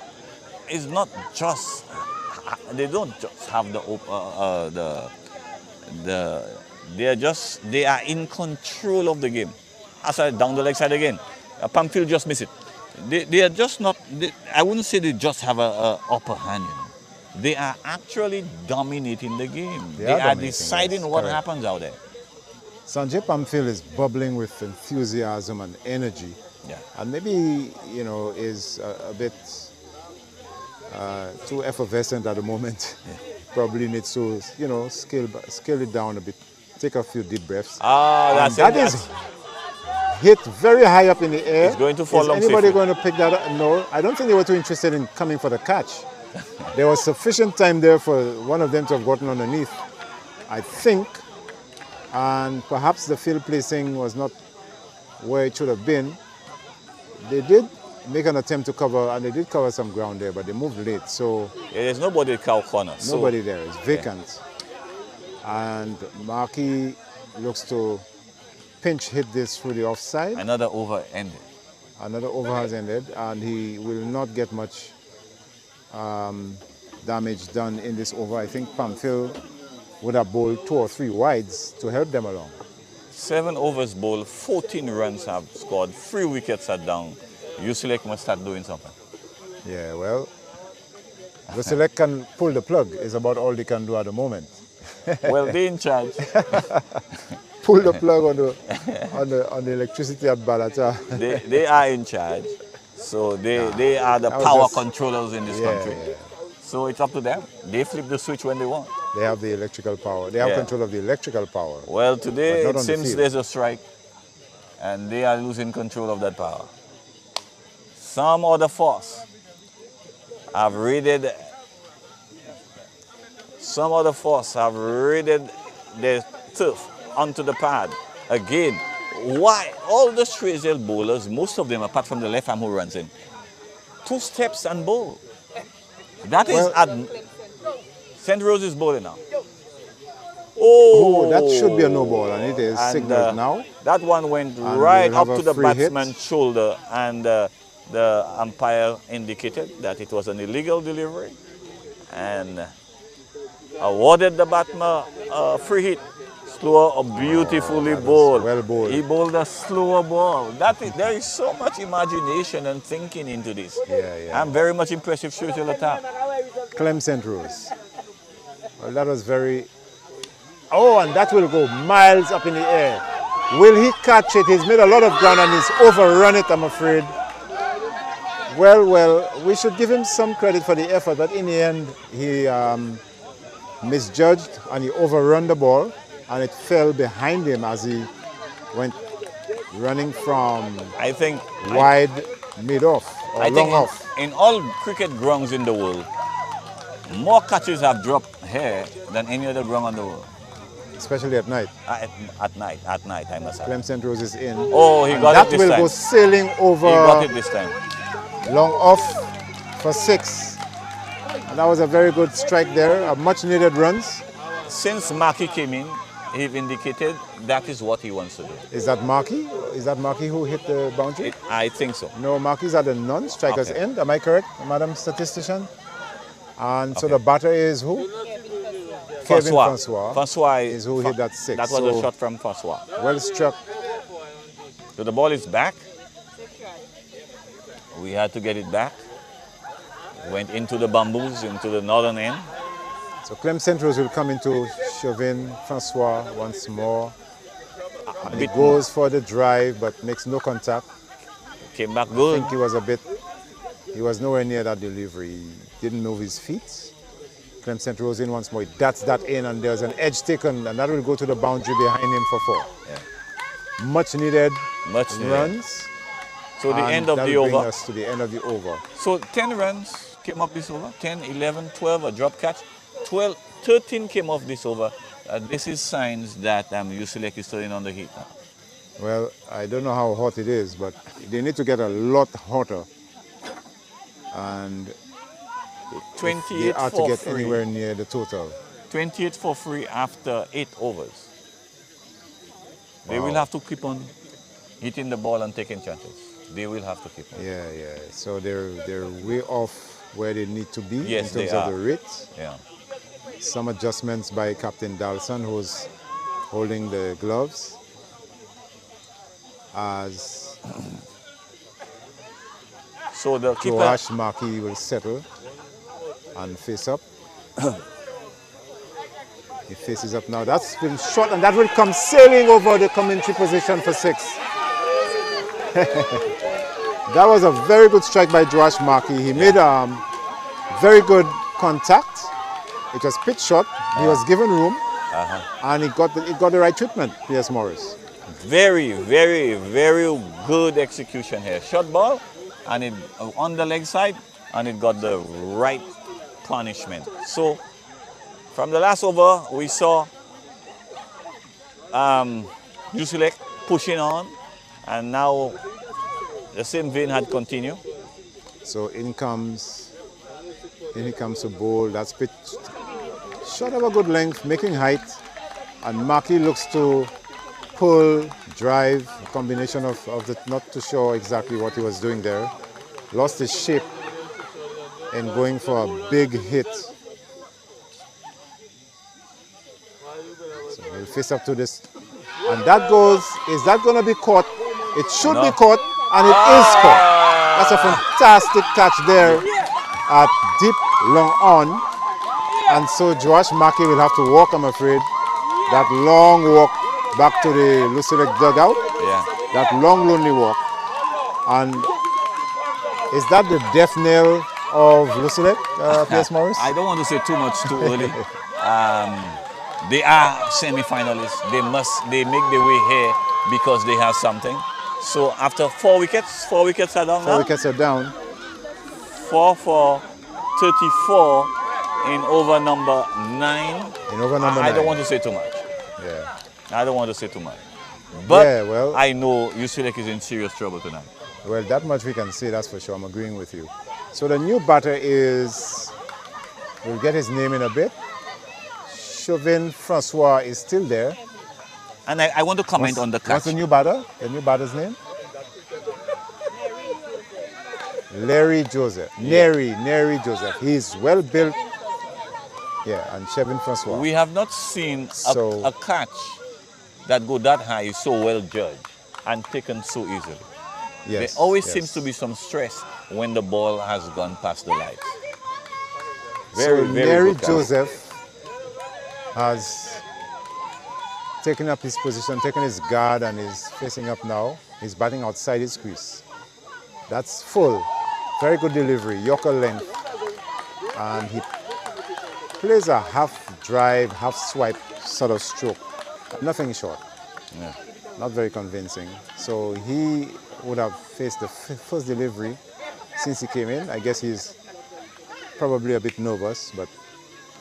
is not just, they don't just have they are in control of the game. Aside down the leg side again. Pamphil just missed it. They are just not, I wouldn't say they just have a upper hand, you know. They are actually dominating the game. They are deciding what happens out there. Sanjay Pamphil is bubbling with enthusiasm and energy. Yeah. And maybe, you know, is a bit too effervescent at the moment. Yeah. Probably needs to, you know, scale it down a bit. Take a few deep breaths. That's that is hit very high up in the air. It's going to fall long. Is anybody going to pick that up? No, I don't think they were too interested in coming for the catch. There was sufficient time there for one of them to have gotten underneath, I think, and perhaps the field placing was not where it should have been. They did make an attempt to cover, and they did cover some ground there, but they moved late, so... Yeah, there's nobody at cow corner. Nobody there, it's vacant. Yeah. And Markey looks to pinch hit this through the offside. Another over ended. Another over has ended, and he will not get much damage done in this over. I think Pamphil would have bowled 2 or 3 wides to help them along. 7 overs bowled, 14 runs have scored, 3 wickets are down. LUCELEC must start doing something. Yeah, well, LUCELEC can pull the plug, is about all they can do at the moment. Well, they're in charge. Pull the plug on the electricity at Balata. They are in charge. So they are the power controllers in this country. Yeah. So it's up to them. They flip the switch when they want. They have the electrical power. They have control of the electrical power. Well, today it seems there's a strike, and they are losing control of that power. Some other force have raided. Some other force have raided their turf onto the pad again. Why? All the Choiseul bowlers, most of them, apart from the left arm who runs in, 2 steps and bowl. That is at St. Rose is bowling now. Oh, that should be a no ball, and it is signaled now. That one went right up to the batsman's shoulder, and the umpire indicated that it was an illegal delivery and awarded the batsman a free hit. Slower, beautifully bowled. Well bowled. He bowled a slower ball. There is so much imagination and thinking into this. Yeah. I'm very much impressed with Choiseul attack. Clem St. Rose. Well, that was very... Oh, and that will go miles up in the air. Will he catch it? He's made a lot of ground and he's overrun it, I'm afraid. Well, we should give him some credit for the effort, but in the end, he misjudged and he overrun the ball, and it fell behind him as he went running from I think wide mid-off or I long think off. in all cricket grounds in the world, more catches have dropped here than any other ground on the world. Especially at night. At night, I must have. Clem St. Rose is in. Oh, he and got that it this will time. go sailing over He got it this time. long off for 6. And that was a very good strike there, a much needed runs. Since Markey came in, he indicated that is what he wants to do. Is that Markey? Is that Markey who hit the boundary? I think so. No, Markey's at the non-striker's Okay. end. Am I correct, Madam Statistician? And so Okay. the batter is who? Kevin Francois is who hit that 6. That was a shot from Francois. Well struck. So the ball is back. We had to get it back. Went into the bamboos, into the northern end. So Clem St. Rose will come into Chauvin Francois once more. And he goes for the drive but makes no contact. Came back I good. think he was nowhere near that delivery. He didn't move his feet. Clem St. Rose in once more. He darts that in and there's an edge taken and that will go to the boundary behind him for 4. Yeah. Much needed runs. So the end of the that'll bring over. us to the end of the over. So 10 runs came off this over. 10, 11, 12, a drop catch. 12, 13 came off this over. This is signs that LUCELEC is turning on the heat now. Well, I don't know how hot it is, but they need to get a lot hotter. And 28 they are to for get free. anywhere near the total. 28 for free after 8 overs. They Wow. will have to keep on hitting the ball and taking chances. They will have to keep on. Yeah. So they're way off where they need to be Yes, in terms they of are. the rate. Yeah. Some adjustments by Captain Dalson, who's holding the gloves. As So the keeper. Joash Markey will settle and face up. He faces up now. That's been shot and that will come sailing over the commentary position for 6. That was a very good strike by Joash Markey. He made very good contact. It was pitch shot. He was given room and he got the right treatment, P.S. Morris. Very, very, very good execution here. Short ball and it on the leg side and it got the right punishment. So from the last over we saw LUCELEC pushing on and now the same vein had continued. So in comes to bowl. That's pitched short of a good length, making height, and Markey looks to pull, drive, a combination of the, not too sure exactly what he was doing there. Lost his shape in going for a big hit. So he'll face up to this. And that goes, is that going to be caught? It should be caught, and it is caught. That's a fantastic catch there at deep long on. And so Joash Markey will have to walk, I'm afraid. That long walk back to the LUCELEC dugout. Yeah. That long, lonely walk. And is that the death knell of LUCELEC, P.S. Morris? I don't want to say too much too early. They are semi-finalists. They make their way here because they have something. So after 4 wickets are down now. 4 wickets are down. 4 for 34 in over number 9. In over number 9. I don't want to say too much. Yeah. I don't want to say too much. But Yeah, well- I know LUCELEC is in serious trouble tonight. Well, that much we can say, that's for sure. I'm agreeing with you. So the new batter is, we'll get his name in a bit. Chauvin Francois is still there. And I want to comment on the catch. What's the new batter? The new batter's name? Larry Joseph. Neri Joseph. He's well built. Yeah, and Chauvin Francois. We have not seen So- a catch that go that high so well judged and taken so easily. Yes, There always yes. seems to be some stress when the ball has gone past the lights. So Very Larry good catch. Joseph has taken up his position, taken his guard, and is facing up now. He's batting outside his crease. That's full Very good delivery, Yorker length. And he plays a half drive, half swipe sort of stroke. Nothing short. Yeah. Not very convincing. So he would have faced the first delivery since he came in. I guess he's probably a bit nervous, but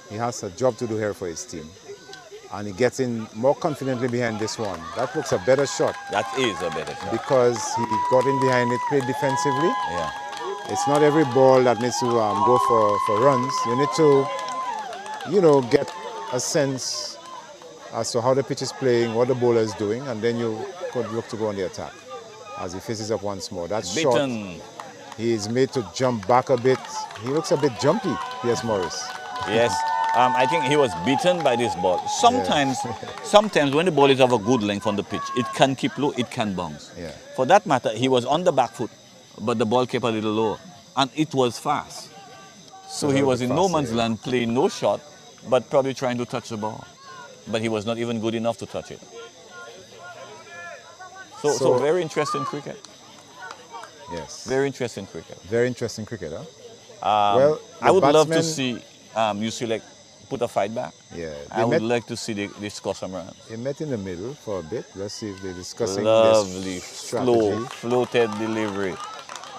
he has a job to do here for his team. And he gets in more confidently behind this one. That looks a better shot. That is a better shot. Because he got in behind it, played defensively. Yeah. It's not every ball that needs to go for runs. You need to, get a sense as to how the pitch is playing, what the bowler is doing, and then you could look to go on the attack as he faces up once more. That shot, he is made to jump back a bit. He looks a bit jumpy, P.S. Morris. Yes. I think he was beaten by this ball. Sometimes when the ball is of a good length on the pitch, it can keep low, it can bounce. Yeah. For that matter, he was on the back foot, but the ball kept a little lower. And it was fast. So he was in no man's land playing no shot, but probably trying to touch the ball. But he was not even good enough to touch it. So very interesting cricket. Yes. Very interesting cricket. Very interesting cricket, huh? Well, I would love to see LUCELEC put a fight back. Yeah. I would like to see they score some runs. They met in the middle for a bit. Let's see if they're discussing lovely, this strategy. floated delivery.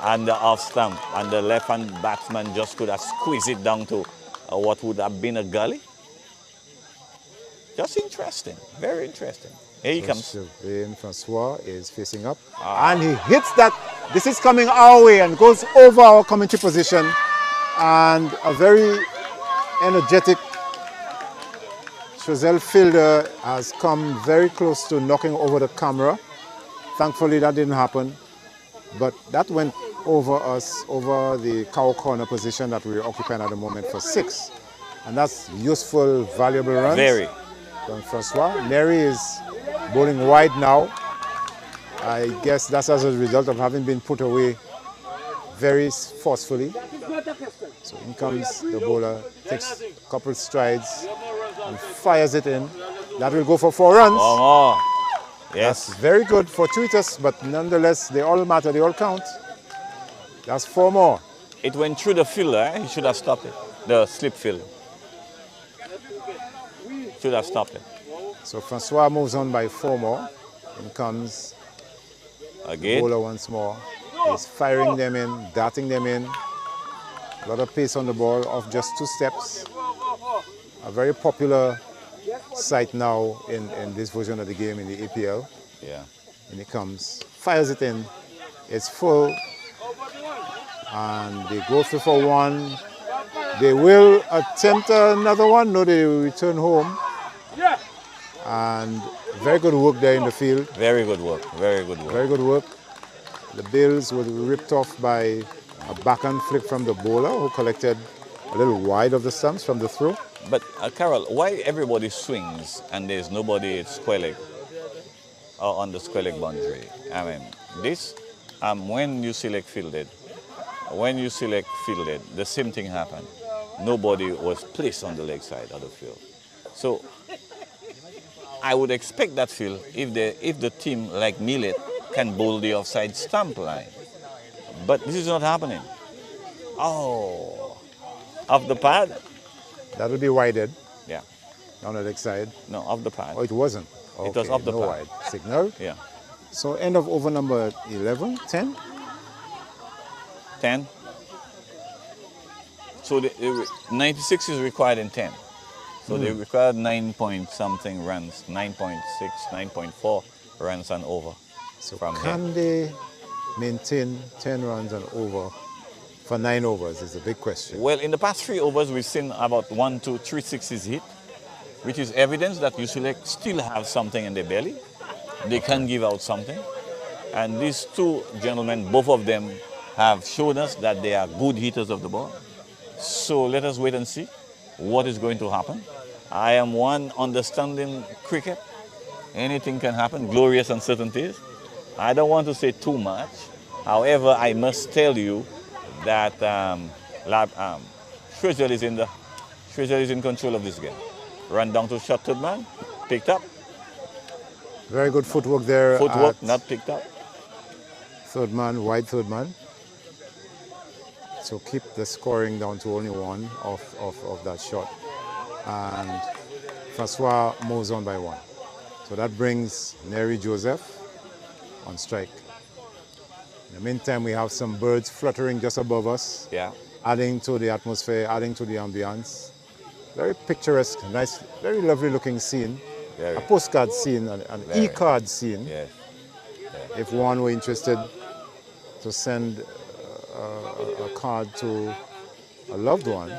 And the off stump. And the left-hand batsman just could have squeezed it down to what would have been a gully. Just interesting. Very interesting. Here he comes. Francois is facing up. And he hits that. This is coming our way and goes over our commentary position. And a very energetic Choiseul fielder has come very close to knocking over the camera. Thankfully that didn't happen. But that went over us, over the cow corner position that we're occupying at the moment for 6. And that's useful, valuable runs. Very. From Francois. Neri is bowling wide now. I guess that's as a result of having been put away very forcefully. So in comes the bowler, takes a couple strides and fires it in. That will go for 4 runs. 4 more. Yes. That's very good, fortuitous, but nonetheless, they all matter, they all count. That's 4 more. It went through the fielder. He should have stopped it. The slip field. Should have stopped it. So Francois moves on by 4 more. In comes again. The bowler once more. He's firing them in, darting them in. A lot of pace on the ball, off just 2 steps. A very popular sight now in this version of the game in the APL. Yeah. And he comes, fires it in. It's full. And they go for 1. They will attempt another one. No, they return home. And very good work there in the field. Very good work. Very good work. Very good work. The bills were ripped off by a backhand flick from the bowler who collected a little wide of the stumps from the throw. But Carol, why everybody swings and there's nobody at square leg or on the square leg boundary? I mean, this when LUCELEC fielded, the same thing happened. Nobody was placed on the leg side of the field. So I would expect that field if the team like Millet can bowl the offside stump line. But this is not happening. Oh, off the pad? That would be wided. Yeah. On the leg side. No, off the pad. Oh, it wasn't. Okay, it was off the pad. Wide. Signal. Yeah. So end of over number 11, 10? 10. So the 96 is required in 10. So they required 9 point something runs, 9.6, 9.4 runs and over. So from can they maintain 10 runs and over for 9 overs is a big question. Well, in the past 3 overs, we've seen about 1, 2, 3 sixes hit, which is evidence that LUCELEC still have something in their belly. They can give out something. And these 2 gentlemen, both of them, have shown us that they are good hitters of the ball. So let us wait and see what is going to happen. I am one understanding cricket. Anything can happen, glorious uncertainties. I don't want to say too much. However, I must tell you that Choiseul is in control of this game. Run down to shot third man, picked up. Very good footwork there. Footwork, not picked up. Third man, wide third man. to keep the scoring down to only one of that shot. And Francois moves on by one. So that brings Neri Joseph on strike. In the meantime, we have some birds fluttering just above us, adding to the atmosphere, adding to the ambience. Very picturesque, nice, very lovely looking scene. A postcard scene, an e-card scene. Yes. If one were interested to send a card to a loved one,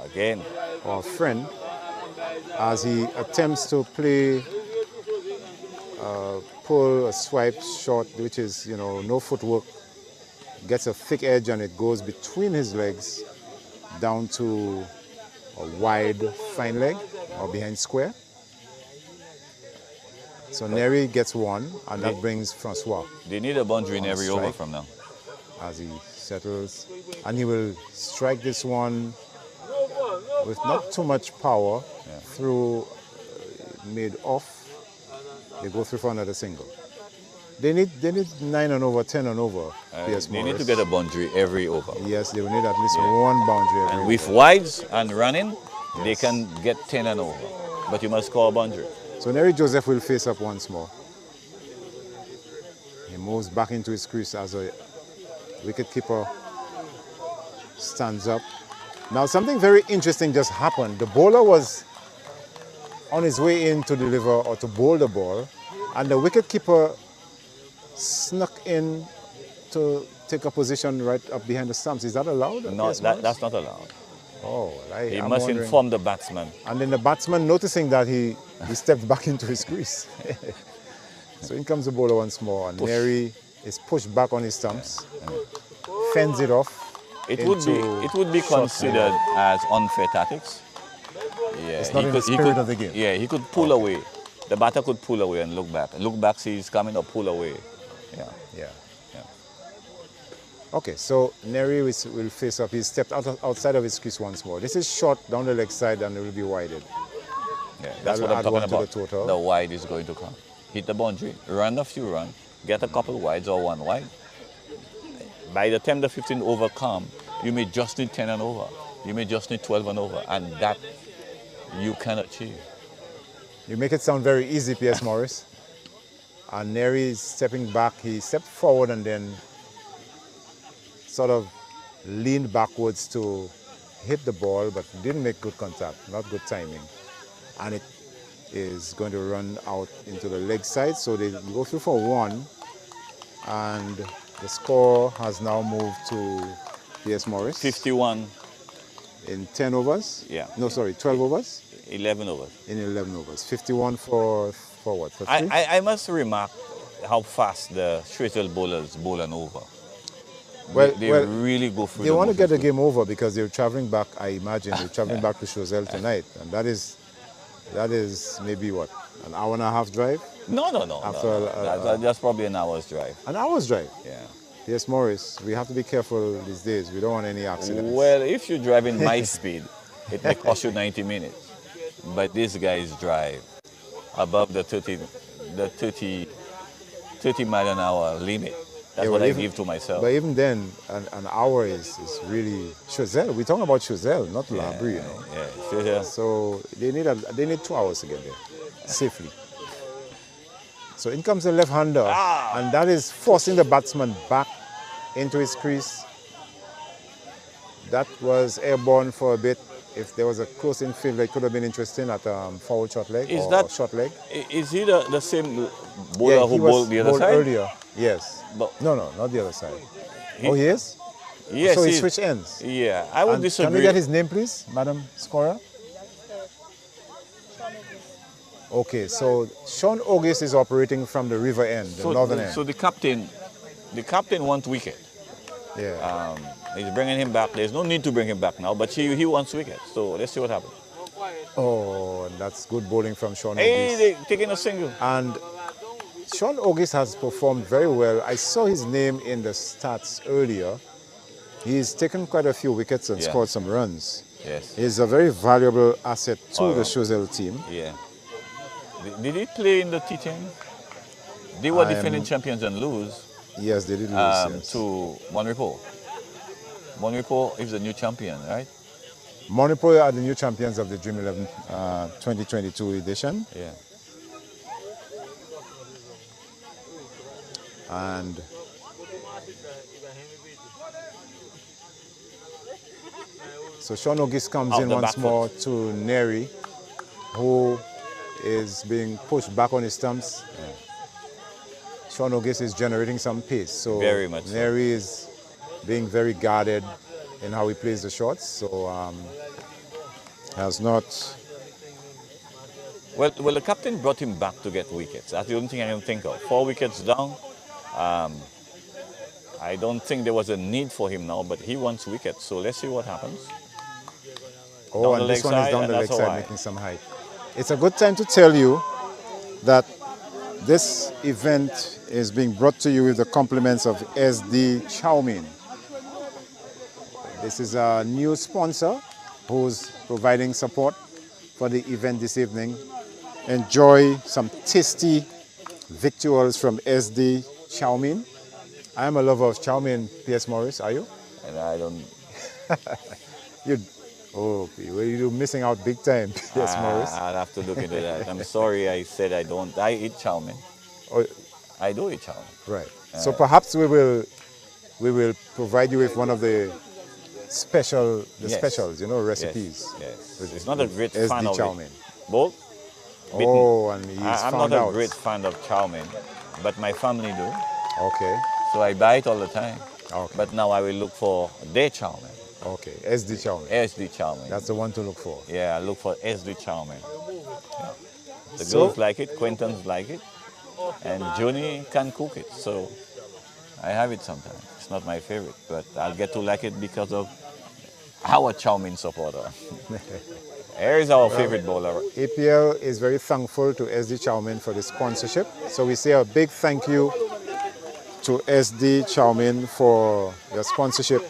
again, or a friend, as he attempts to play, pull a swipe shot, which is, you know, no footwork, gets a thick edge and it goes between his legs down to a wide fine leg or behind square. So Neri gets one, and that brings Francois. They need a boundary in every over from now. As he settles, and he will strike this one with not too much power through mid off. They go through for another single. They need 9 and over, 10 and over. They need to get a boundary every over. Yes, they will need at least one boundary every And with wides and running, they can get 10 and over. But you must score a boundary. So Neri Joseph will face up once more. He moves back into his crease as a wicketkeeper stands up. Now something very interesting just happened. The bowler was on his way in to deliver or to bowl the ball, and the wicketkeeper snuck in to take a position right up behind the stumps. Is that allowed? No, that's not allowed. Oh, he must inform the batsman. And then the batsman, noticing that he stepped back into his crease. So in comes the bowler once more, and Neri is pushed back on his stumps, fends it off. It would be considered as unfair tactics. Yeah, it's not in the spirit of the game. Yeah, he could pull away. The batter could pull away and look back. Look back, see he's coming, or pull away. Yeah. Okay, so Neri will face up. He's stepped outside of his crease once more. This is short down the leg side and it will be wided. Yeah, that's what I'm talking about. The total. The wide is going to come. Hit the boundary, run a few runs, get a couple wides or one wide. By the time the 15 over come, you may just need 10 and over. You may just need 12 and over, and that you can achieve. You make it sound very easy, P.S. Morris. And Neri is stepping back. He stepped forward and then sort of leaned backwards to hit the ball, but didn't make good contact, not good timing. And it is going to run out into the leg side, so they go through for one, and the score has now moved to P.S. Morris. 51. In 10 overs? Yeah. No, sorry, 12 overs? 11 overs. In 11 overs. 51 for what? For 3? I must remark how fast the Choiseul bowlers bowl an over. Well, they really go through. They want to get the game over because they're traveling back. I imagine they're traveling back to Choiseul tonight, and that is maybe what, an hour and a half drive? No. That's probably an hour's drive. An hour's drive. Yeah. Yes, Morris. We have to be careful these days. We don't want any accidents. Well, if you drive in my speed, it may cost you 90 minutes. But these guys drive above the 30 mile an hour limit. That's what I give to myself. But even then, an hour is really Choiseul. We're talking about Choiseul, not Labrie, you know. Yeah, Choiseul. So they need 2 hours to get there safely. So in comes the left-hander, and that is forcing the batsman back into his crease. That was airborne for a bit. If there was a close infield, it could have been interesting at forward short leg or short leg. Is he the same bowler who bowled the other side? Earlier, yes. But no, not the other side. He is? Yes. So he switched ends? Yeah, I would disagree. Can we get his name, please, Madam Scorer? Okay, so Sean August is operating from the river end, the northern end. So the captain wants wicket. Yeah. He's bringing him back. There's no need to bring him back now, but he wants wicket. So let's see what happens. Oh, and that's good bowling from Sean August. Hey, they're taking a single. And Sean August has performed very well. I saw his name in the stats earlier. He's taken quite a few wickets and scored some runs. Yes. He's a very valuable asset to the Choiseul team. Yeah. Did he play in the T10? They were defending champions and lose. Yes, they did lose. To one report. Monipo is the new champion, right? Monipo are the new champions of the Dream 11 2022 edition. Yeah. And so Sean Ogis comes in once more to Neri, who is being pushed back on his stumps. Yeah. Sean Ogis is generating some pace. So Very much so. Neri is being very guarded in how he plays the shots. So has not. Well, the captain brought him back to get wickets. That's the only thing I can think of. 4 wickets down. I don't think there was a need for him now, but he wants wickets. So let's see what happens. Oh, and this one is down the leg side, making some height. It's a good time to tell you that this event is being brought to you with the compliments of SD Chowmin. This is a new sponsor who's providing support for the event this evening. Enjoy some tasty victuals from SD Chowmin. I am a lover of chow mein, P.S. Morris, are you? And I don't... You're missing out big time, P.S. Morris. I'll have to look into that. I'm sorry I said I don't. I eat chow mein. Oh, I do eat chow mein. right. So perhaps we will provide you with one of the specials, recipes. Yes. It's not a great fan of chow mein. Both? Oh, and he's I'm not a great fan of chow mein, but my family do. Okay. So I buy it all the time. Okay. But now I will look for their chow mein. Okay, SD chow mein. SD chow mein. That's the one to look for. Yeah, I look for SD chow mein. Yeah. The girls like it, Quentin's like it, and Juni can cook it. So I have it sometimes. It's not my favorite, but I'll get to like it because of our chow mein supporter. Here is our favorite bowler. APL is very thankful to SD Chow Mein for the sponsorship. So we say a big thank you to SD Chow Mein for your sponsorship.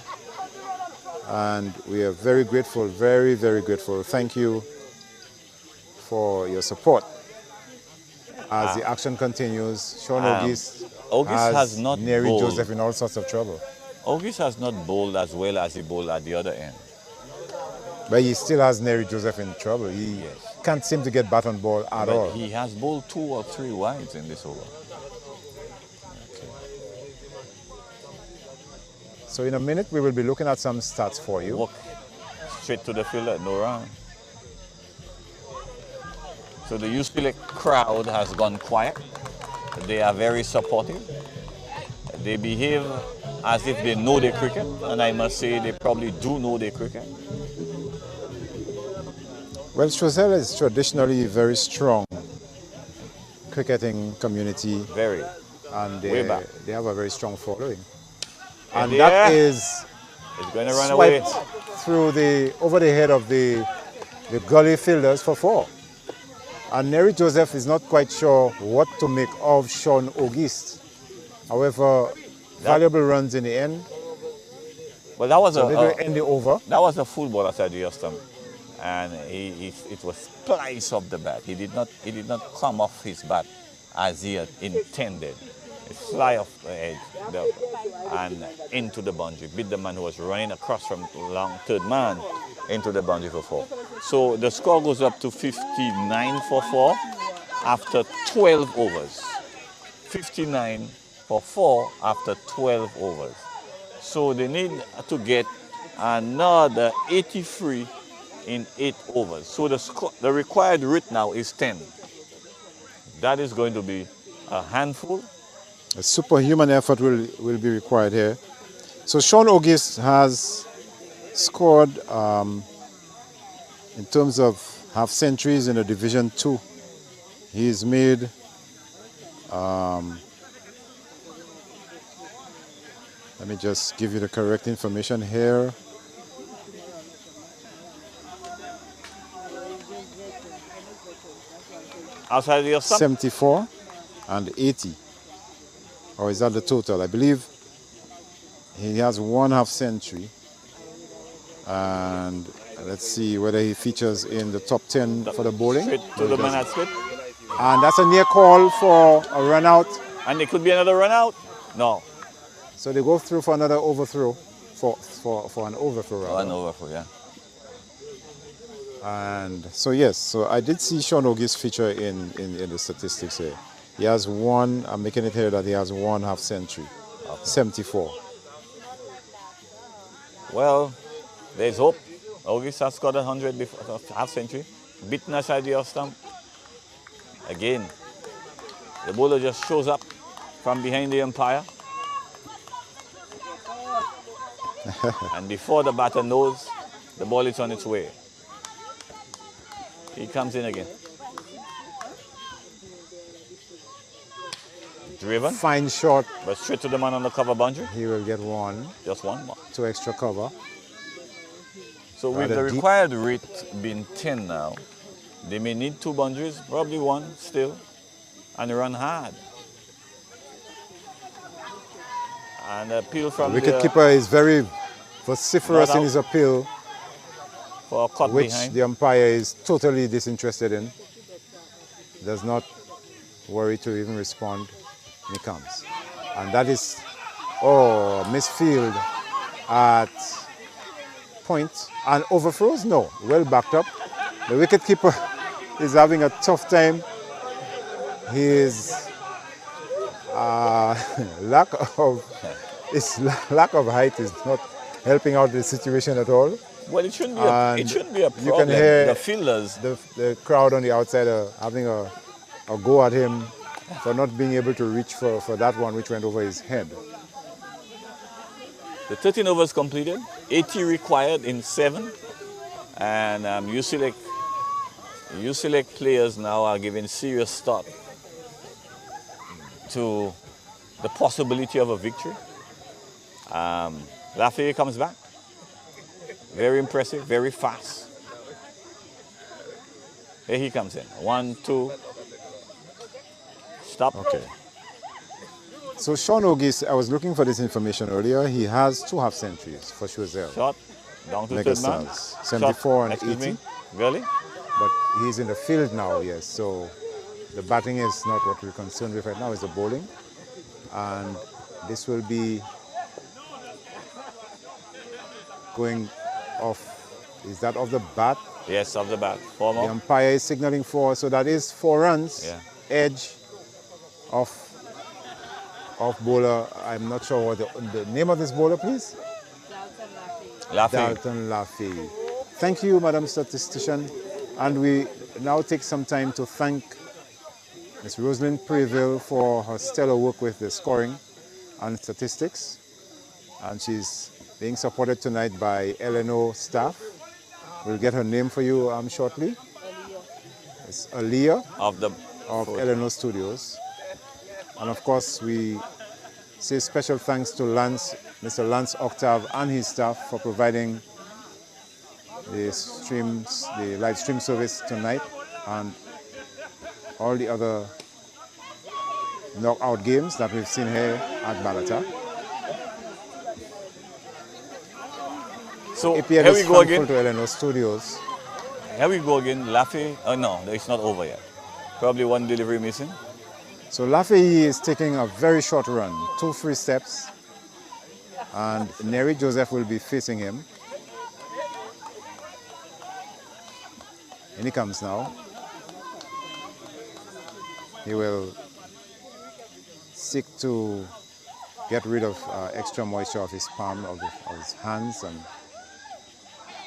And we are very grateful, very, very grateful. Thank you for your support. As the action continues, Sean Ogis has not Neri bowled. Joseph in all sorts of trouble. Ogis has not bowled as well as he bowled at the other end. But he still has Neri Joseph in trouble. He can't seem to get bat on ball at all. He has bowled 2 or 3 wides in this over. Okay. So in a minute, we will be looking at some stats for you. Walk straight to the fielder, no run. So the LUCELEC crowd has gone quiet. They are very supportive. They behave as if they know their cricket, and I must say they probably do know their cricket. Well, Choiseul is traditionally very strong cricketing community. Very. And they have a very strong following. And Yeah. that is It's going to run away. through over the head of the gully fielders for 4. And Neri Joseph is not quite sure what to make of Sean Ogis. However, valuable runs in the end. Well, that was So they will end the over. That was a full ball outside the stump, and it was splice off the bat. He did not come off his bat as he had intended. It fly off the edge and into the boundary. Beat the man who was running across from long third man into the boundary for 4. So the score goes up to 59 for 4 after 12 overs. 59 for 4 after 12 overs. So they need to get another 83 in 8 overs. So the required rate now is 10. That is going to be a handful. A superhuman effort will be required here. So Sean Ogis has scored in terms of half centuries in the Division 2. He's made let me just give you the correct information here. Outside the stump? 74 and 80. Or is that the total? I believe he has 1 half century. And let's see whether he features in the top 10 for the bowling. Straight to the man at split. And that's a near call for a run out. And it could be another run out? No. So they go through for another overthrow for an overthrow. Oh, an overthrow, yeah. And so yes, so I did see Sean Ogi's feature in the statistics here. He has one, I'm making it here that he has one half century, okay. 74. Well, there's hope. August has scored 100 before half century. Beaten aside the off stump. Again, the bowler just shows up from behind the umpire. And before the batter knows, the ball is on its way. He comes in again. Driven. Fine shot. But straight to the man on the cover boundary. He will get one. Just one more. 2 extra cover. So with the required rate being 10 now, they may need 2 boundaries, probably 1 still, and run hard. And appeal from the wicketkeeper is very vociferous in his appeal, for a cut which behind. The umpire is totally disinterested in. Does not worry to even respond. He comes. And that is, misfield at point. And overthrows? No, well backed up. The wicketkeeper is having a tough time. His lack of height is not helping out the situation at all. Well, it shouldn't be a problem. You can hear the fielders. The crowd on the outside are having a go at him for not being able to reach for that one which went over his head. The 13 overs completed, 80 required in 7. And LUCELEC players now are giving serious thought to the possibility of a victory. Lafayette comes back. Very impressive, very fast. Here he comes in. 1, 2. Stop. Okay. So Sean Ogi, I was looking for this information earlier. He has 2 half centuries for Choiseul. Shot. Down to third man. 74 and 80. Me. Really? But he's in the field now, yes. So the batting is not what we're concerned with right now, it's the bowling. And this will be going off. Is that off the bat? Yes, off the bat. 4 more. The umpire is signaling 4, so that is 4 runs. Yeah. Edge of bowler. I'm not sure what the name of this bowler, please. Dalton Lafayette. Thank you, Madam Statistician. And we now take some time to thank Ms. Rosalind Preville for her stellar work with the scoring and statistics. And she's being supported tonight by LNO staff. We'll get her name for you shortly. It's Aliyah of LNO Studios. And of course, we say special thanks to Mr. Lance Octave and his staff for providing the live stream service tonight and all the other knockout games that we've seen here at Balata. So APL here we go again. To LNO Studios. Here we go again. Lafayette. Oh no, it's not over yet. Probably 1 delivery missing. So Lafayette is taking a very short run, 2 free steps, and Neri Joseph will be facing him. And he comes now. He will seek to get rid of extra moisture of his palm, of his hands, and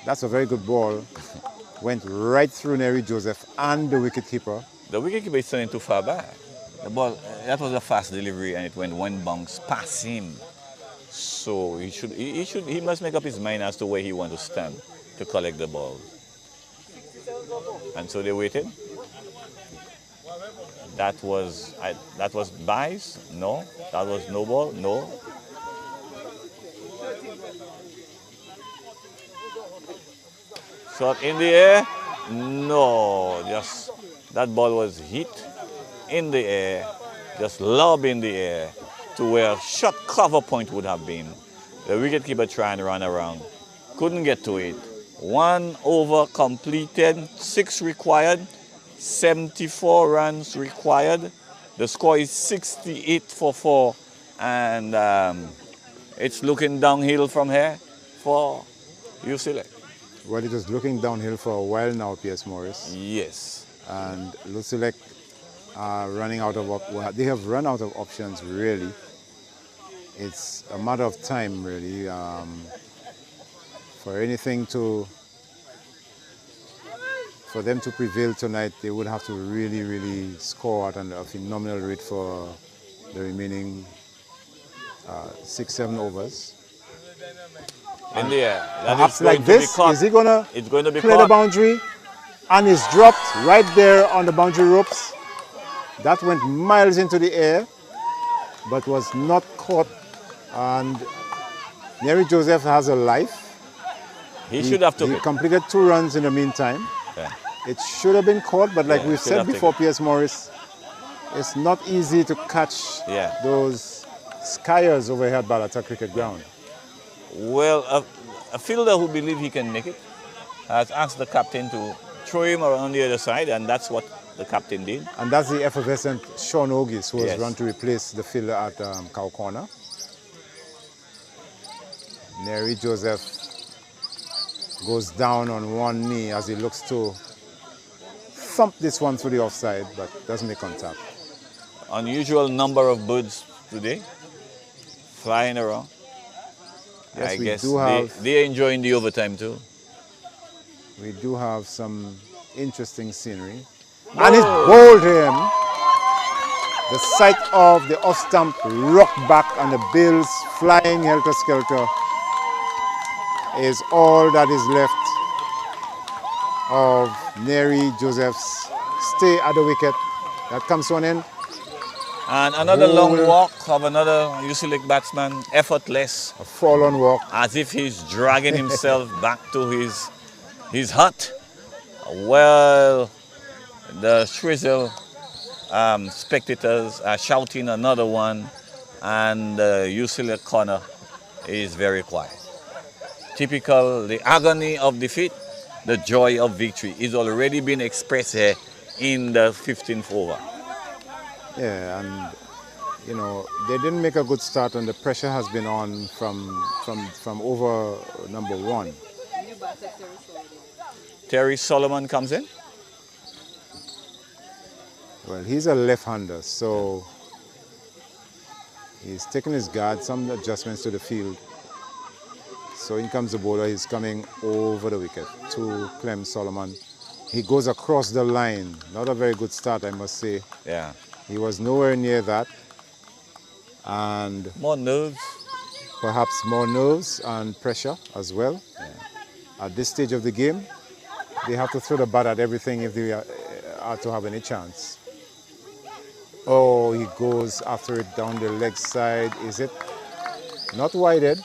that's a very good ball. Went right through Neri Joseph and the wicketkeeper. The wicketkeeper is turning too far back. The ball, that was a fast delivery and it went 1 bounce past him. So he must make up his mind as to where he wants to stand to collect the ball. And so they waited. That was buys? No. That was no ball? No. Shot in the air? No. Just that ball was hit in the air, just lob in the air to where a shot cover point would have been. The wicketkeeper trying to run around. Couldn't get to it. 1 over completed, 6 required, 74 runs required. The score is 68 for 4, and it's looking downhill from here. for LUCELEC. Well, it was looking downhill for a while now, P.S. Morris. Yes. And LUCELEC are running out of, well, they have run out of options, really. It's a matter of time, really, for them to prevail tonight. They would have to really, really score at a phenomenal rate for the remaining 6-7 overs. In the air. Perhaps like this, is he going to clear the boundary? And it's dropped right there on the boundary ropes. That went miles into the air, but was not caught. And Neri Joseph has a life. He should have took it. He completed 2 runs in the meantime. Yeah. It should have been caught, but like we've said before, P.S. Morris, it's not easy to catch those skiers over here at Balata Cricket Ground. Well, a fielder who believes he can make it has asked the captain to throw him around the other side, and that's what the captain did. And that's the effervescent Sean Ogis, who has run to replace the fielder at Cow Corner. Neri Joseph goes down on one knee as he looks to thump this one through the offside, but doesn't make contact. Unusual number of birds today flying around. Yes, I guess they're enjoying the overtime too. We do have some interesting scenery. And it bowled him. The sight of the off stump rocked back and the bills flying helter-skelter is all that is left of Neri Joseph's stay at the wicket. That comes to an end. And another long walk of another LUCELEC batsman, effortless. A fallen walk. As if he's dragging himself back to his hut. Well, the Choiseul spectators are shouting another one, and the LUCELEC corner is very quiet. Typical, the agony of defeat, the joy of victory is already been expressed here in the 15th over. Yeah, and you know, they didn't make a good start, and the pressure has been on from over number 1. Terry Solomon comes in. Well, he's a left-hander, so he's taking his guard, some adjustments to the field. So in comes the bowler, he's coming over the wicket to Clem Solomon. He goes across the line. Not a very good start, I must say. Yeah. He was nowhere near that. And more nerves. Perhaps more nerves and pressure as well. Yeah. At this stage of the game, they have to throw the bat at everything if they are to have any chance. Oh, he goes after it down the leg side. Is it not wide-ed?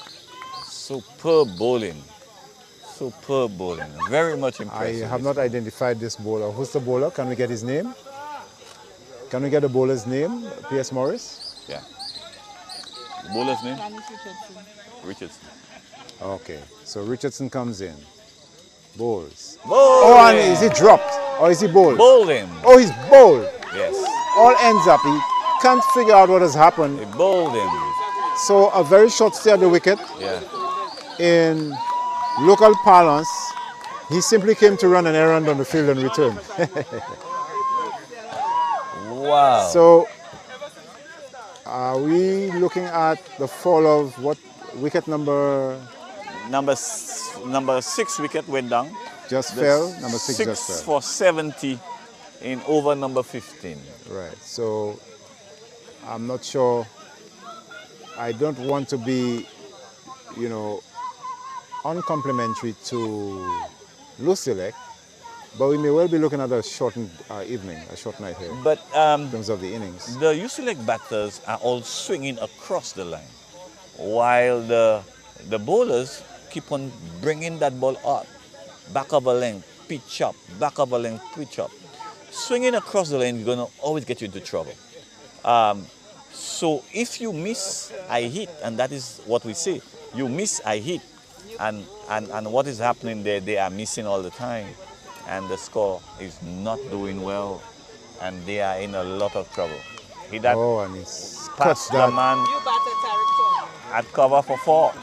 Superb bowling. Superb bowling. Very much impressive. I have not identified this bowler. Who's the bowler? Can we get his name? Can we get the bowler's name? P.S. Morris? Yeah. The bowler's name? Richardson. Okay. So Richardson comes in. Bowls. Bowl oh, and is he dropped? Or is he bowled? Bowled him. Oh, he's bowled. Yes. All ends up. He can't figure out what has happened. He bowled him. So a very short stay at the wicket. Yeah. In local parlance, he simply came to run an errand on the field and return. Wow. So are we looking at the fall of what wicket number? Number 6 wicket went down. Just fell. Number 6 just fell. 6 for 70 in over number 15. Right. So I'm not sure. I don't want to be, you know, uncomplimentary to LUCELEC, but we may well be looking at a shortened evening, a short night here. But in terms of the innings, the LUCELEC batters are all swinging across the line, while the bowlers keep on bringing that ball up, back of a length, pitch up, back of a length, pitch up. Swinging across the line is going to always get you into trouble. So if you miss, I hit, and that is what we say. You miss, I hit. And what is happening there, they are missing all the time. And the score is not doing well. And they are in a lot of trouble. And he's passed the man at cover for 4.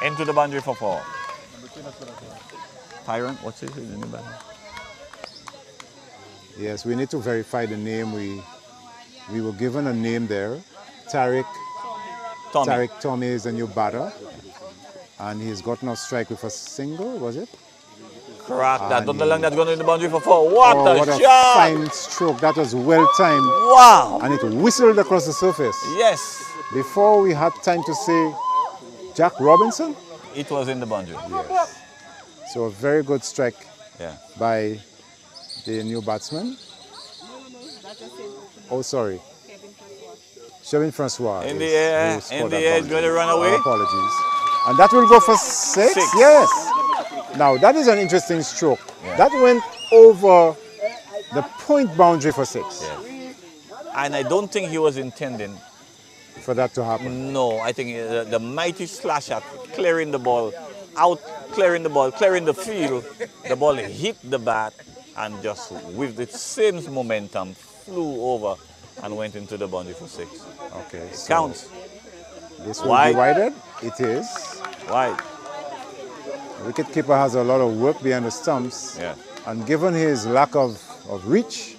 Into the boundary for 4. Tyron, what's his name? Yes, we need to verify the name. We were given a name there. Tariq Tommy is a new batter. And he's gotten off strike with a single, was it? Crack that. Don't lang that's going in the boundary for 4. What a what shot! A fine stroke. That was well timed. Wow! And it whistled across the surface. Yes. Before we had time to say Jack Robinson? It was in the boundary. Yes. So a very good strike by the new batsman. Oh, sorry. Chevin Francois. In the air, it's going to run away. Apologies. And that will go for 6? Yes. Now, that is an interesting stroke. Yeah. That went over the point boundary for 6. Yes. And I don't think he was intending for that to happen. No, I think the mighty slash at clearing the ball, clearing the field, the ball hit the bat and just with the same momentum flew over and went into the boundary for 6. Okay. It counts. This will be wider. It is. Wide. The wicketkeeper has a lot of work behind the stumps. Yeah. And given his lack of reach,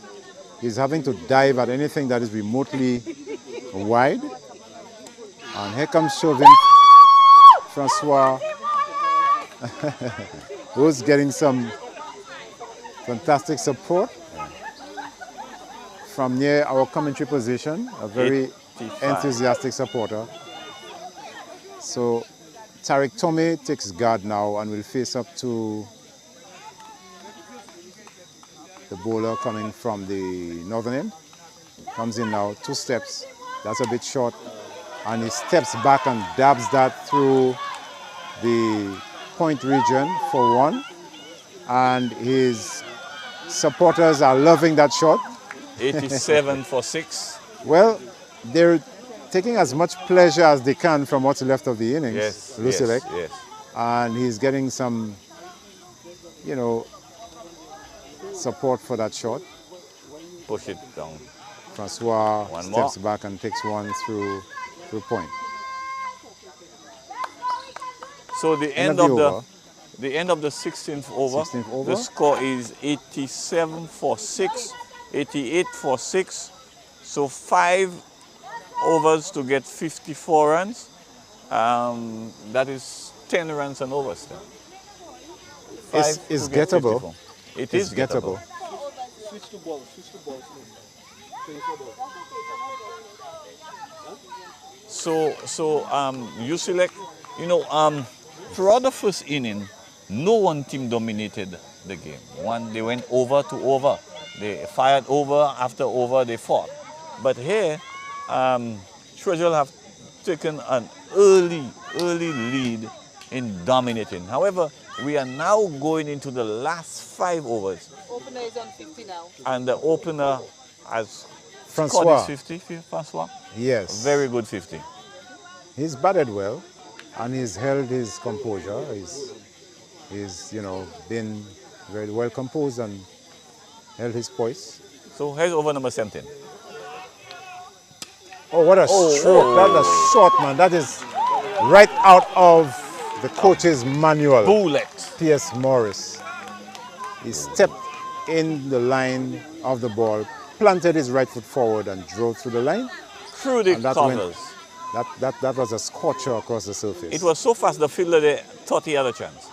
he's having to dive at anything that is remotely wide. And here comes Chauvin Francois, who's getting some fantastic support from near our commentary position, a very 85. Enthusiastic supporter. So Tariq Tommy takes guard now and will face up to the bowler coming from the northern end. Comes in now, 2 steps. That's a bit short. And he steps back and dabs that through the point region for 1. And his supporters are loving that shot. 87 for 6. Well, they're taking as much pleasure as they can from what's left of the innings. Yes, LUCELEC. yes. And he's getting some, support for that shot. Push it down. Francois steps back and takes 1 through point. So the end of the 16th over, the score is 87 for 6, 88 for 6. So 5 overs to get 54 runs. That is 10 runs and overs then. It's gettable. It is gettable. Switch to balls. So LUCELEC, throughout the first inning, no one team dominated the game. They went over to over. They fired over after over, they fought. But here, Choiseul have taken an early lead in dominating. However, we are now going into the last 5 overs. Opener is on 50 now. And the opener has Francois. scored his 50, Francois? Yes. Very good 50. He's batted well, and he's held his composure. He's been very well composed and held his poise. So here's over number 17. Oh, what a stroke. That's a shot, man. That is right out of the coach's manual. Bullet. P.S. Morris. He stepped in the line of the ball, planted his right foot forward and drove through the line. Through the covers. That was a scorcher across the surface. It was so fast the fielder they thought he had a chance.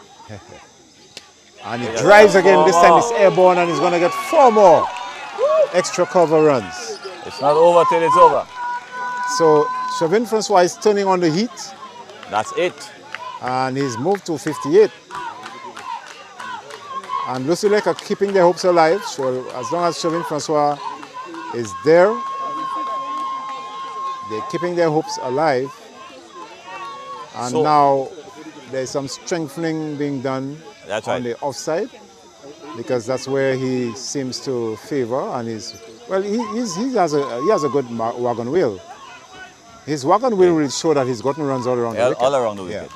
And he drives again. This time it's airborne and he's going to get 4 more extra cover runs. It's not over till it's over. So Chevin Francois is turning on the heat. That's it. And he's moved to 58. And LUCELEC are keeping their hopes alive. So as long as Chevin Francois is there, they're keeping their hopes alive. And so, now there's some strengthening being done on the offside, because that's where he seems to favor. And he has a good wagon wheel. His wagon wheel will show that he's gotten runs all around the wicket. All around the wicket,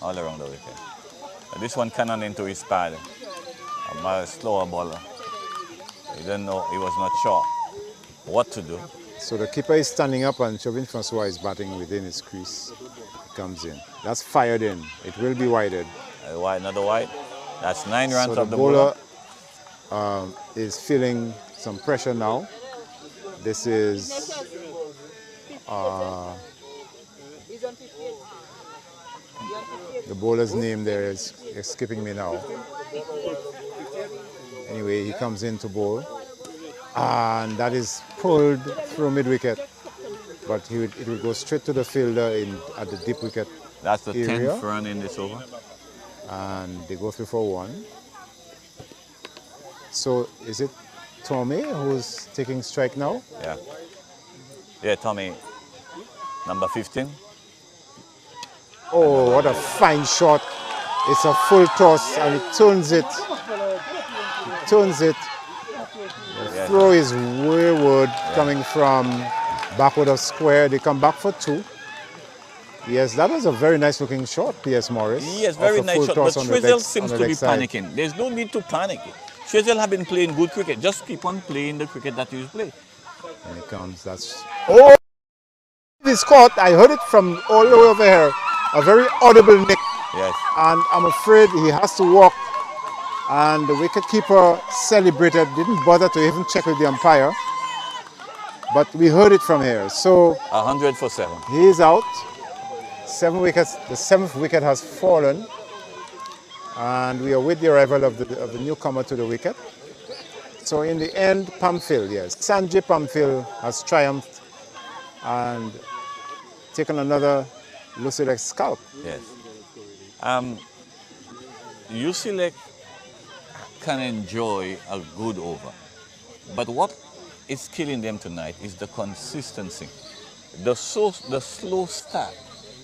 all around the wicket. This one cannon into his pad. A slower bowler. He didn't know, he was not sure what to do. So the keeper is standing up and Chevin Francois is batting within his crease. Comes in. That's fired in. It will be widened. Wide, another wide. That's 9 runs So of the bowler. is feeling some pressure now. This is the bowler's name there is escaping me now. Anyway, he comes in to bowl, and that is pulled through mid-wicket, but it will go straight to the fielder at the deep wicket. That's the area. 10th run in this over. And they go through for 1. So is it Tommy who's taking strike now? Yeah. Yeah, Tommy, number 15. Oh, what a fine shot. It's a full toss and it turns it. It turns it. The throw is wayward coming from backward of square. They come back for 2. Yes, that was a very nice looking shot, P.S. Morris. Yes, very nice shot. But Choiseul seems to be panicking. There's no need to panic. Choiseul have been playing good cricket. Just keep on playing the cricket that you play. And it comes, that's... Oh! It's caught. I heard it from all the way over here. A very audible nick. Yes. And I'm afraid he has to walk. And the wicketkeeper celebrated, didn't bother to even check with the umpire. But we heard it from here. So 100 for 7. He is out. 7 wickets. The 7th wicket has fallen. And we await the arrival of the newcomer to the wicket. So in the end, Pamphil, yes. Sanjay Pamphil has triumphed and taken another LUCELEC scalp. Yes. LUCELEC can enjoy a good over. But what is killing them tonight is the consistency. The slow start.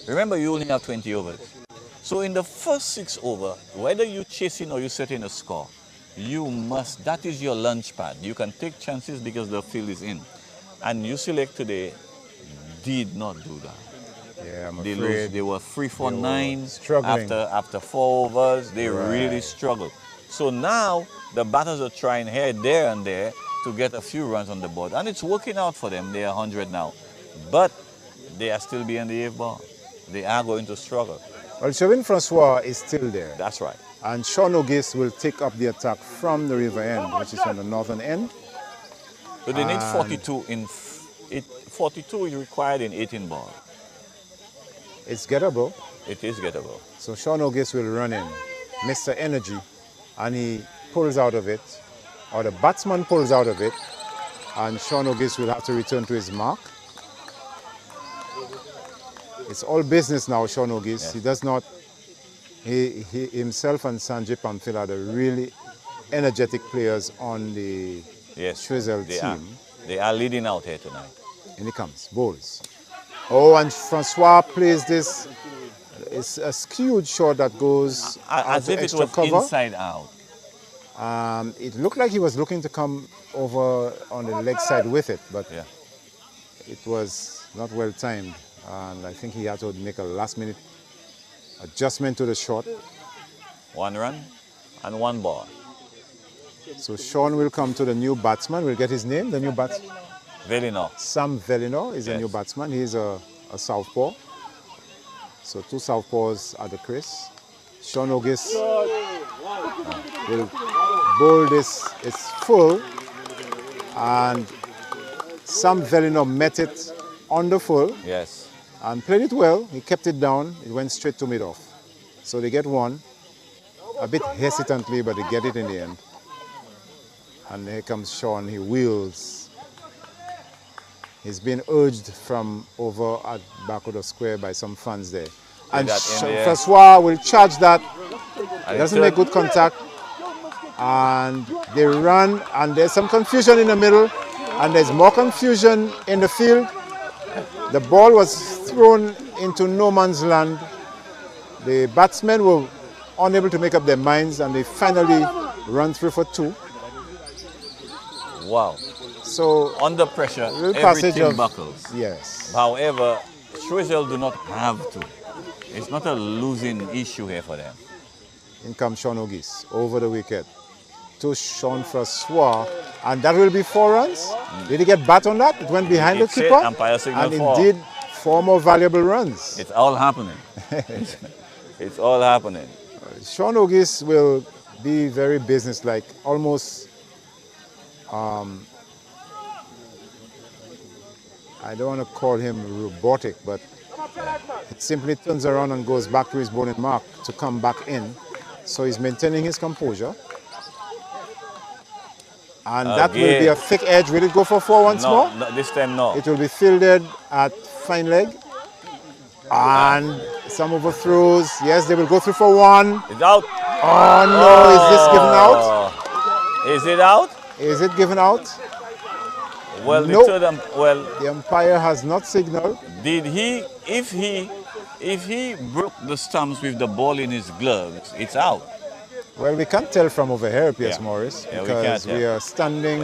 Remember, you only have 20 overs. So in the first 6 overs, whether you're chasing or you're setting a score, that is your launch pad. You can take chances because the field is in. And LUCELEC today did not do that. Yeah, I'm afraid they were 3 for 9 struggling. after 4 overs. They really struggled. So now the batters are trying here, there, and there to get a few runs on the board. And it's working out for them. They are 100 now. But they are still behind the 8th ball. They are going to struggle. Well, Sherwin Francois is still there. That's right. And Sean O'Gis will take up the attack from the river end, which is on the northern end. But they need 42 42 is required in 18 ball. It's gettable. It is gettable. So Sean O'Gis will run in, Mr. Energy, and he pulls out of it, or the batsman pulls out of it, and Sean O'Gis will have to return to his mark. It's all business now, Sean O'Gis. Yes. He does not, he himself and Sanjay Pamphil are the really energetic players on the Choiseul team. They are leading out here tonight. And he comes, bowls. Oh, and Francois plays this. It's a skewed shot that goes as if it was cover. Inside out. It looked like he was looking to come over on the leg side with it, but it was not well timed. And I think he had to make a last-minute adjustment to the shot. 1 run and 1 ball. So Sean will come to the new batsman. We'll get his name, the new batsman. Velino. Sam Velino is a new batsman. He's a southpaw. So 2 southpaws at the crease. Sean O'Gis will bowl this. It's full. And Sam Velino met it on the full. Yes. And played it well. He kept it down. It went straight to mid-off. So they get 1. A bit hesitantly, but they get it in the end. And here comes Sean. He wheels. He's been urged from over at back of the square by some fans there. And Francois will charge that. Doesn't make good contact. And they run, and there's some confusion in the middle. And there's more confusion in the field. The ball was thrown into no man's land. The batsmen were unable to make up their minds, and they finally run through for 2. Wow. So under pressure, everything buckles. Yes. However, Choiseul do not have to. It's not a losing issue here for them. In comes Sean O'Gis over the wicket to Sean Francois, and that will be 4 runs. Did he get bat on that? It went behind the keeper, umpire signal and indeed 4 more valuable runs. It's all happening. It's all happening. Sean Ogis will be very businesslike, almost, I don't want to call him robotic, but it simply turns around and goes back to his bowling mark to come back in. So he's maintaining his composure. And that will be a thick edge. Will it go for 4 once more? No, this time no. It will be fielded at fine leg. And some overthrows. Yes, they will go through for 1. It's out. Oh no, is this given out? Is it out? Is it given out? Well, Nope. the umpire has not signaled. did he? If he broke the stumps with the ball in his gloves, it's out. Well, we can't tell from over here, P.S. Yeah. Morris, Yeah, we because can't, we yeah. are standing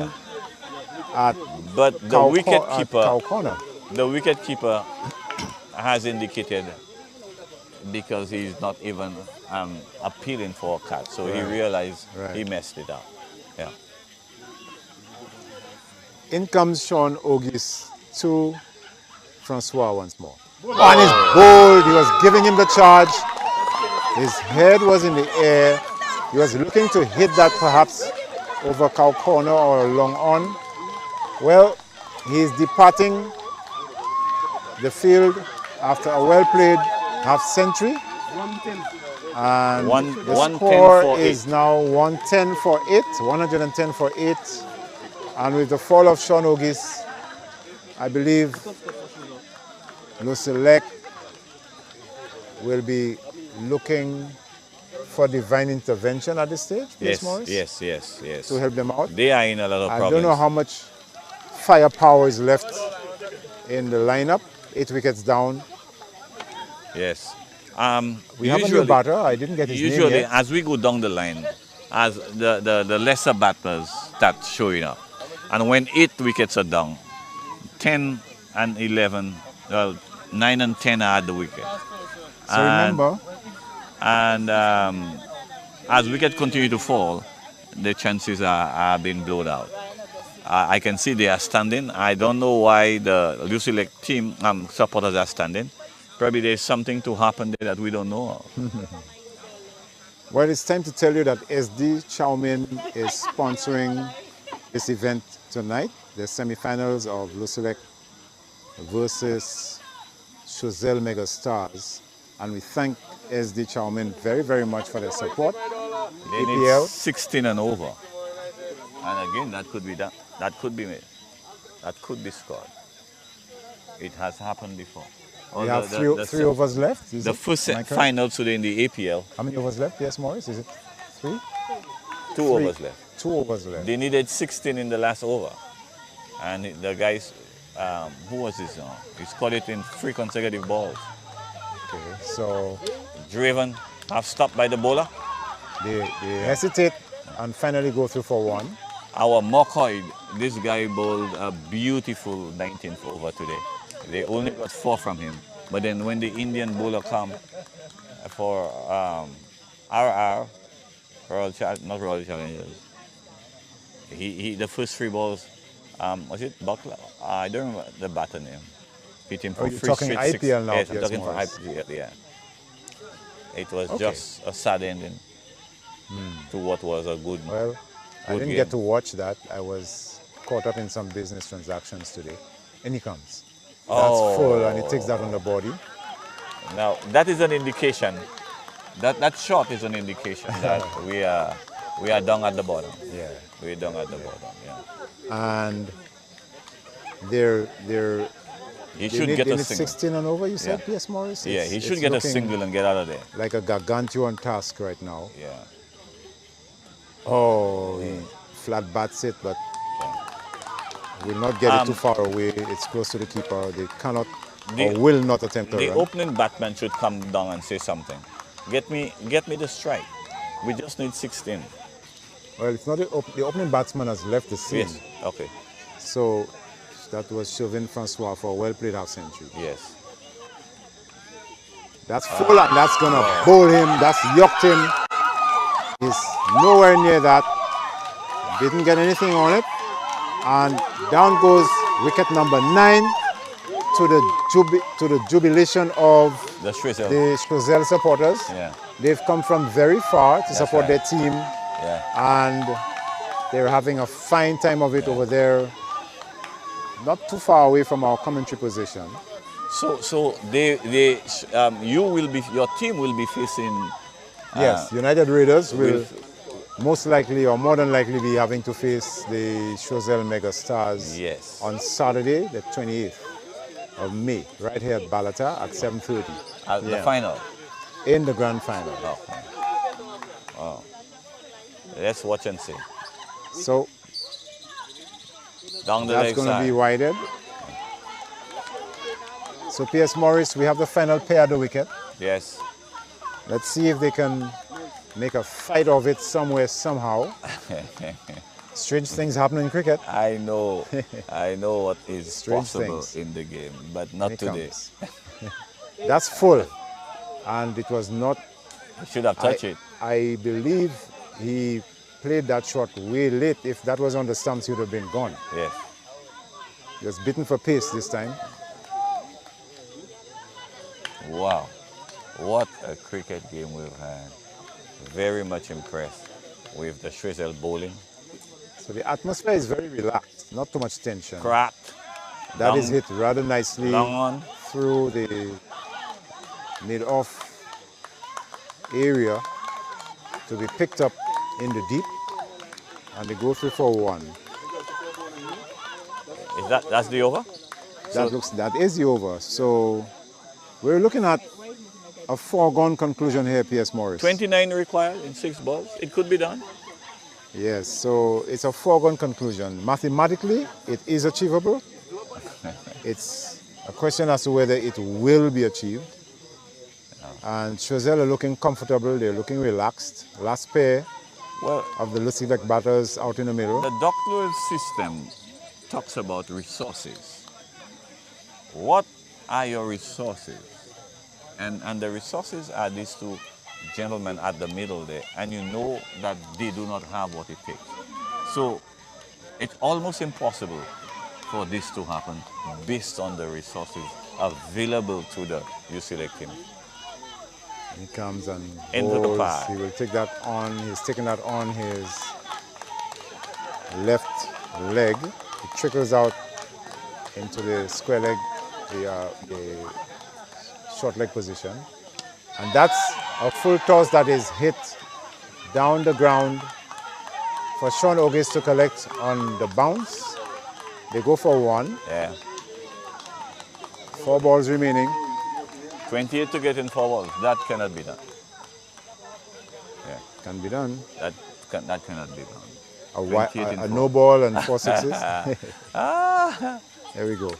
at But the Cow wicketkeeper, Corner. the wicketkeeper has indicated, because he's not even appealing for a catch, so he realized he messed it up. Yeah. In comes Sean Ogis to Francois once more. And he's bowled. He was giving him the charge. His head was in the air. He was looking to hit that perhaps over Cow Corner or long on. Well, he's departing the field after a well-played half-century. And the score is now 110 for 8, 110 for 8. And with the fall of Sean Ogis, I believe LUCELEC will be looking for divine intervention at this stage, Yes, Morris? yes, To help them out. They are in a lot of problems. I don't know how much firepower is left in the lineup. 8 wickets down. Yes. We have a new batter. I didn't get his name Usually, yet. as we go down the line, as the lesser batters start showing up, and when 8 wickets are down, 10 and 11, well, 9 and 10 are at the wicket. So remember, and as wickets continue to fall, the chances are being blown out. I can see they are standing. I don't know why the LUCELEC team supporters are standing. Probably there's something to happen there that we don't know of. Well, it's time to tell you that SD Chowmin is sponsoring this event tonight, the semi-finals of LUCELEC versus Choiseul Megastars. And we thank SD Chowmin very, very much for their support. They APL. need 16 and over. And again, that could be done. That could be made. That could be scored. It has happened before. We have three overs left. Is the it? first Am I correct? final today in the APL. How many overs left? Yes, Morris. Is it 3? 2 overs left. 2 overs left. They needed 16 in the last over. And the guys, who was this? He scored it in 3 consecutive balls. Okay, so Driven, half stopped by the bowler. they hesitate and finally go through for 1. Our McCoy, this guy bowled a beautiful 19th over today. They only got 4 from him. But then when the Indian bowler come for RR, not Royal Challengers, he the first 3 balls, was it Buckler? I don't remember the batter name. Hit him for you're 3 talking straight 6. IPL now, Yes, I'm yes, talking for Morris. IPL, yeah. It was Okay. just a sad ending to what was a good. Well, I Good didn't game. get to watch that. I was caught up in some business transactions today. And he comes. That's full and he takes that on the body. Now that is an indication. That shot is an indication that we are down at the bottom. Yeah. We're down at the bottom. Yeah. And they're He they should need, get they a need single. 16 and over, you said, Yeah. P.S. Morris? Yeah, he It's should get a looking single and get out of there. like a gargantuan task right now. Yeah. Oh, he flat bats it, but will not get it too far away. It's close to the keeper. They cannot or will not attempt a The run. opening batsman should come down and say something. Get me the strike. We just need 16. Well, it's not the opening batsman has left the scene. Yes. Okay. So that was Chauvin Francois for a well-played half-century. Yes. That's full and that's going to bowl him. That's yucked him. He's nowhere near that. Didn't get anything on it. And down goes wicket number 9. to the jubilation of The Choiseul. the Choiseul supporters. Yeah. They've come from very far to support right. their team, Yeah. and they're having a fine time of it over there, not too far away from our commentary position. So your team will be facing. Yes, United Raiders will most likely or more than likely be having to face the Choiseul Mega Stars Yes. on Saturday, the 28th of May, right here at Balata at 7:30. The final. In the grand final. Okay. Wow. Let's watch and see. So Down the that's leg going to side. be wided. So P.S. Morris, we have the final pair of the wicket. Yes. Let's see if they can make a fight of it somewhere, somehow. Strange things happen in cricket. I know what is Strange possible things. in the game, but not Here today. comes. That's full. And it was not. You should have touched it. I believe he played that shot way late. If that was on the stumps, he would have been gone. Yes. He was bitten for pace this time. Wow. What a cricket game we've had. Very much impressed with the Choiseul bowling. So the atmosphere is very relaxed, not too much tension. Cracked. That is hit rather nicely Long on. through the mid-off area to be picked up in the deep, and they go through for one. That's the over? That is the over. So we're looking at a foregone conclusion here, P.S. Morris. 29 required in 6 balls. It could be done. Yes, so it's a foregone conclusion. Mathematically, it is achievable. It's a question as to whether it will be achieved. And Choiseul are looking comfortable, they're looking relaxed. Last pair of the LUCELEC batters out in the middle. The doctoral system talks about resources. What are your resources? And the resources are these two gentlemen at the middle there, and you know that they do not have what it takes. So it's almost impossible for this to happen based on the resources available to the LUCELEC team. He comes and into the bowls. pad. He will take that on. He's taking that on his left leg. It trickles out into the square leg, the short leg position. And that's a full toss that is hit down the ground for Sean Ogues to collect on the bounce. They go for one. Yeah. 4 balls remaining. 28 to get in 4 balls. That cannot be done. Yeah. Can be done. That cannot be done. A no ball and 4 sixes. There we go.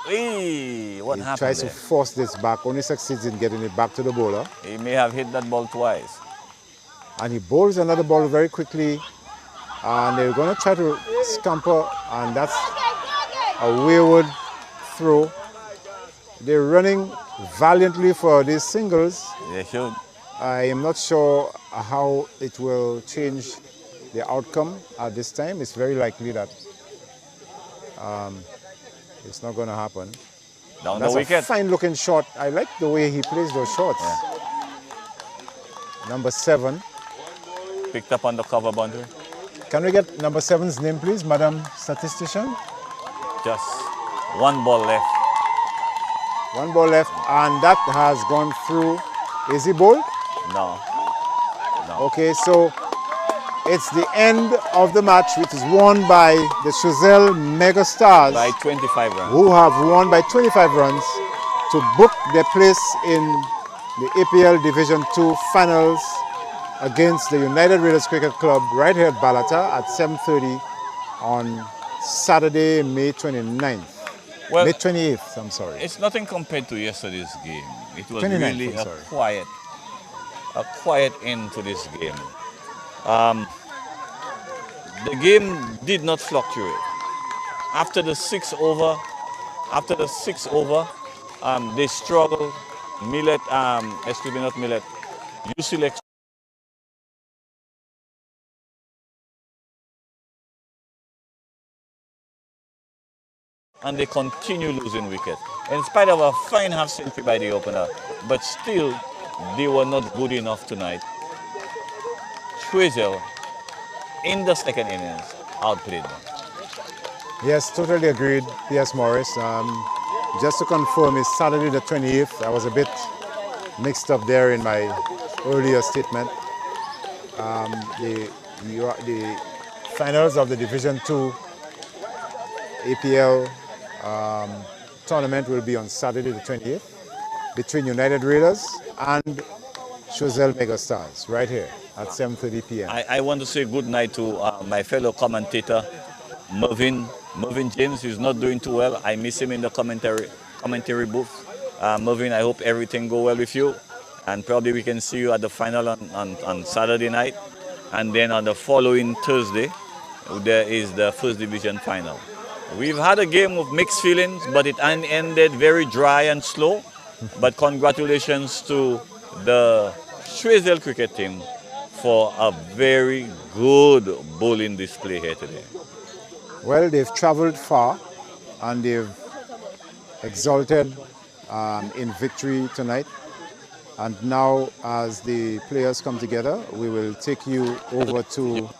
Hey, what he happened tries there? to force this back, only succeeds in getting it back to the bowler. He may have hit that ball twice. And he bowls another ball very quickly. And they're going to try to scamper, and that's a wayward throw. They're running valiantly for these singles. They should. I am not sure how it will change the outcome at this time. It's very likely that it's not going to happen. Down That's the wicket. a fine-looking shot. I like the way he plays those shots. Yeah. Number 7. Picked up on the cover boundary. Can we get number 7's name, please, Madam Statistician? Just 1 ball left. 1 ball left, and that has gone through. Is he bowled? No. Okay, so it's the end of the match, which is won by the Choiseul Mega Stars. By 25 runs. Who have won by 25 runs to book their place in the APL Division 2 finals against the United Raiders Cricket Club right here at Balata at 7:30 on Saturday, May 29th. Well, May 28th, I'm sorry. It's nothing compared to yesterday's game. It was 29th, really I'm sorry. a quiet end to this game. The game did not fluctuate. After the 6 over, they struggled. LUCELEC and they continue losing wickets. In spite of a fine half century by the opener, but still they were not good enough tonight. Choiseul in the second innings outplayed them. Yes, totally agreed, P.S. Morris. Just to confirm, it's Saturday the 28th. I was a bit mixed up there in my earlier statement. The finals of the Division 2 APL tournament will be on Saturday the 28th between United Raiders and Choiseul Megastars right here at 7:30 p.m. I want to say good night to my fellow commentator, Mervyn James. He's not doing too well. I miss him in the commentary booth. Mervyn, I hope everything go well with you. And probably we can see you at the final on Saturday night. And then on the following Thursday, there is the First Division final. We've had a game of mixed feelings, but it ended very dry and slow. But congratulations to the Choiseul cricket team for a very good bowling display here today. Well, they've traveled far and they've exulted in victory tonight. And now, as the players come together, we will take you over to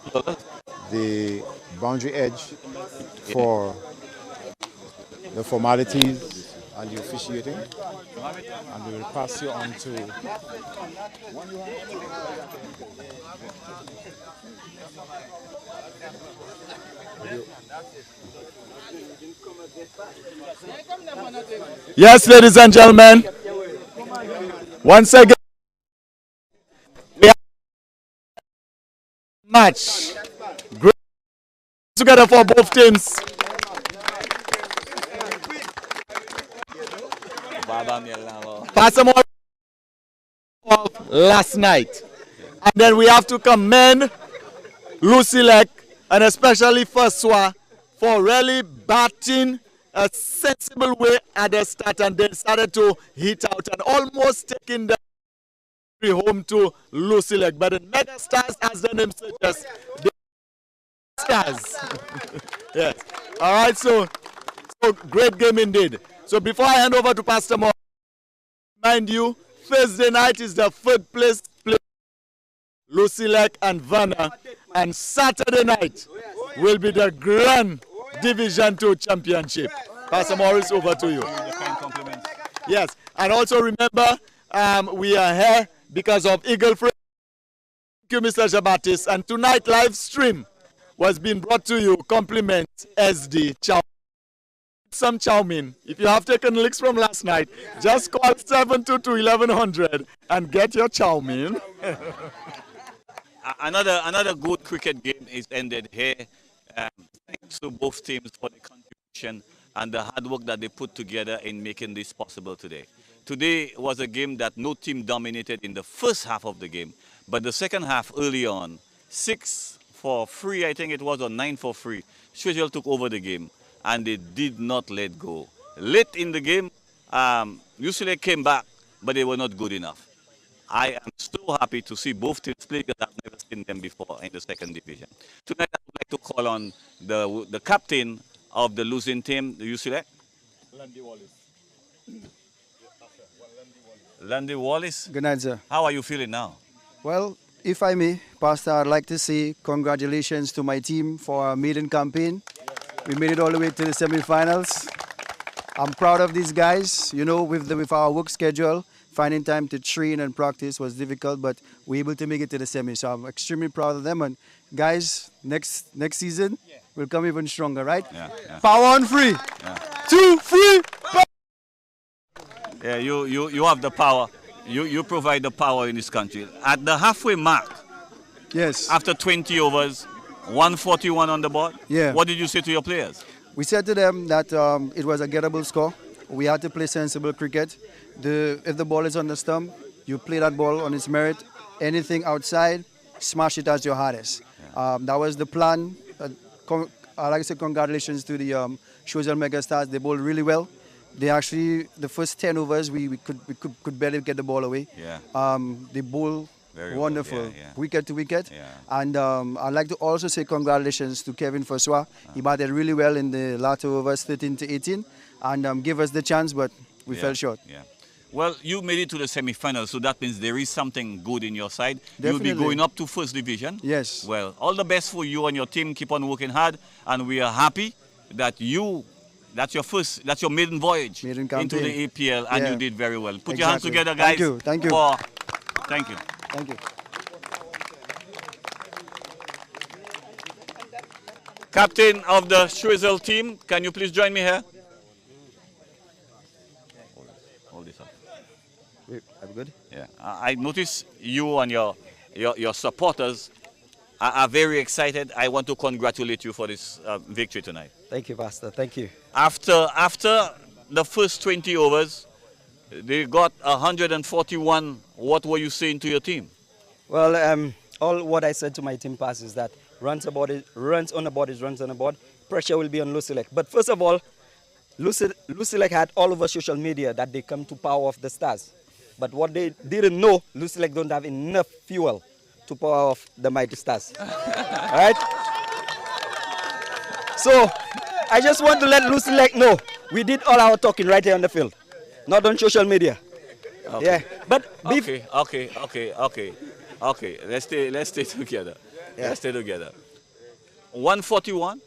the boundary edge for the formalities and the officiating. And we will pass you on to Yes, ladies and gentlemen. Once again, we have a match. Great together for both teams. Pass them all of last night. And then we have to commend LUCELEC and especially Firstwa for really batting a sensible way at the start, and then started to hit out and almost taking the home to LUCELEC. But the Mega Stars, as the name suggests, the stars. Yes. All right, so great game indeed. So before I hand over to Pastor Moore, mind you, Thursday night is the third place LUCELEC and Vanna, and Saturday night will be the Grand Division 2 Championship. Pastor Morris, over to you. Yes, and also remember, we are here because of Eagle Free. Thank you, Mr. Jabatis. And tonight, live stream was being brought to you. Compliment SD Chow. Some chow mein. If you have taken licks from last night, just call 722-1100 and get your chow mein. Another good cricket game is ended here. Thanks to both teams for the contribution and the hard work that they put together in making this possible today. Today was a game that no team dominated in the first half of the game, but the second half early on, 6 for 3, I think it was, or 9 for 3, Choiseul took over the game and they did not let go. Late in the game, LUCELEC came back, but they were not good enough. I am so happy to see both teams play because I've never seen them before in the second division. Tonight, I would like to call on the captain of the losing team, the LUCELEC. Landy Wallace. Landy Wallace. Good night, sir. How are you feeling now? Well, if I may, Pastor, I'd like to say congratulations to my team for our maiden campaign. We made it all the way to the semi-finals. I'm proud of these guys. You know, with our work schedule, finding time to train and practice was difficult, but we're able to make it to the semi. So I'm extremely proud of them. And guys, next season, we'll come even stronger, right? Yeah. Power on 3. Yeah. 2, 3. Yeah, you have the power. You provide the power in this country. At the halfway mark, yes. After 20 overs, 141 on the board. Yeah. What did you say to your players? We said to them that it was a gettable score. We had to play sensible cricket. If the ball is on the stump, you play that ball on its merit. Anything outside, smash it as your hardest. Yeah. That was the plan. I'd like to say congratulations to the Choiseul Megastars. They bowled really well. They actually, the first 10 overs, we could barely get the ball away. Yeah. They bowled Very wonderful, well. Yeah, yeah. wicket to wicket. Yeah. And I'd like to also say congratulations to Kevin Forswa. He batted really well in the latter overs, 13 to 18, and gave us the chance, but we fell short. Yeah. Well, you made it to the semi-finals, so that means there is something good in your side. Definitely. You'll be going up to first division. Yes. Well, all the best for you and your team. Keep on working hard, and we are happy that that's your maiden voyage Maiden into campaign. the APL, and Yeah. you did very well. Put your hands Exactly. together, guys. Thank you. Thank you. Thank you. Thank you. Captain of the Choiseul team, can you please join me here? Hold this up. Are we good? Yeah, I notice you and your supporters are very excited. I want to congratulate you for this victory tonight. Thank you, Pastor. Thank you. After the first 20 overs, they got 141. What were you saying to your team? Well, all what I said to my team pass is that runs on the board is runs on the board. Pressure will be on LUCELEC. But first of all, LUCELEC had all over social media that they come to power off the Stars. But what they didn't know, LUCELEC don't have enough fuel to power off the mighty Stars. All right? So, I just want to let LUCELEC know we did all our talking right here on the field, not on social media. Okay. Yeah, but Okay. Let's stay together. Yeah. Let's stay together. 141.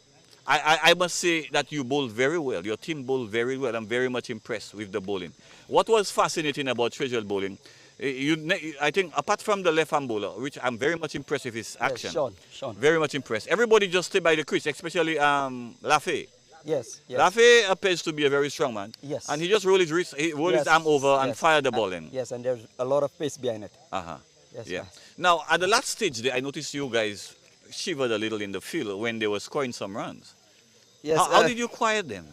I must say that you bowled very well. Your team bowled very well. I'm very much impressed with the bowling. What was fascinating about Choiseul bowling, I think apart from the left-hand bowler, which I'm very much impressed with his action. Sean. Very much impressed. Everybody just stayed by the crease, especially Lafay. Yes. Lafay appears to be a very strong man. Yes. And he just rolled his arm over and fired the ball in. Yes, and there's a lot of pace behind it. Yes, Yeah. yes. Now, at the last stage, I noticed you guys shivered a little in the field when they were scoring some runs. Yes. How did you quiet them?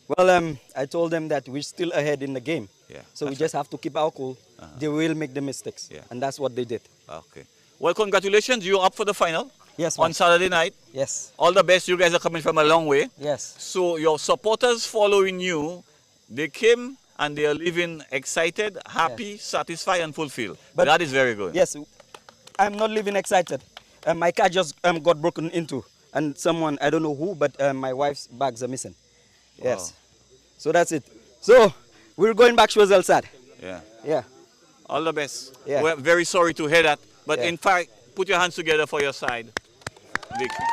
Well, I told them that we're still ahead in the game. Yeah. So we just have to keep our cool. They will make the mistakes. Yeah. And that's what they did. Okay. Well, congratulations. You're up for the final. Yes, on Saturday night. Yes. All the best. You guys are coming from a long way. Yes. So your supporters following you, they came and they are leaving excited, happy, satisfied, and fulfilled. But that is very good. Yes. I'm not living excited. My car just got broken into. And someone, I don't know who, but my wife's bags are missing. Yes. Wow. So that's it. So we're going back Choiseul sad. Yeah. Yeah. All the best. Yeah. We're very sorry to hear that. But Yeah. in fact, put your hands together for your side. Victory.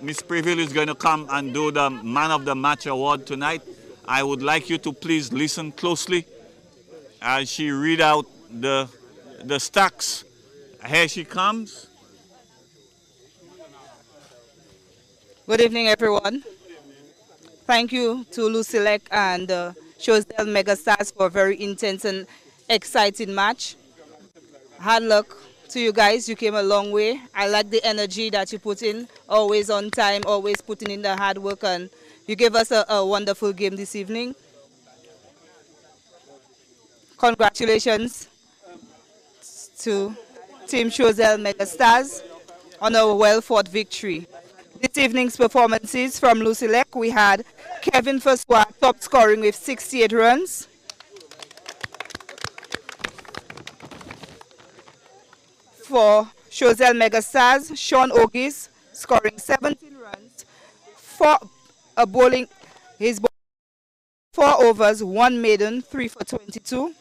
Miss Previll is going to come and do the Man of the Match award tonight. I would like you to please listen closely as she read out the stacks. Here she comes. Good evening, everyone. Thank you to LUCELEC and Choiseul Megastars for a very intense and exciting match. Hard luck to you guys. You came a long way. I like the energy that you put in, always on time, always putting in the hard work, and you gave us a wonderful game this evening. Congratulations to Team Choiseul Megastars on a well-fought victory. This evening's performances from LUCELEC, we had Kevin Forswa top scoring with 68 runs. For Choiseul Megastars, Sean Ogis scoring 17 runs for a bowling. His 4 overs, 1 maiden, 3 for 22.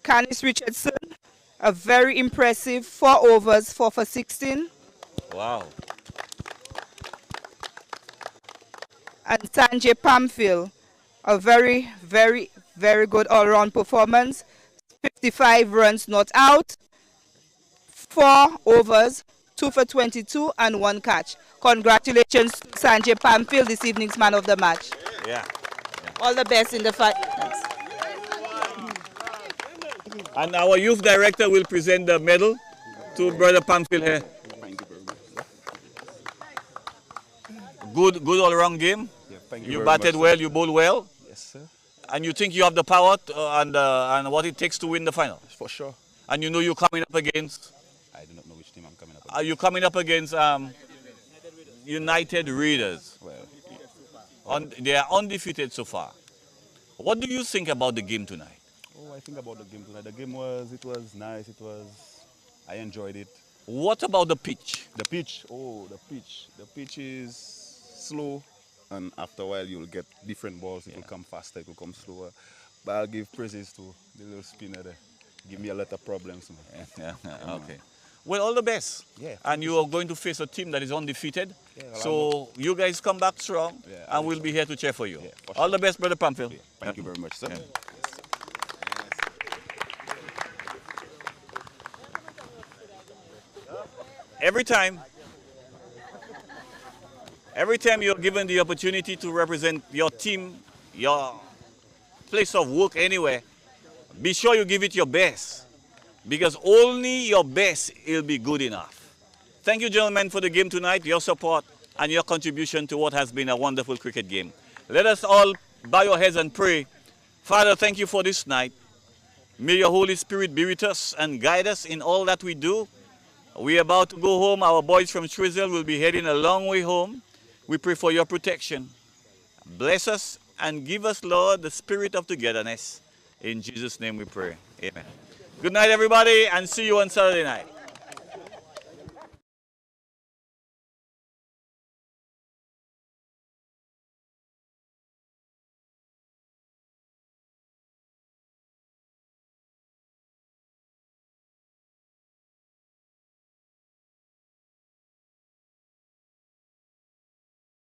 Canis Richardson, a very impressive 4 overs, 4 for 16. Wow. And Sanjay Pamphil, a very, very, very good all-round performance. 55 runs not out, 4 overs, 2 for 22 and 1 catch. Congratulations to Sanjay Pamphil, this evening's man of the match. Yeah. All the best in the fight. And our youth director will present the medal to Brother Pamphil here. Good all-round game. Yeah, thank You very batted much, well, you bowled well. Yes, sir. And you think you have the power and what it takes to win the final. For sure. And you know you're coming up against. I do not know which team I'm coming up Are you coming up against United Raiders. Well, They are undefeated so far. What do you think about the game tonight? I think about the game tonight. The game it was nice. I enjoyed it. What about the pitch? The pitch, the pitch is slow, and after a while you'll get different balls. It will come faster, it will come slower. But I'll give praises to the little spinner there. Give me a lot of problems. Yeah. Okay. Well, all the best. Yeah. And you are going to face a team that is undefeated. Yeah, well, so you guys come back strong, and we'll be here to cheer for you. All the best, Brother Pamphile. Thank you very much, sir. Every time you're given the opportunity to represent your team, your place of work anywhere, be sure you give it your best, because only your best will be good enough. Thank you, gentlemen, for the game tonight, your support and your contribution to what has been a wonderful cricket game. Let us all bow our heads and pray. Father, thank you for this night. May your Holy Spirit be with us and guide us in all that we do. We are about to go home. Our boys from Choiseul will be heading a long way home. We pray for your protection. Bless us and give us, Lord, the spirit of togetherness. In Jesus' name we pray. Amen. Good night, everybody, and see you on Saturday night.